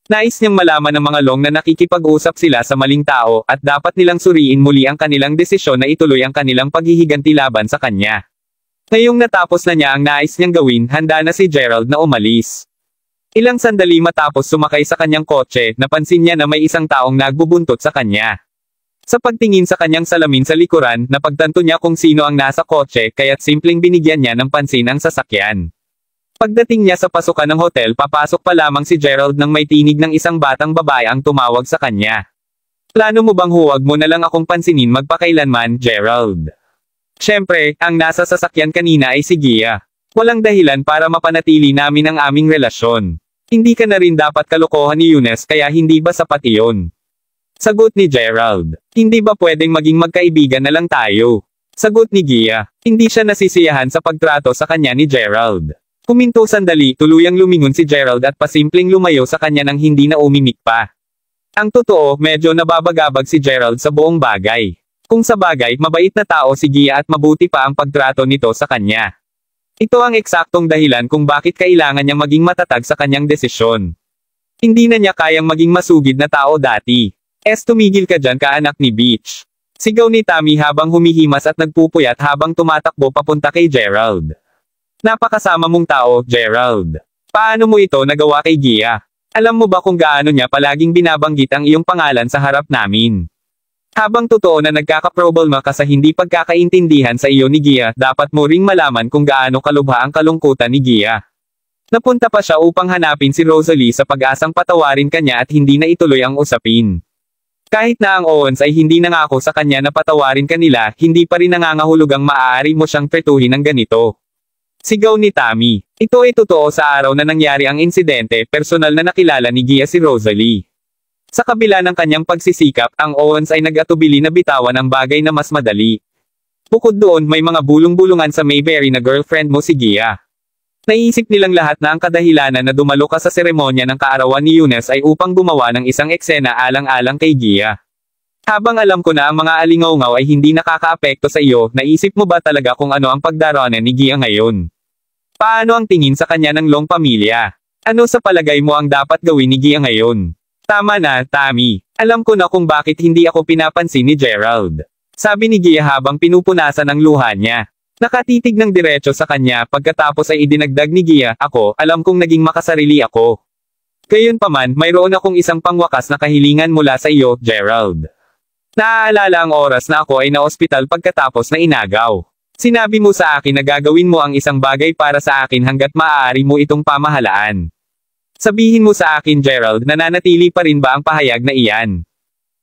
Nais niyang malaman ng mga Long na nakikipag-usap sila sa maling tao at dapat nilang suriin muli ang kanilang desisyon na ituloy ang kanilang paghihiganti laban sa kanya. Ngayong natapos na niya ang nais niyang gawin, handa na si Gerald na umalis. Ilang sandali matapos sumakay sa kanyang kotse, napansin niya na may isang taong nagbubuntot sa kanya. Sa pagtingin sa kanyang salamin sa likuran, napagtanto niya kung sino ang nasa kotse kaya't simpleng binigyan niya ng pansin ang sasakyan. Pagdating niya sa pasukan ng hotel, papasok pa lamang si Gerald nang may tinig ng isang batang babae ang tumawag sa kanya. Plano mo bang huwag mo na lang akong pansinin magpakailanman, Gerald? Siyempre, ang nasa sasakyan kanina ay si Gia. Walang dahilan para mapanatili namin ang aming relasyon. Hindi ka na rin dapat kalokohan ni Eunice kaya hindi ba sapat iyon? Sagot ni Gerald. Hindi ba pwedeng maging magkaibigan na lang tayo? Sagot ni Gia. Hindi siya nasisiyahan sa pagtrato sa kanya ni Gerald. Kuminto sandali, tuluyang lumingon si Gerald at pasimpleng lumayo sa kanya nang hindi na umimik pa. Ang totoo, medyo nababagabag si Gerald sa buong bagay. Kung sa bagay, mabait na tao si Gia at mabuti pa ang pagtrato nito sa kanya. Ito ang eksaktong dahilan kung bakit kailangan niyang maging matatag sa kanyang desisyon. Hindi na niya kayang maging masugid na tao dati. Tumigil ka dyan kaanak ni Beach. Sigaw ni Tammy habang humihimas at nagpupuyat habang tumatakbo papunta kay Gerald. Napakasama mong tao, Gerald. Paano mo ito nagawa kay Gia? Alam mo ba kung gaano niya palaging binabanggit ang iyong pangalan sa harap namin? Habang totoo na nagkakaproblema ka sa hindi pagkakaintindihan sa iyo ni Gia, dapat mo ring malaman kung gaano kalubha ang kalungkutan ni Gia. Napunta pa siya upang hanapin si Rosalie sa pag-asang patawarin kanya at hindi na ituloy ang usapin. Kahit na ang Owens ay hindi nangako sa kanya na patawarin kanila, hindi pa rin nangangahulugang maaari mo siyang tretuhin ng ganito. Sigaw ni Tammy. Ito ay totoo sa araw na nangyari ang insidente, personal na nakilala ni Gia si Rosalie. Sa kabila ng kanyang pagsisikap, ang Owens ay nag-atubili na bitawan ang bagay na mas madali. Bukod doon, may mga bulong-bulungan sa Mayberry na girlfriend mo si Gia. Naisip nilang lahat na ang kadahilanan na dumalo ka sa seremonya ng kaarawan ni Eunice ay upang gumawa ng isang eksena alang-alang kay Gia. Habang alam ko na ang mga alingaw-ngaw ay hindi nakakaapekto sa iyo, naisip mo ba talaga kung ano ang pagdaraanan ni Gia ngayon? Paano ang tingin sa kanya ng Long pamilya? Ano sa palagay mo ang dapat gawin ni Gia ngayon? Tama na, Tammy. Alam ko na kung bakit hindi ako pinapansin ni Gerald. Sabi ni Gia habang pinupunasan ang luha niya. Nakatitig ng diretso sa kanya, pagkatapos ay idinagdag ni Gia, ako, alam kong naging makasarili ako. Gayunpaman, mayroon akong isang pangwakas na kahilingan mula sa iyo, Gerald. Naaalala ang oras na ako ay na-ospital pagkatapos na inagaw. Sinabi mo sa akin na gagawin mo ang isang bagay para sa akin hanggat maaari mo itong pamahalaan. Sabihin mo sa akin, Gerald, nananatili pa rin ba ang pahayag na iyan?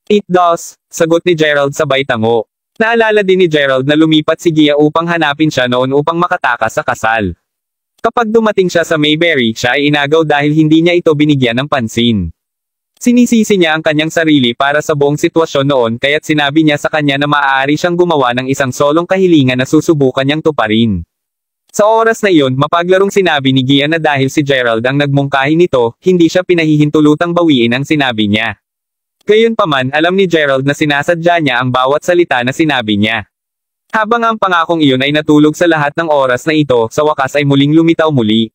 It does, sagot ni Gerald sabay tango. Naalala din ni Gerald na lumipat si Gia upang hanapin siya noon upang makatakas sa kasal. Kapag dumating siya sa Mayberry, siya ay inagaw dahil hindi niya ito binigyan ng pansin. Sinisisi niya ang kanyang sarili para sa buong sitwasyon noon kaya't sinabi niya sa kanya na maaari siyang gumawa ng isang solong kahilingan na susubukan niyang tuparin. Sa oras na iyon, mapaglarong sinabi ni Gia na dahil si Gerald ang nagmungkahi nito, hindi siya pinahihintulutang bawiin ang sinabi niya. Gayunpaman, alam ni Gerald na sinasadya niya ang bawat salita na sinabi niya. Habang ang pangakong iyon ay natulog sa lahat ng oras na ito, sa wakas ay muling lumitaw muli.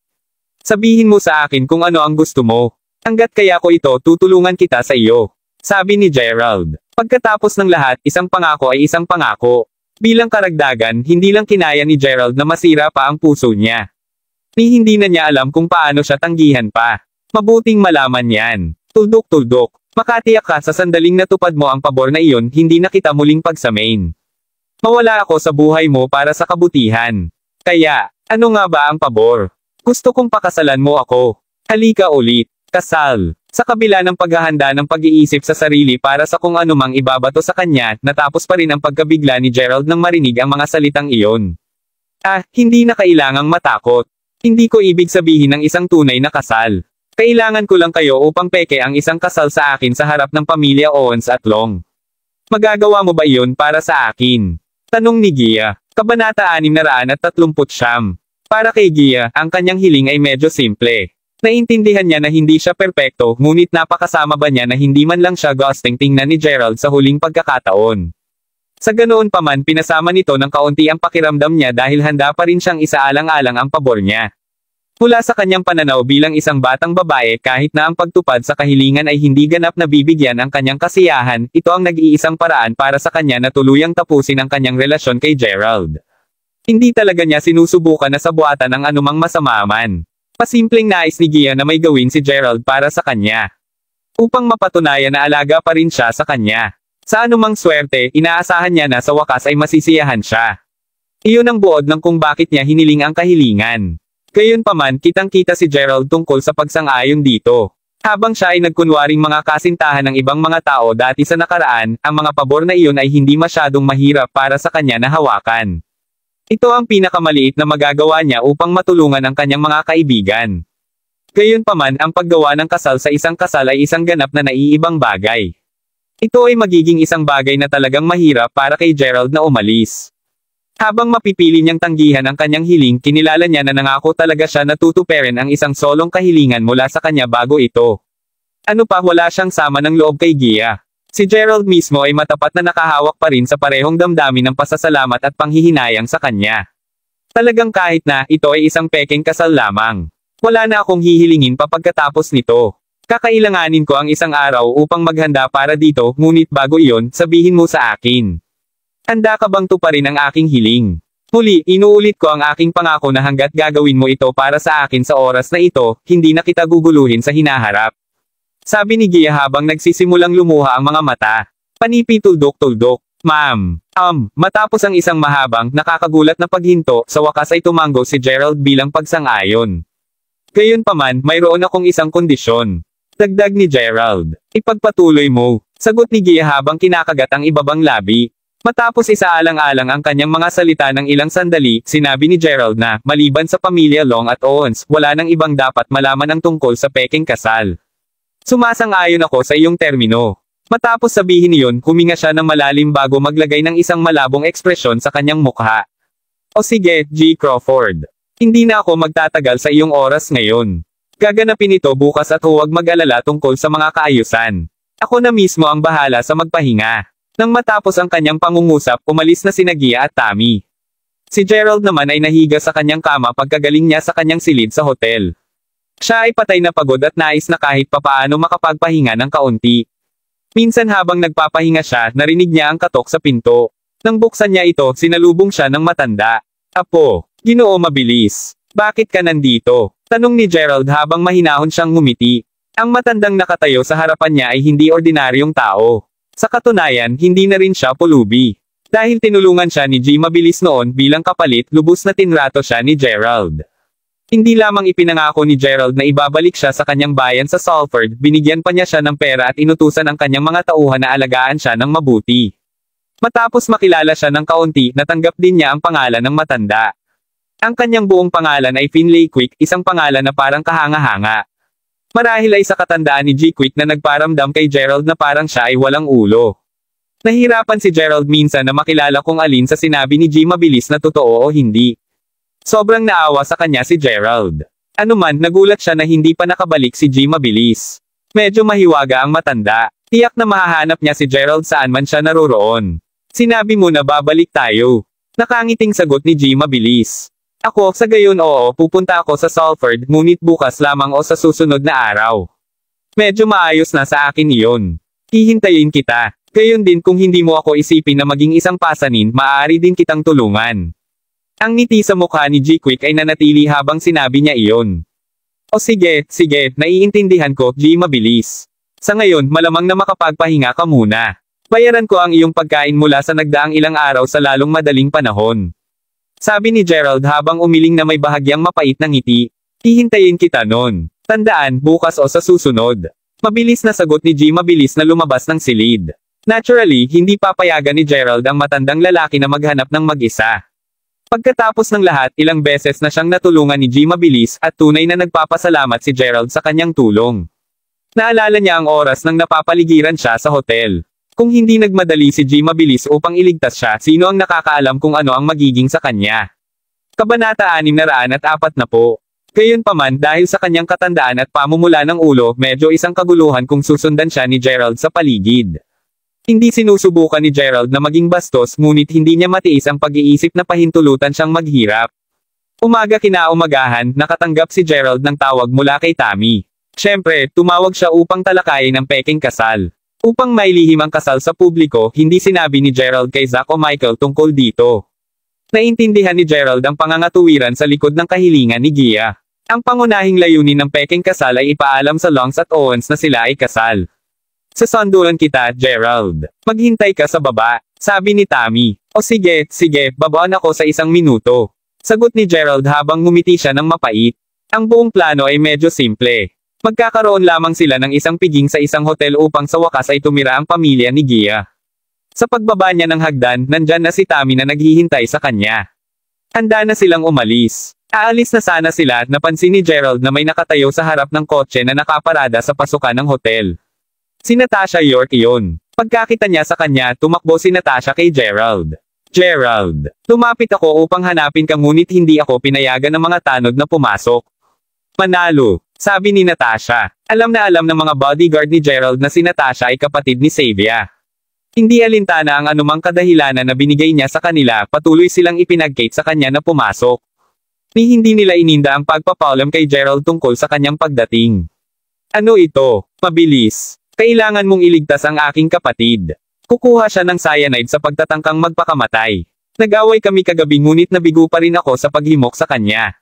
Sabihin mo sa akin kung ano ang gusto mo. Hanggat kaya ko ito, tutulungan kita sa iyo. Sabi ni Gerald. Pagkatapos ng lahat, isang pangako ay isang pangako. Bilang karagdagan, hindi lang kinaya ni Gerald na masira pa ang puso niya. Hindi na niya alam kung paano siya tanggihan pa. Mabuting malaman yan. Tuldok-tuldok. Makatiyak ka sa sandaling natupad mo ang pabor na iyon, hindi na kita muling pagsamain. Mawala ako sa buhay mo para sa kabutihan. Kaya, ano nga ba ang pabor? Gusto kong pakasalan mo ako. Halika ulit. Kasal. Sa kabila ng paghahanda ng pag-iisip sa sarili para sa kung anumang ibabato sa kanya, natapos pa rin ang pagkabigla ni Gerald nang marinig ang mga salitang iyon. Hindi na kailangang matakot. Hindi ko ibig sabihin ng isang tunay na kasal. Kailangan ko lang kayo upang peke ang isang kasal sa akin sa harap ng pamilya Owens at Long. Magagawa mo ba iyon para sa akin? Tanong ni Gia. Kabanata 639. Para kay Gia, ang kanyang hiling ay medyo simple. Naintindihan niya na hindi siya perpekto, ngunit napakasama ba niya na hindi man lang siya gusting tingnan ni Gerald sa huling pagkakataon. Sa ganoon pa man pinasama nito ng kaunti ang pakiramdam niya dahil handa pa rin siyang isaalang-alang ang pabor niya. Mula sa kanyang pananaw bilang isang batang babae kahit na ang pagtupad sa kahilingan ay hindi ganap na bibigyan ang kanyang kasiyahan, ito ang nag-iisang paraan para sa kanya na tuluyang tapusin ang kanyang relasyon kay Gerald. Hindi talaga niya sinusubukan na sabuatan ang anumang masama man. Pasimpleng nais ni Gia na may gawin si Gerald para sa kanya. Upang mapatunayan na alaga pa rin siya sa kanya. Sa anumang swerte, inaasahan niya na sa wakas ay masisiyahan siya. Iyon ang buod ng kung bakit niya hiniling ang kahilingan. Gayunpaman, kitang-kita si Gerald tungkol sa pagsang-ayon dito. Habang siya ay nagkunwaring mga kasintahan ng ibang mga tao dati sa nakaraan, ang mga pabor na iyon ay hindi masyadong mahirap para sa kanya na hawakan. Ito ang pinakamaliit na magagawa niya upang matulungan ang kanyang mga kaibigan. Gayunpaman, ang paggawa ng kasal sa isang kasal ay isang ganap na naiibang bagay. Ito ay magiging isang bagay na talagang mahirap para kay Gerald na umalis. Habang mapipili niyang tanggihan ang kanyang hiling, kinilala niya na nangako talaga siya na tutuperin ang isang solong kahilingan mula sa kanya bago ito. Ano pa, wala siyang sama ng loob kay Gia. Si Gerald mismo ay matapat na nakahawak pa rin sa parehong damdamin ng pasasalamat at panghihinayang sa kanya. Talagang kahit na ito ay isang peking kasal lamang. Wala na akong hihilingin pa pagkatapos nito. Kakailanganin ko ang isang araw upang maghanda para dito, ngunit bago iyon, sabihin mo sa akin. Handa ka bang tuparin ang aking hiling? Muli, inuulit ko ang aking pangako na hanggat gagawin mo ito para sa akin sa oras na ito, hindi na kita guguluhin sa hinaharap. Sabi ni Gia habang nagsisimulang lumuha ang mga mata. Panipi tuldok-tuldok. Ma'am. Matapos ang isang mahabang, nakakagulat na paghinto, sa wakas ay tumango si Gerald bilang pagsang-ayon. Gayunpaman, mayroon akong isang kondisyon. Dagdag ni Gerald. Ipagpatuloy mo. Sagot ni Gia habang kinakagat ang ibabang labi. Matapos isaalang-alang ang kanyang mga salita ng ilang sandali, sinabi ni Gerald na, maliban sa pamilya Long at Owens, wala nang ibang dapat malaman ang tungkol sa peking kasal. Sumasang-ayon ako sa iyong termino. Matapos sabihin iyon, huminga siya ng malalim bago maglagay ng isang malabong ekspresyon sa kanyang mukha. O sige, G. Crawford. Hindi na ako magtatagal sa iyong oras ngayon. Gaganapin ito bukas at huwag mag-alala tungkol sa mga kaayusan. Ako na mismo ang bahala sa magpahinga. Nang matapos ang kanyang pangungusap, umalis na sina Gia at Tammy. Si Gerald naman ay nahiga sa kanyang kama pagkagaling niya sa kanyang silid sa hotel. Siya ay patay na pagod at nais na kahit papaano makapagpahinga ng kaunti. Minsan habang nagpapahinga siya, narinig niya ang katok sa pinto. Nang buksan niya ito, sinalubong siya ng matanda. Apo, Ginoo mabilis. Bakit ka nandito? Tanong ni Gerald habang mahinahon siyang ngumiti. Ang matandang nakatayo sa harapan niya ay hindi ordinaryong tao. Sa katunayan, hindi na rin siya pulubi. Dahil tinulungan siya ni G mabilis noon bilang kapalit, lubos na tinrato siya ni Gerald. Hindi lamang ipinangako ni Gerald na ibabalik siya sa kanyang bayan sa Salford, binigyan pa niya siya ng pera at inutusan ang kanyang mga tauhan na alagaan siya ng mabuti. Matapos makilala siya ng kaunti, natanggap din niya ang pangalan ng matanda. Ang kanyang buong pangalan ay Finlay Quick, isang pangalan na parang kahanga-hanga. Marahil ay sa katandaan ni G. Quick na nagparamdam kay Gerald na parang siya ay walang ulo. Nahirapan si Gerald minsan na makilala kung alin sa sinabi ni G mabilis na totoo o hindi. Sobrang naawa sa kanya si Gerald. Anuman, nagulat siya na hindi pa nakabalik si G mabilis. Medyo mahiwaga ang matanda. Tiyak na mahahanap niya si Gerald saan man siya naroroon. Sinabi mo na babalik tayo. Nakangiting sagot ni G mabilis. Ako, sa gayon oo, pupunta ako sa Salford, ngunit bukas lamang o sa susunod na araw. Medyo maayos na sa akin iyon. Hihintayin kita. Gayon din kung hindi mo ako isipin na maging isang pasanin, maaari din kitang tulungan. Ang ngiti sa mukha ni G. Quick ay nanatili habang sinabi niya iyon. O sige, naiintindihan ko, G mabilis. Sa ngayon, malamang na makapagpahinga ka muna. Bayaran ko ang iyong pagkain mula sa nagdaang ilang araw sa lalong madaling panahon. Sabi ni Gerald habang umiling na may bahagyang mapait na ngiti. Hihintayin kita nun. Tandaan, bukas o sa susunod. Mabilis na sagot ni G mabilis na lumabas ng silid. Naturally, hindi papayagan ni Gerald ang matandang lalaki na maghanap ng mag-isa. Pagkatapos ng lahat, ilang beses na siyang natulungan ni G mabilis at tunay na nagpapasalamat si Gerald sa kanyang tulong. Naalala niya ang oras nang napapaligiran siya sa hotel. Kung hindi nagmadali si G mabilis upang iligtas siya, sino ang nakakaalam kung ano ang magiging sa kanya? Kabanata 640. Gayunpaman dahil sa kanyang katandaan at pamumula ng ulo, medyo isang kaguluhan kung susundan siya ni Gerald sa paligid. Hindi sinusubukan ni Gerald na maging bastos ngunit hindi niya matiis ang pag-iisip na pahintulutan siyang maghirap. Umaga kinaumagahan, nakatanggap si Gerald ng tawag mula kay Tammy. Siyempre, tumawag siya upang talakayin ang peking kasal. Upang mailihim ang kasal sa publiko, hindi sinabi ni Gerald kay Zack o Michael tungkol dito. Naintindihan ni Gerald ang pangangatuwiran sa likod ng kahilingan ni Gia. Ang pangunahing layunin ng peking kasal ay ipaalam sa Longs at Owens na sila ay kasal. Sasandulan kita, Gerald. Maghintay ka sa baba, sabi ni Tammy. O sige, babaan ako sa 1 minuto. Sagot ni Gerald habang ngumiti siya ng mapait. Ang buong plano ay medyo simple. Magkakaroon lamang sila ng isang piging sa isang hotel upang sa wakas ay tumira ang pamilya ni Gia. Sa pagbaba niya ng hagdan, nandyan na si Tammy na naghihintay sa kanya. Handa na silang umalis. Aalis na sana sila at napansin ni Gerald na may nakatayo sa harap ng kotse na nakaparada sa pasukan ng hotel. Si Natasha York iyon. Pagkakita niya sa kanya, tumakbo si Natasha kay Gerald. Gerald, lumapit ako upang hanapin ka ngunit hindi ako pinayagan ng mga tanod na pumasok. Manalo, sabi ni Natasha. Alam na alam ng mga bodyguard ni Gerald na si Natasha ay kapatid ni Xavier. Hindi alintana ang anumang kadahilanan na binigay niya sa kanila, patuloy silang ipinag-gate sa kanya na pumasok. Ni hindi nila ininda ang pagpapaulam kay Gerald tungkol sa kanyang pagdating. Ano ito? Mabilis. Kailangan mong iligtas ang aking kapatid. Kukuha siya ng cyanide sa pagtatangkang magpakamatay. Nag-away kami kagabi ngunit nabigo pa rin ako sa paghimok sa kanya.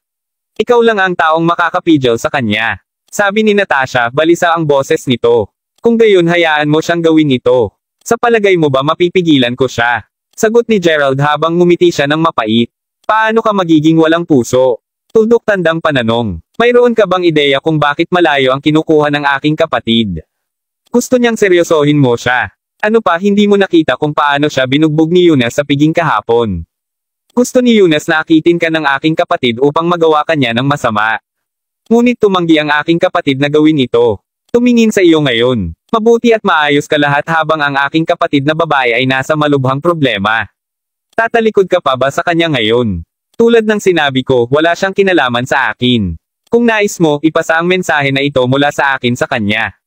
Ikaw lang ang taong makakapigil sa kanya. Sabi ni Natasha, balisa ang boses nito. Kung gayon hayaan mo siyang gawin ito. Sa palagay mo ba mapipigilan ko siya? Sagot ni Gerald habang ngumiti siya ng mapait. Paano ka magiging walang puso? Tuldok tandang pananong. Mayroon ka bang ideya kung bakit malayo ang kinukuha ng aking kapatid? Gusto niyang seryosohin mo siya. Ano pa hindi mo nakita kung paano siya binugbog ni Eunice sa piging kahapon? Gusto ni Eunice na akitin ka ng aking kapatid upang magawa kanya ng masama. Ngunit tumanggi ang aking kapatid na gawin ito. Tumingin sa iyo ngayon. Mabuti at maayos ka lahat habang ang aking kapatid na babae ay nasa malubhang problema. Tatalikod ka pa ba sa kanya ngayon? Tulad ng sinabi ko, wala siyang kinalaman sa akin. Kung nais mo, ipasa ang mensahe na ito mula sa akin sa kanya.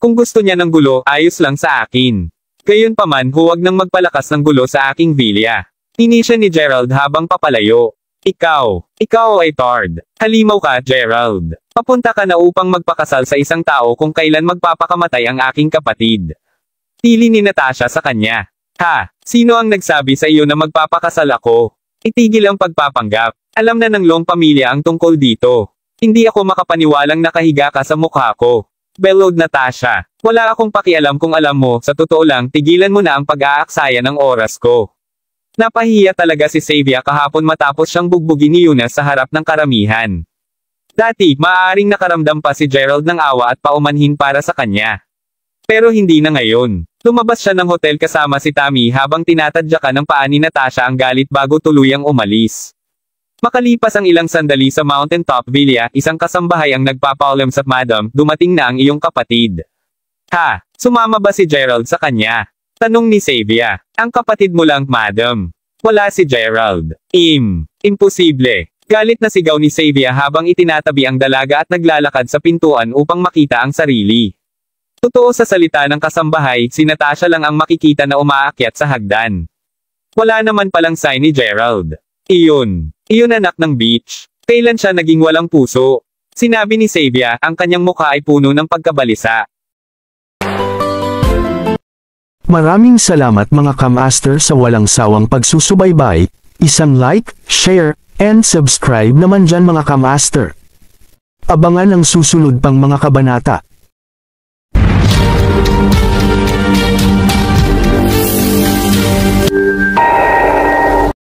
Kung gusto niya ng gulo, ayos lang sa akin. Gayunpaman, huwag nang magpalakas ng gulo sa aking vilya. Inisya ni Gerald habang papalayo. Ikaw ay tard. Halimaw ka, Gerald. Papunta ka na upang magpakasal sa isang tao kung kailan magpapakamatay ang aking kapatid. Tili ni Natasha sa kanya. Ha, sino ang nagsabi sa iyo na magpapakasal ako? Itigil ang pagpapanggap. Alam na ng Long pamilya ang tungkol dito. Hindi ako makapaniwalang nakahiga ka sa mukha ko. Bellowed Natasha. Wala akong pakialam kung alam mo, sa totoo lang, tigilan mo na ang pag-aaksaya ng oras ko. Napahiya talaga si Xavier kahapon matapos siyang bugbugin ni Eunice sa harap ng karamihan. Dati, maaaring nakaramdam pa si Gerald ng awa at paumanhin para sa kanya. Pero hindi na ngayon. Lumabas siya ng hotel kasama si Tammy habang tinatadyakan ng paa ni Natasha ang galit bago tuluyang umalis. Makalipas ang ilang sandali sa Mountaintop Villa, isang kasambahay ang nagpapaulam sa Madam, dumating na ang iyong kapatid. Ha, sumama ba si Gerald sa kanya? Tanong ni Xavier. Ang kapatid mo lang, Madam. Wala si Gerald. Imposible. Galit na sigaw ni Xavier habang itinatabi ang dalaga at naglalakad sa pintuan upang makita ang sarili. Totoo sa salita ng kasambahay, si Natasha lang ang makikita na umaakyat sa hagdan. Wala naman palang sign ni Gerald. Iyon anak ng beach. Kailan siya naging walang puso? Sinabi ni Xavier, ang kanyang mukha ay puno ng pagkabalisa. Maraming salamat mga kamaster sa walang sawang pagsusubaybay. Isang like, share, and subscribe naman dyan mga kamaster. Abangan ang susunod pang mga kabanata.